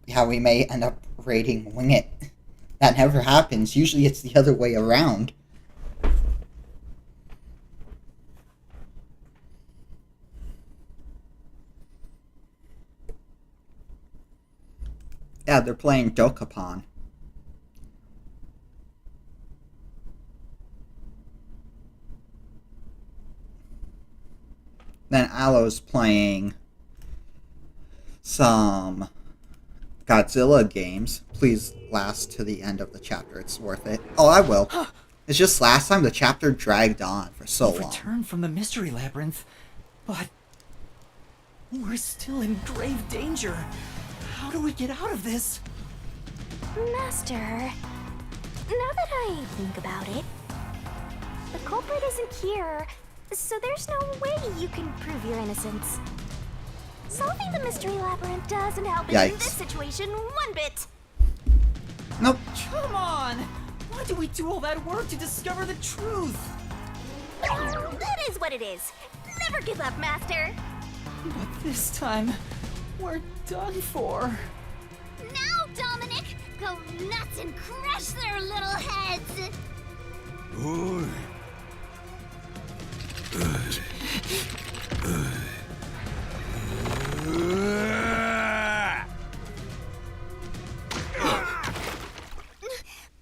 Yeah, we may end up raiding wing it. That never happens. Usually it's the other way around. Yeah, they're playing Dokapon. Then Aloe's playing some Godzilla games. Please last to the end of the chapter. It's worth it. Oh, I will. It's just last time the chapter dragged on for so We've long. returned from the mystery labyrinth, but we're still in grave danger. How do we get out of this? Master, Now that I think about it, the culprit isn't here, so there's no way you can prove your innocence. Solving the mystery labyrinth doesn't help in this situation one bit. Nope. Come on! Why do we do all that work to discover the truth? That is what it is. Never give up, Master. But this time, we're done for. Now, Dominic, go nuts and crush their little heads!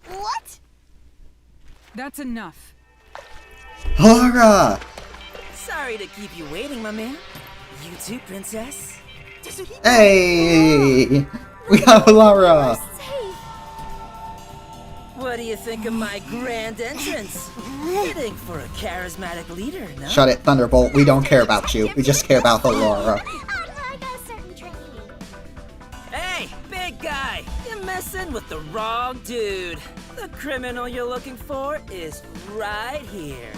What? That's enough. Laura! Sorry to keep you waiting, my man. You too, princess. Hey! We got Laura! What do you think of my grand entrance? Fitting for a charismatic leader, no? Shut it, Thunderbolt. We don't care about you. We just care about Laura. Unlike a certain trainee. Hey, big guy! You're messing with the wrong dude. The criminal you're looking for is right here.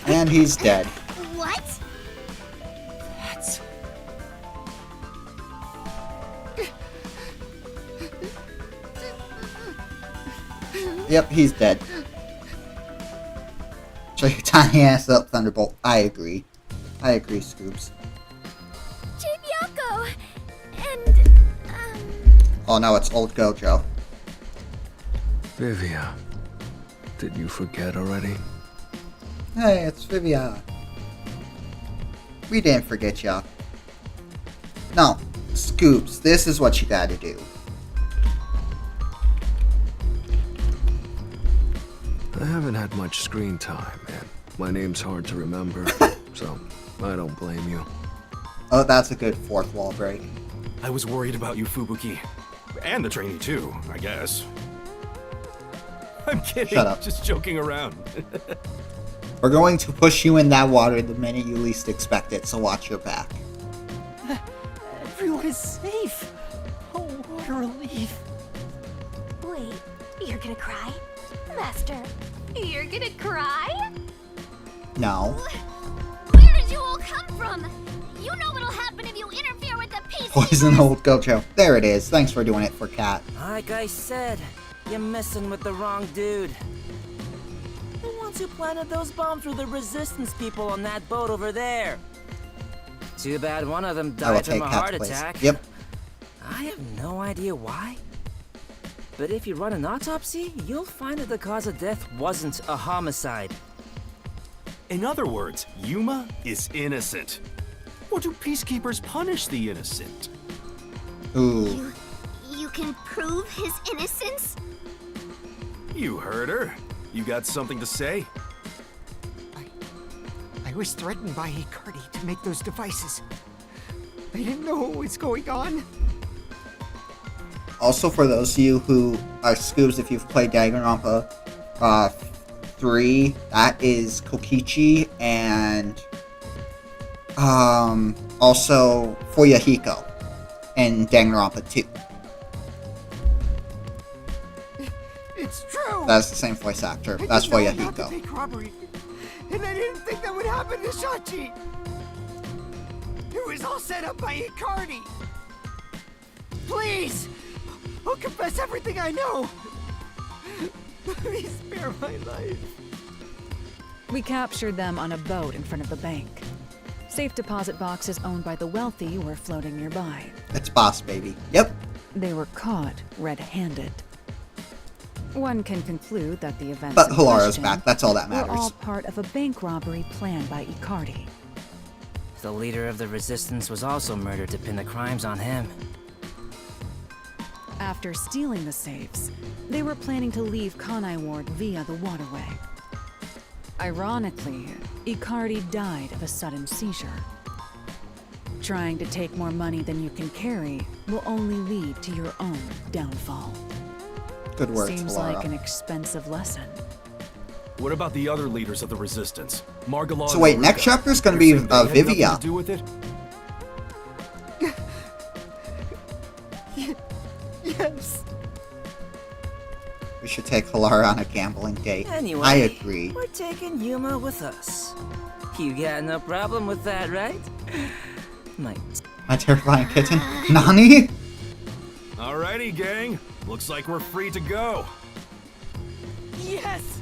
And he's dead. What? That's... Yep, he's dead. Shut your tiny ass up, Thunderbolt. I agree. I agree, Scoops. Yako! And, Oh no, it's old Gojo. Vivia, did you forget already? Hey, it's Vivia. We didn't forget ya. No, Scoops, this is what you gotta do. I haven't had much screen time, man. My name's hard to remember, so I don't blame you. Oh, that's a good fourth wall break. I was worried about you, Fubuki. And the trainee too, I guess. I'm kidding. Shut up. Just joking around. We're going to push you in that water the minute you least expect it, so watch your back. Everyone is safe. Oh, what a relief. Wait, you're gonna cry? Master, you're gonna cry? No. Where did you all come from? You know what'll happen if you interfere with the peace. Poison old Gojo. There it is. Thanks for doing it for Cat. Like I said, you're messing with the wrong dude. The ones who planted those bombs were the resistance people on that boat over there. Too bad one of them I will died from take a Cat's heart place. attack. Yep. I have no idea why. But if you run an autopsy, you'll find that the cause of death wasn't a homicide. In other words, Yuma is innocent. Or do peacekeepers punish the innocent? Ooh. You can prove his innocence? You heard her. You got something to say? I was threatened by Hikari to make those devices. I didn't know what was going on. Also, for those of you who are Scoops, if you've played Danganronpa 3, that is Kokichi and also Fuyahiko in Danganronpa 2. It's true. That's the same voice actor. I That's didn't know about the Fuyahiko. big robbery, and I didn't think that would happen to Shachi. It was all set up by Hikari. Please, I'll confess everything I know. Please spare my life. We captured them on a boat in front of the bank. Safe deposit boxes owned by the wealthy were floating nearby. It's Boss Baby. Yep. They were caught red-handed. One can conclude that the events But in Hilara's question back. That's all that were all matters. part of a bank robbery planned by Icardi. The leader of the resistance was also murdered to pin the crimes on him. After stealing the safes, they were planning to leave Kanai Ward via the waterway. Ironically, Icardi died of a sudden seizure. Trying to take more money than you can carry will only lead to your own downfall. Good words, Seems Hilara. like an expensive lesson. What about the other leaders of the resistance? Margala. So wait, next chapter is going to be You're saying they had nothing Vivia. to do with it? Yes. We should take Halara on a gambling date. Anyway, I agree. we're taking Yuma with us. You got no problem with that, right? My terrifying kitten. Nani? Alrighty, gang. Looks like we're free to go. Yes!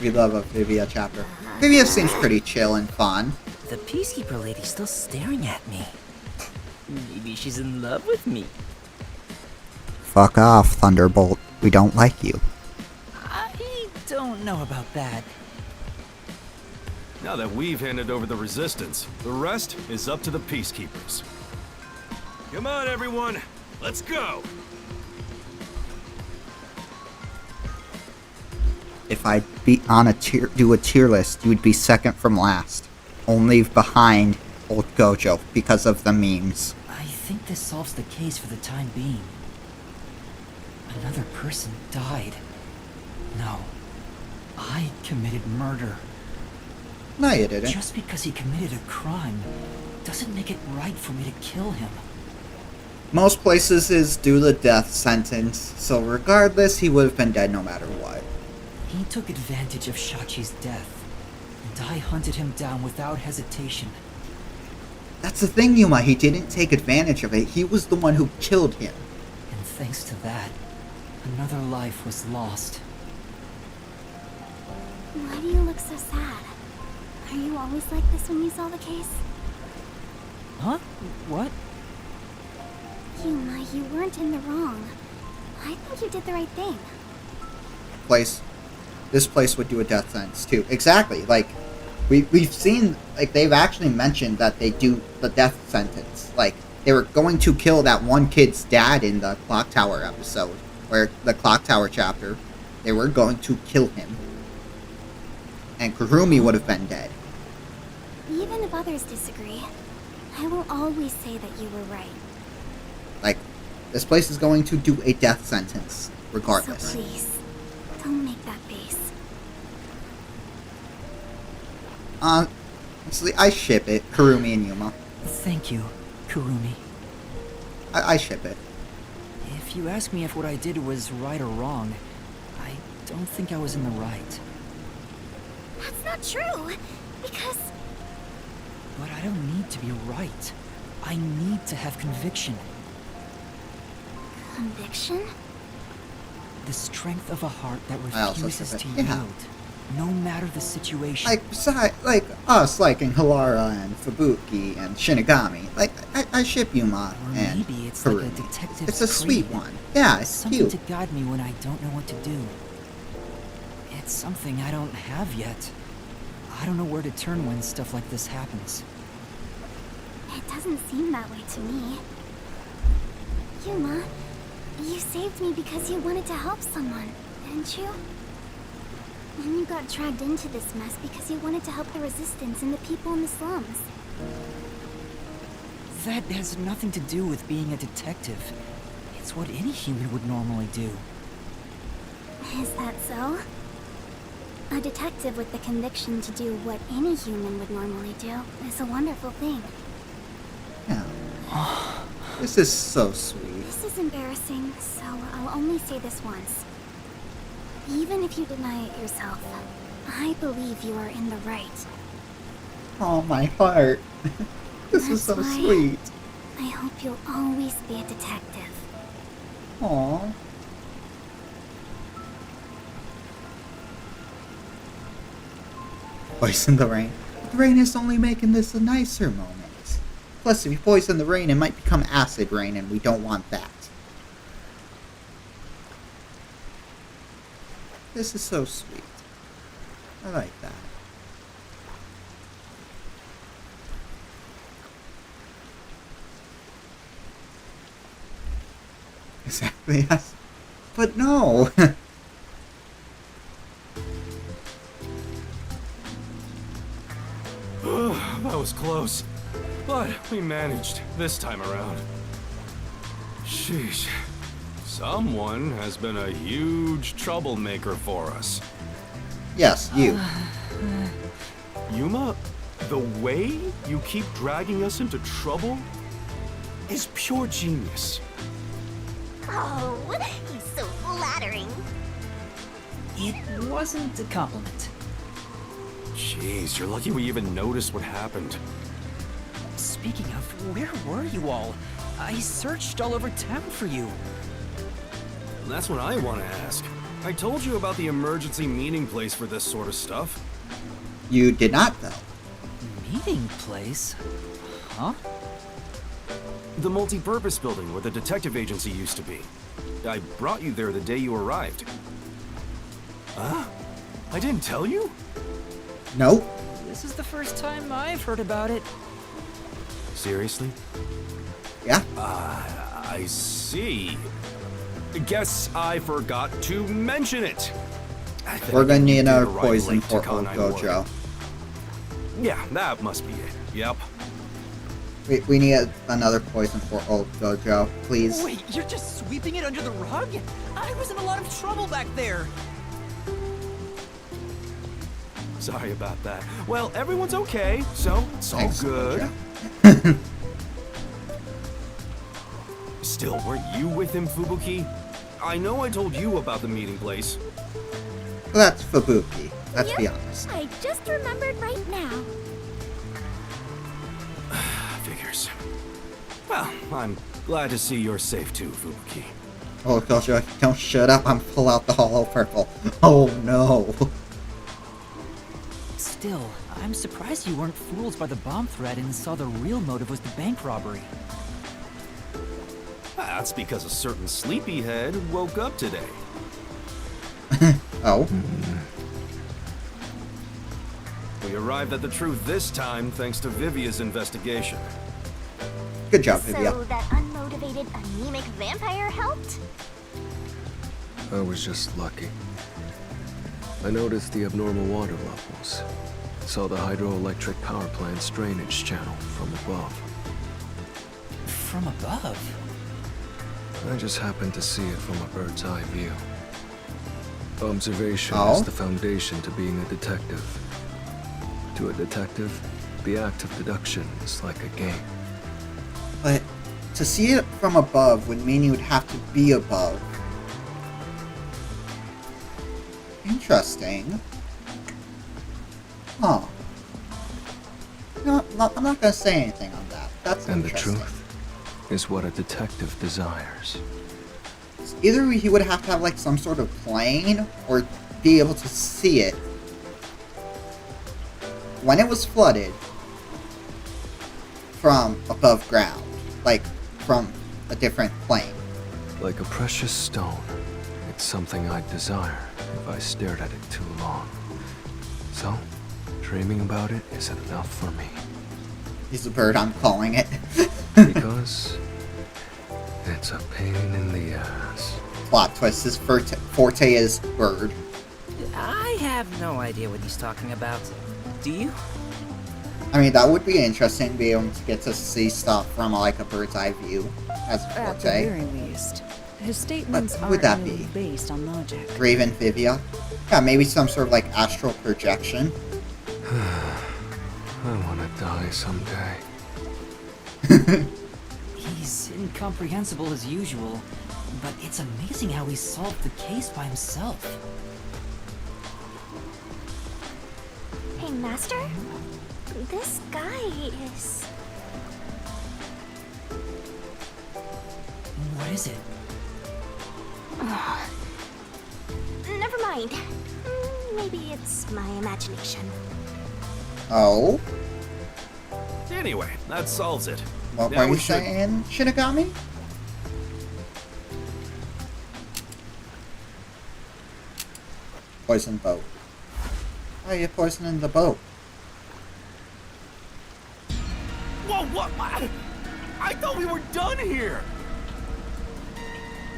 We love a Vivia chapter. Vivia seems pretty chill and fun. The Peacekeeper lady's still staring at me. Maybe she's in love with me. Fuck off, Thunderbolt. We don't like you. I don't know about that. Now that we've handed over the resistance, the rest is up to the Peacekeepers. Come on, everyone. Let's go. If I'd be on do a tier list, you would be second from last. Only behind old Gojo because of the memes. I think this solves the case for the time being. Another person died. No. I committed murder. No, you didn't. Just because he committed a crime doesn't make it right for me to kill him. Most places is do the death sentence, so regardless, he would have been dead no matter what. He took advantage of Shachi's death, and I hunted him down without hesitation. That's the thing, Yuma. He didn't take advantage of it. He was the one who killed him. And thanks to that, another life was lost. Why do you look so sad? Are you always like this when you solve a case? Huh? What? Yuma, you weren't in the wrong. I think you did the right thing. This place would do a death sentence too. Exactly. Like, we've seen, like, they've actually mentioned that they do the death sentence. Like, they were going to kill that one kid's dad in the Clock Tower episode, or the Clock Tower chapter. They were going to kill him. And Kurumi would have been dead. Even if others disagree, I will always say that you were right. Like, this place is going to do a death sentence, regardless. So please, don't make that face. Honestly, I ship it, Kurumi and Yuma. Thank you, Kurumi. I ship it. If you ask me if what I did was right or wrong, I don't think I was in the right. That's not true, because... But I don't need to be right. I need to have conviction. Conviction? The strength of a heart that I also refuses ship to it. yield, Yeah. no matter the situation. Like, besides, like, us liking Halara and Fubuki and Shinigami. Like, I ship Yuma Or and maybe it's Kurumi. like a detective. It's a sweet one. Yeah, it's something cute. to guide me when I don't know what to do. It's something I don't have yet. I don't know where to turn when stuff like this happens. It doesn't seem that way to me. Yuma, you saved me because you wanted to help someone, didn't you? And you got dragged into this mess because you wanted to help the resistance and the people in the slums. That has nothing to do with being a detective. It's what any human would normally do. Is that so? A detective with the conviction to do what any human would normally do is a wonderful thing. Yeah. This is so sweet. This is embarrassing, so I'll only say this once. Even if you deny it yourself, I believe you are in the right. Oh, my heart. This is so That's why sweet. I hope you'll always be a detective. Aww. Poison the rain. The rain is only making this a nicer moment. Plus, if you poison the rain, it might become acid rain, and we don't want that. This is so sweet. I like that. Exactly, yes. But no! That was close. But we managed this time around. Sheesh. Someone has been a huge troublemaker for us. Yes, you. Yuma, the way you keep dragging us into trouble is pure genius. Oh, he's so flattering. It wasn't a compliment. Jeez, you're lucky we even noticed what happened. Speaking of, where were you all? I searched all over town for you. That's what I want to ask. I told you about the emergency meeting place for this sort of stuff. You did not, though. Meeting place? Huh? The multi-purpose building where the detective agency used to be. I brought you there the day you arrived. Huh? I didn't tell you? Nope. This is the first time I've heard about it. Seriously? Yeah. I see. Guess I forgot to mention it. We're gonna need another Arrived poison late for to old Kanai Ward. Gojo. Yeah, that must be it. Yep. We need another poison for old Gojo, please. Wait, you're just sweeping it under the rug? I was in a lot of trouble back there. Sorry about that. Well, everyone's okay, so it's all Thanks, good. Gojo. Still, weren't you with him, Fubuki? I know I told you about the meeting place. Well, that's Fubuki. Let's be honest. I just remembered right now. Figures. Well, I'm glad to see you're safe too, Fubuki. Oh, Gojo, don't shut up. I'm pull out the hollow purple. Oh, no. Still, I'm surprised you weren't fooled by the bomb threat and saw the real motive was the bank robbery. That's because a certain sleepyhead woke up today. Oh. We arrived at the truth this time thanks to Vivia's investigation. Good job, Vivia. So that unmotivated, anemic vampire helped? I was just lucky. I noticed the abnormal water levels. Saw the hydroelectric power plant's drainage channel from above. From above? I just happened to see it from a bird's eye view. Observation Oh? is the foundation to being a detective. To a detective, the act of deduction is like a game. But to see it from above would mean you would have to be above. Interesting. Huh. No, I'm not gonna say anything on that. That's And the interesting. truth is what a detective desires. Either he would have to have like some sort of plane or be able to see it when it was flooded from above ground, like from a different plane. Like a precious stone, it's something I'd desire if I stared at it too long. So, dreaming about it isn't enough for me. He's a bird, I'm calling it. Because it's a pain in the ass. Plot twist, his forte is bird. I have no idea what he's talking about. Do you? I mean, that would be interesting, to be able to get to see stuff from like a bird's eye view as a At the forte. very least, his statements What aren't would that really be? based on logic. Raven Vivia. Yeah, maybe some sort of like astral projection. I want to die someday. He's incomprehensible as usual, but it's amazing how he solved the case by himself. Hey, Master? This guy is... What is it? Never mind. Maybe it's my imagination. Oh? Anyway, that solves it. What Now were you we should- saying, Shinigami? Poison boat. Why are you poisoning the boat? Whoa, what? I thought we were done here!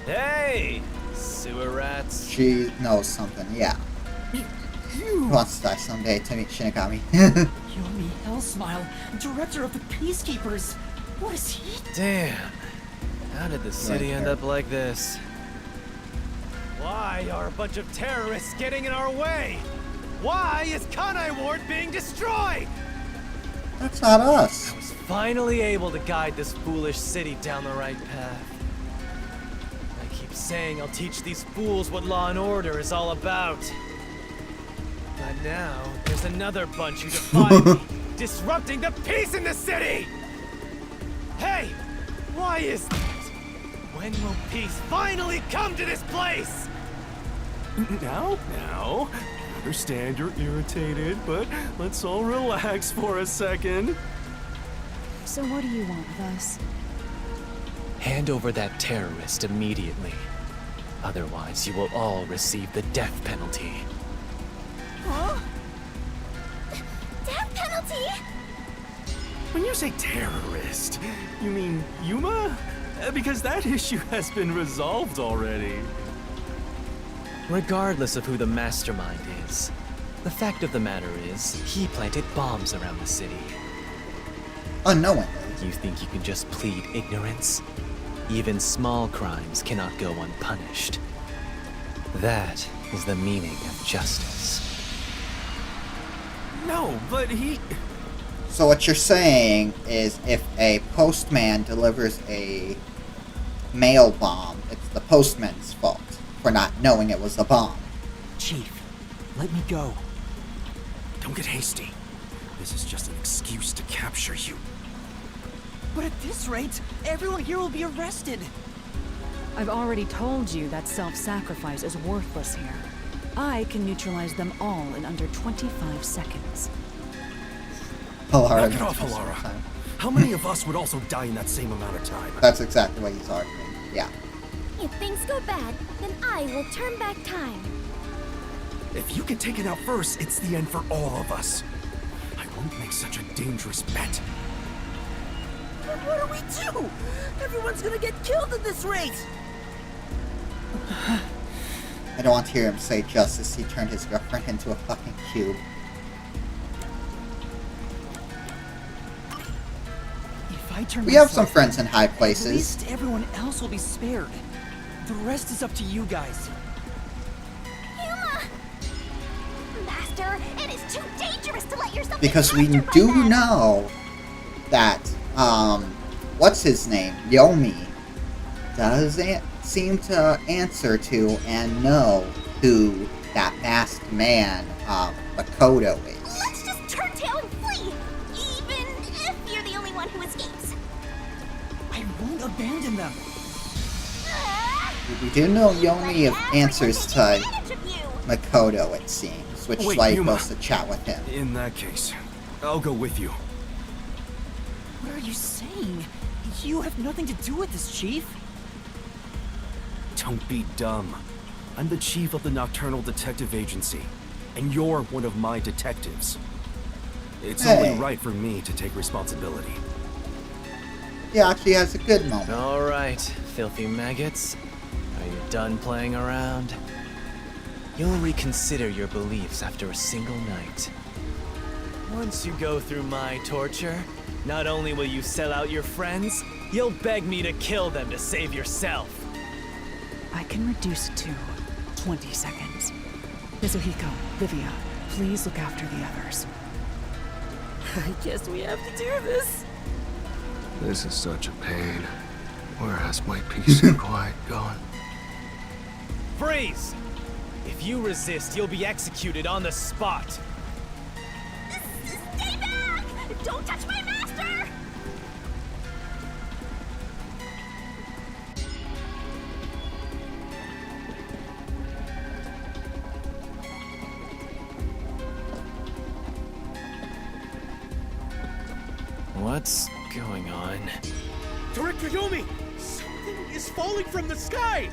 Hey, sewer rats. She knows something, yeah. You... Wants to die someday to meet Shinigami. Yomi Hellsmile, director of the Peacekeepers. What is he? Damn. How did the city end up like this? Why are a bunch of terrorists getting in our way? Why is Kanai Ward being destroyed? That's not us. I was finally able to guide this foolish city down the right path. saying I'll teach these fools what law and order is all about. But now, there's another bunch who defy me, disrupting the peace in the city! Hey! Why is that? When will peace finally come to this place? Now, I understand you're irritated, but let's all relax for a second. So what do you want with us? Hand over that terrorist immediately. Otherwise, you will all receive the death penalty. Huh? Death penalty? When you say terrorist, you mean Yuma? Because that issue has been resolved already. Regardless of who the mastermind is, the fact of the matter is, he planted bombs around the city. Unknowingly. You think you can just plead ignorance? Even small crimes cannot go unpunished. That is the meaning of justice. No, but he... So what you're saying is if a postman delivers a mail bomb, it's the postman's fault for not knowing it was a bomb. Chief, let me go. Don't get hasty. This is just an excuse to capture you. But at this rate, everyone here will be arrested. I've already told you that self-sacrifice is worthless here. I can neutralize them all in under 25 seconds. Halara. Knock it off, Halara. How many of us would also die in that same amount of time? That's exactly what he's arguing. Yeah. If things go bad, then I will turn back time. If you can take it out first, it's the end for all of us. I won't make such a dangerous bet. But what do we do? Everyone's gonna get killed at this rate! I don't want to hear him say justice. He turned his girlfriend into a fucking cube. If I turn We have myself some friends in high At places. least everyone else will be spared. The rest is up to you guys. Yuma! Master, it is too dangerous to let yourself Because be we captured by do them. know that, what's his name? Yomi doesn't seem to answer to and know who that masked man, Makoto is. Let's just turn tail and flee, even if you're the only one who escapes. I won't abandon them. We do know Yomi answers to Makoto, it seems, which is Wait, why he Yuma. goes to chat with him. In that case, I'll go with you. What are you saying? You have nothing to do with this, Chief. Don't be dumb. I'm the chief of the Nocturnal Detective Agency, and you're one of my detectives. It's only right for me to take responsibility. He actually has a good moment. All right, filthy maggots. Are you done playing around? You'll reconsider your beliefs after a single night. Once you go through my torture, not only will you sell out your friends, you'll beg me to kill them to save yourself. I can reduce it to 20 seconds. Mizuhiko, Livia, please look after the others. I guess we have to do this. This is such a pain. Where has my peace and quiet gone? Freeze! If you resist, you'll be executed on the spot. Stay back! Don't touch my master! What's going on? Director Yomi! Something is falling from the sky!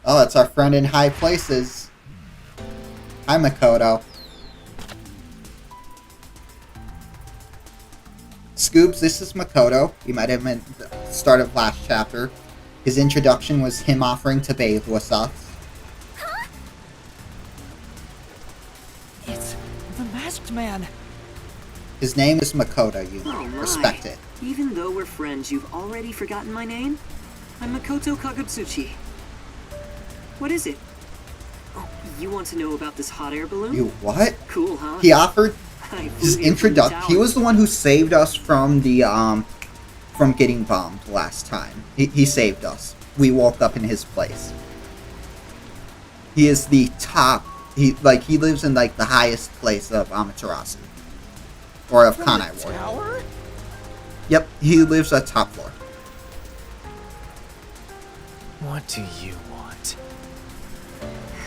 Oh, it's our friend in high places. Hi, Makoto. Scoops, this is Makoto. You might have been at the start of last chapter. His introduction was him offering to bathe with us. It's the masked man. His name is Makoto, you Oh my. respect it. Even though we're friends, you've already forgotten my name? I'm Makoto Kagutsuchi. What is it? Oh, you want to know about this hot air balloon? You what? Cool, huh? He offered I his flew here from the introduction. He tower. was the one who saved us from the from getting bombed last time. He saved us. We woke up in his place. He is the top. He lives in like the highest place of Amaterasu, or of Kanai Ward. Tower? Yep, he lives at top floor. What do you want?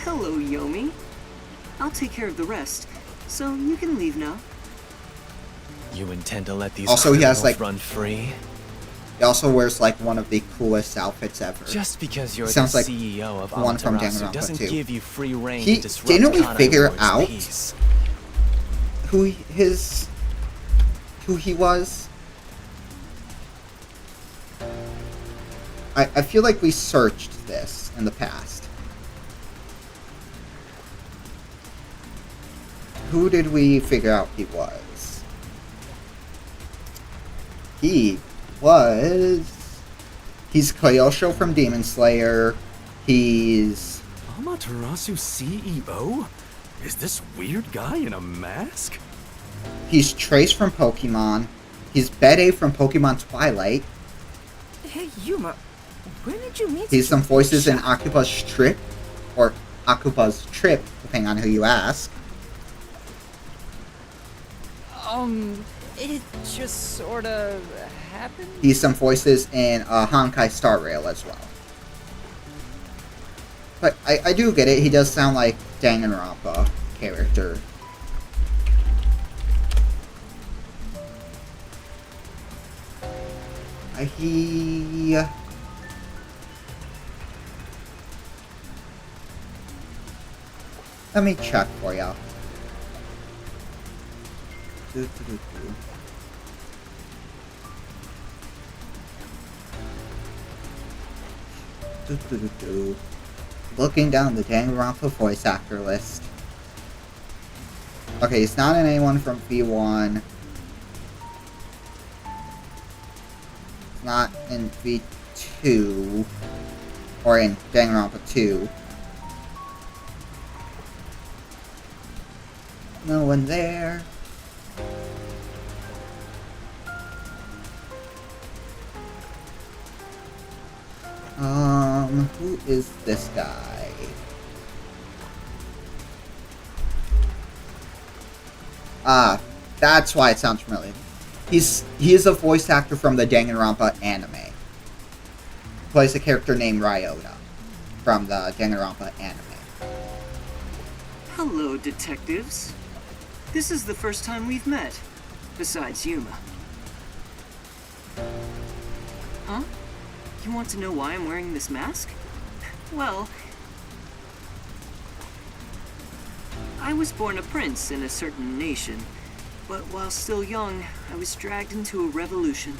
Hello, Yomi. I'll take care of the rest, so you can leave now. You intend to let these Also, he has, criminals like- run free? He also wears like one of the coolest outfits ever. Just because you're the Sounds like CEO of one from Amaterasu Danganronpa doesn't 2. give you free reign He to disrupt didn't we Kanai figure Ward's out peace. who he was? I feel like we searched this in the past. Who did we figure out he was? He's Koyosho from Demon Slayer. He's Amaterasu CEO? Is this weird guy in a mask? He's Trace from Pokemon. He's Bede from Pokemon Twilight. Hey, Yuma, when did you meet? He's some voices in Akupa's Trip, or Akupa's Trip, depending on who you ask. It just sorta happened? He's some voices in Honkai Star Rail as well. But I do get it, he does sound like Danganronpa character. Let me check for y'all. Looking down the Danganronpa voice actor list. Okay, he's not in anyone from V1. Not in V2. Or in Danganronpa 2. No one there. Who is this guy? Ah, that's why it sounds familiar. He is a voice actor from the Danganronpa anime. He plays a character named Ryota from the Danganronpa anime. Hello, detectives. This is the first time we've met, besides Yuma. Huh? You want to know why I'm wearing this mask? Well, I was born a prince in a certain nation, but while still young, I was dragged into a revolution.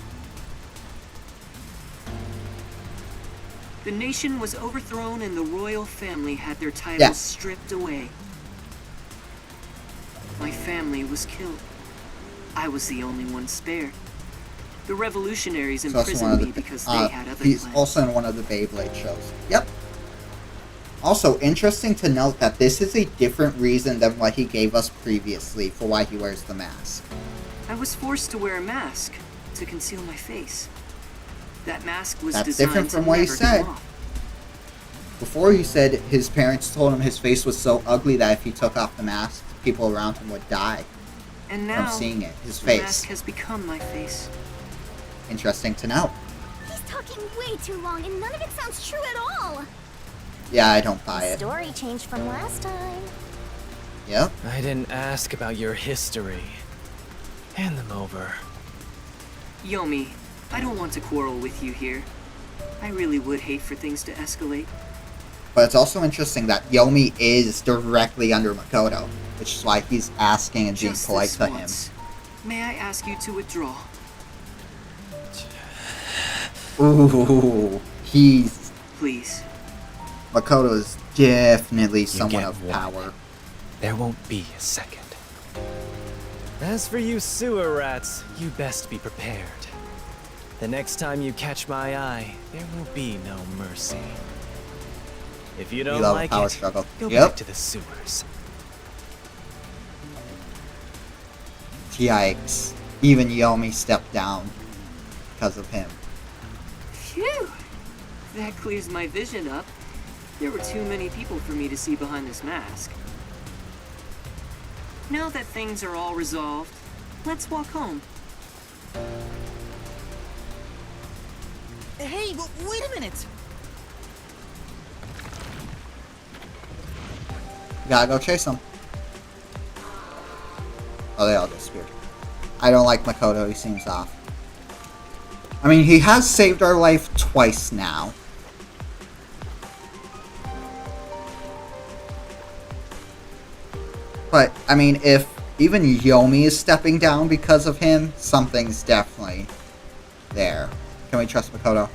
The nation was overthrown and the royal family had their titles stripped away. My family was killed. I was the only one spared. The revolutionaries imprisoned me because they had other he's plans. also in one of the Beyblade shows. Yep. Also, interesting to note that this is a different reason than what he gave us previously for why he wears the mask. I was forced to wear a mask to conceal my face. That mask was That's designed different from to what he never said. come off. Before he said his parents told him his face was so ugly that if he took off the mask, people around him would die And now, from seeing it. His the face. mask has become my face. Interesting to know. He's talking way too long, and none of it sounds true at all. Yeah, I don't buy The it. story changed from last time. Yep. I didn't ask about your history. Hand them over. Yomi, I don't want to quarrel with you here. I really would hate for things to escalate. But it's also interesting that Yomi is directly under Makoto, which is why he's asking and being Just polite this to him. once. May I ask you to withdraw? Ooh, he's... Please. Makoto is definitely You someone get of one. power. There won't be a second. As for you sewer rats, you best be prepared. The next time you catch my eye, there will be no mercy. If you don't love a like power it, struggle. go Yep. back to the sewers. Yikes. Even Yomi stepped down. because of him. Phew! That clears my vision up. There were too many people for me to see behind this mask. Now that things are all resolved, let's walk home. Hey, wait a minute! Gotta go chase them. Oh, they all disappeared. I don't like Makoto, he seems off. I mean, he has saved our life twice now. But, I mean, if even Yomi is stepping down because of him, something's definitely there. Can we trust Makoto?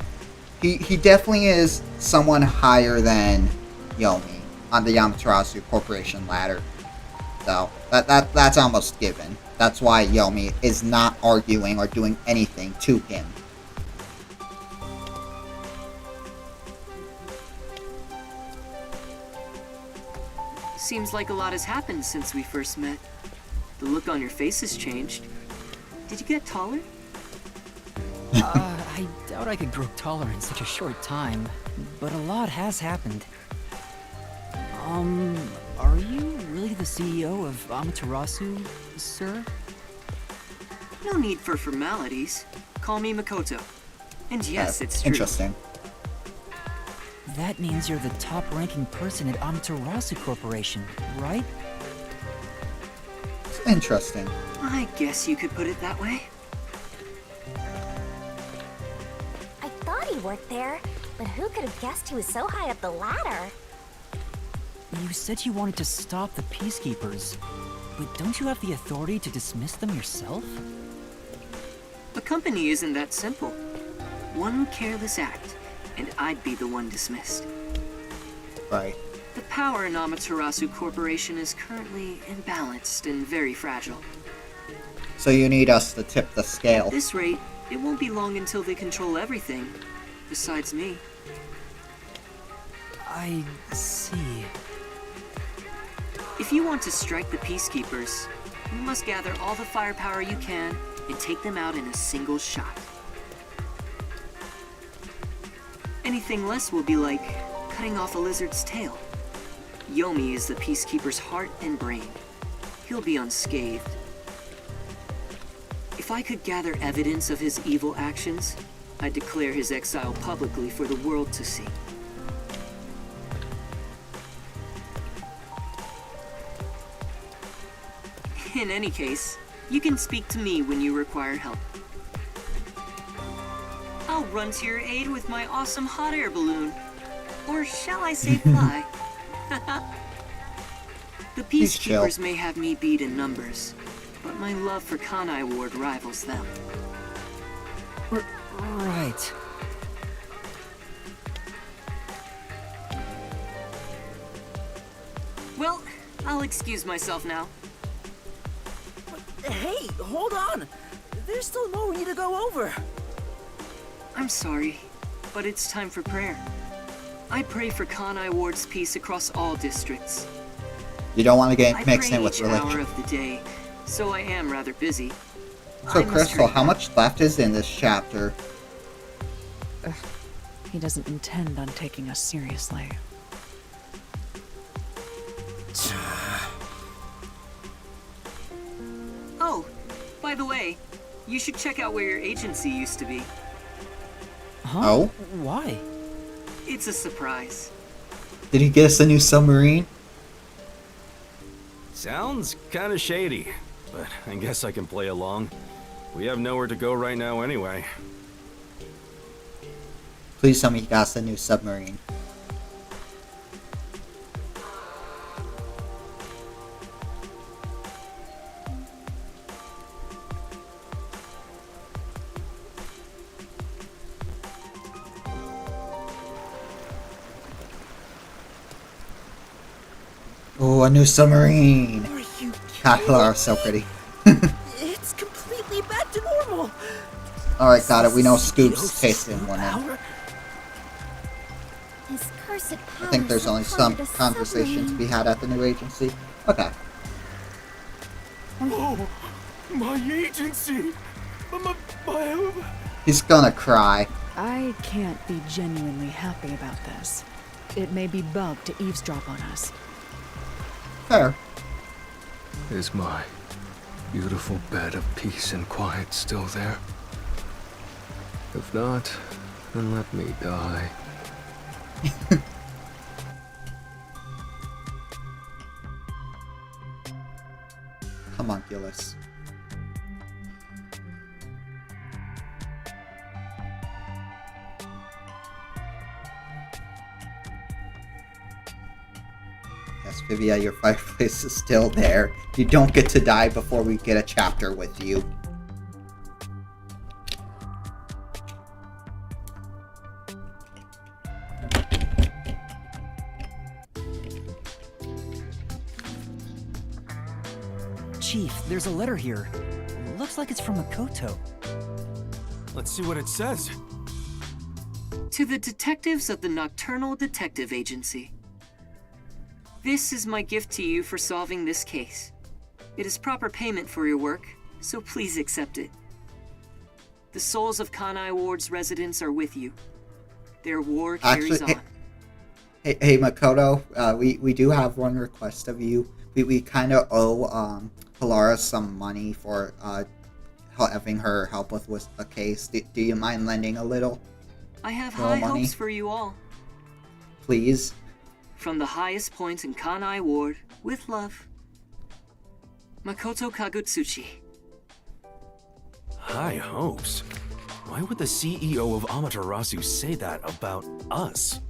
He definitely is someone higher than Yomi on the Amaterasu Corporation ladder. So, that's almost given. That's why Yomi is not arguing or doing anything to him. Seems like a lot has happened since we first met. The look on your face has changed. Did you get taller? I doubt I could grow taller in such a short time, but a lot has happened. Are you really the CEO of Amaterasu, sir? No need for formalities. Call me Makoto. And yes, it's true. Interesting. That means you're the top-ranking person at Amaterasu Corporation, right? It's interesting. I guess you could put it that way. I thought he worked there, but who could have guessed he was so high up the ladder? You said you wanted to stop the Peacekeepers, but don't you have the authority to dismiss them yourself? A company isn't that simple. One careless act, and I'd be the one dismissed. Right. The power in Amaterasu Corporation is currently imbalanced and very fragile. So you need us to tip the scale. At this rate, it won't be long until they control everything, besides me. I see. If you want to strike the Peacekeepers, you must gather all the firepower you can and take them out in a single shot. Anything less will be like cutting off a lizard's tail. Yomi is the Peacekeeper's heart and brain. He'll be unscathed. If I could gather evidence of his evil actions, I'd declare his exile publicly for the world to see. In any case, you can speak to me when you require help. I'll run to your aid with my awesome hot air balloon. Or shall I say fly? The Peacekeepers may have me beat in numbers, but my love for Kanai Ward rivals them. Right. Well, I'll excuse myself now. Hey, hold on! There's still more we need to go over. I'm sorry, but it's time for prayer. I pray for Kanai Ward's peace across all districts. You don't want to get mixed in with I pray each religion. hour of the day, so I am rather busy. So, Crystal, how much left is in this chapter? He doesn't intend on taking us seriously. Oh, by the way, you should check out where your agency used to be. Huh? Oh? Why? It's a surprise. Did he get us a new submarine? Sounds kinda shady, but I guess I can play along. We have nowhere to go right now anyway. Please tell me he got us a new submarine. Oh, a new submarine! Are you God, Lara's so pretty. It's completely back to normal. Alright, got it. We know Scoop's tasting one now. His cursed I think there's only some power to conversation to submarine. be had at the new agency. Okay. Oh, my agency! He's gonna cry. I can't be genuinely happy about this. It may be bugged to eavesdrop on us. Fair. Is my beautiful bed of peace and quiet still there? If not, then let me die. Come on, Gillis. Yes, Vivia, your fireplace is still there. You don't get to die before we get a chapter with you. Chief, there's a letter here. Looks like it's from Makoto. Let's see what it says. To the detectives of the Nocturnal Detective Agency. This is my gift to you for solving this case. It is proper payment for your work, so please accept it. The souls of Kanai Ward's residents are with you. Their war carries on. Hey, Makoto, we do have one request of you. We kind of owe Halara some money for having her help with a case. Do you mind lending a little? I have high hopes for you all. Please. From the highest point in Kanai Ward, with love, Makoto Kagutsuchi. High hopes? Why would the CEO of Amaterasu say that about us?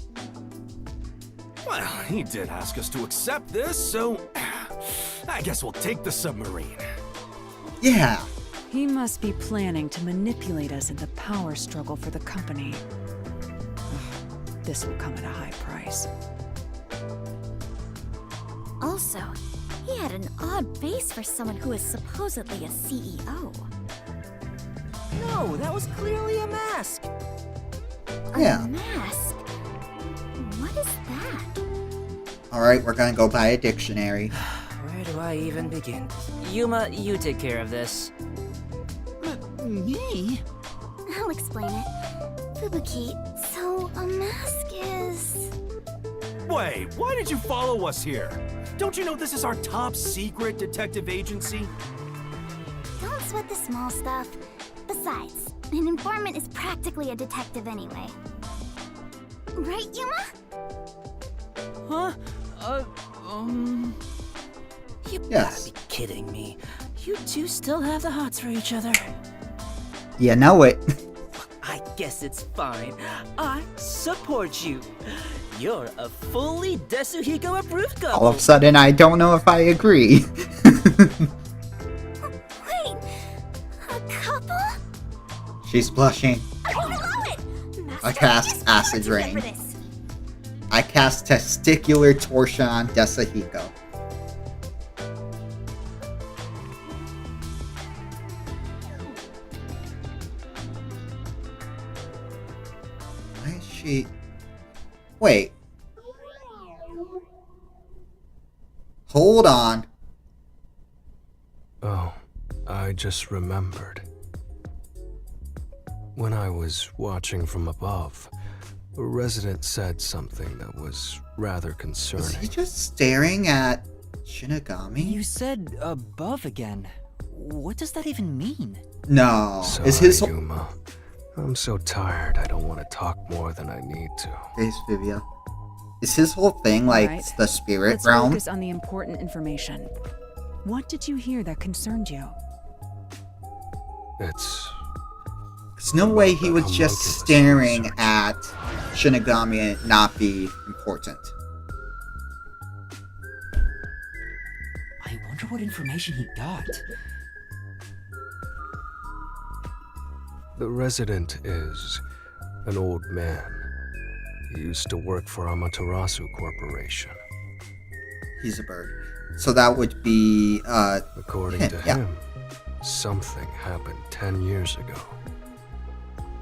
Well, he did ask us to accept this, so I guess we'll take the submarine. Yeah. He must be planning to manipulate us in the power struggle for the company. This will come at a high price. Also, he had an odd face for someone who is supposedly a CEO. No, that was clearly a mask. Yeah. A mask? What is that? Alright, we're gonna go buy a dictionary. Where do I even begin? Yuma, you take care of this. Me? I'll explain it. Fubuki, so a mask is... Wait, why did you follow us here? Don't you know this is our top secret detective agency? Don't sweat the small stuff. Besides, an informant is practically a detective anyway. Right, Yuma? Huh? You Yes. gotta be kidding me. You two still have the hots for each other. You know it. I guess it's fine. I support you. You're a fully Desuhiko approved couple. All of a sudden, I don't know if I agree. Wait, a couple? She's blushing. I love it! I cast Acid Rain. I cast Testicular Torsion on Desahiko. Why is she... Wait. Hold on. Oh, I just remembered. When I was watching from above, a resident said something that was rather concerning. Is he just staring at Shinigami? You said above again. What does that even mean? No. Sorry, Is his Yuma. I'm so tired I don't want to talk more than I need to. Face Vivia. Is his whole thing like Right. the spirit Let's realm? focus on the important information. What did you hear that concerned you? It's... There's no way he was just homunculus staring research. at Shinigami and not be important. I wonder what information he got. The resident is an old man. He used to work for Amaterasu Corporation. He's a bird. So that would be, According him, to yeah. him, something happened 10 years ago.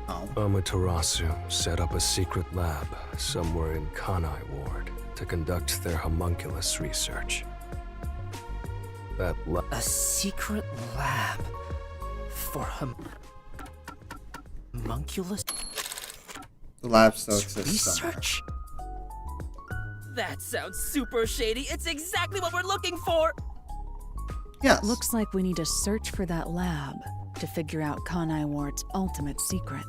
Oh. Amaterasu set up a secret lab somewhere in Kanai Ward to conduct their homunculus research. That lab... A secret lab for him. Homunculus The lab still exists somewhere. research? That sounds super shady. It's exactly what we're looking for. Yes. Looks like we need to search for that lab to figure out Conai Ward's ultimate secret.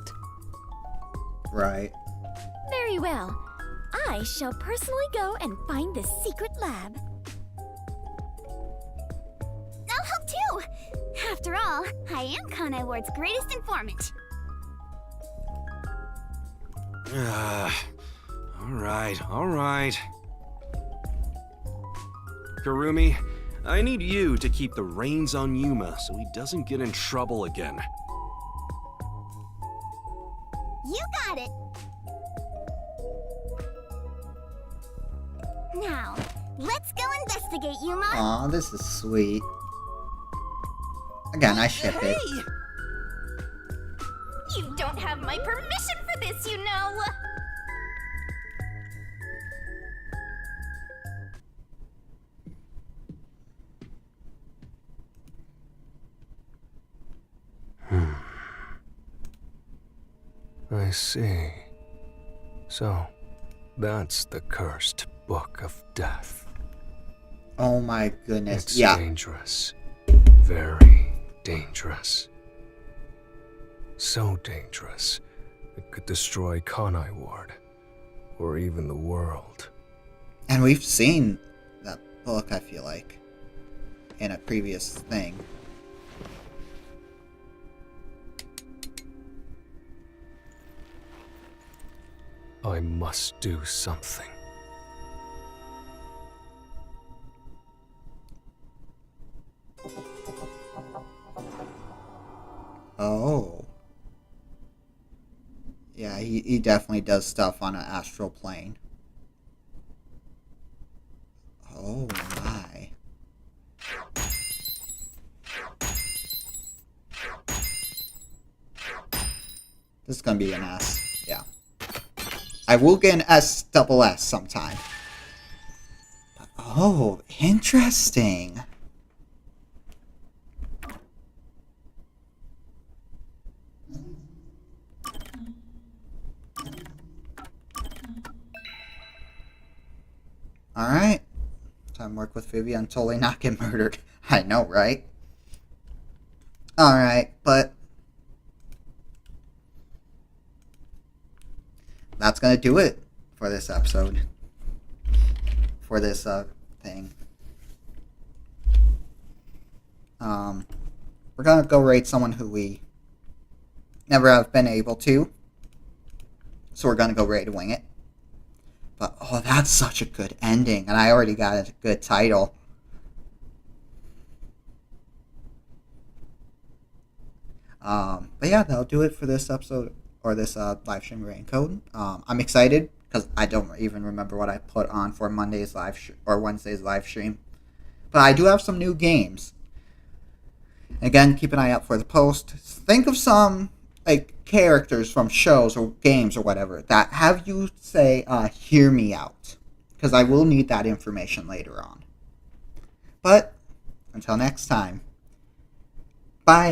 Right. Very well. I shall personally go and find the secret lab. I'll help too! After all, I am Conai Ward's greatest informant. All right. Karumi, I need you to keep the reins on Yuma so he doesn't get in trouble again. You got it! Now, let's go investigate, Yuma! Aw, this is sweet. Again, I ship it. You don't have my permission for this, you know! I see. So, that's the cursed Book of Death. Oh my goodness. It's Yeah. dangerous. Very dangerous. So dangerous, it could destroy Conai Ward, or even the world. And we've seen that book, I feel like, in a previous thing. I must do something. Oh. Yeah, he definitely does stuff on an astral plane. Oh my. This is gonna be an S. Yeah. I will get an S sometime. But, oh, interesting. Alright. Time to work with Vivian and totally not get murdered. I know, right? Alright, but that's gonna do it for this episode. For this thing. We're gonna go raid someone who we never have been able to. So we're gonna go raid Wing It. But oh, that's such a good ending, and I already got a good title. But yeah, that'll do it for this episode, or this live stream rain code. I'm excited because I don't even remember what I put on for Monday's or Wednesday's live stream. But I do have some new games. Again, keep an eye out for the post. Think of some like characters from shows or games or whatever that have you say, hear me out. Because I will need that information later on. But until next time. Bye.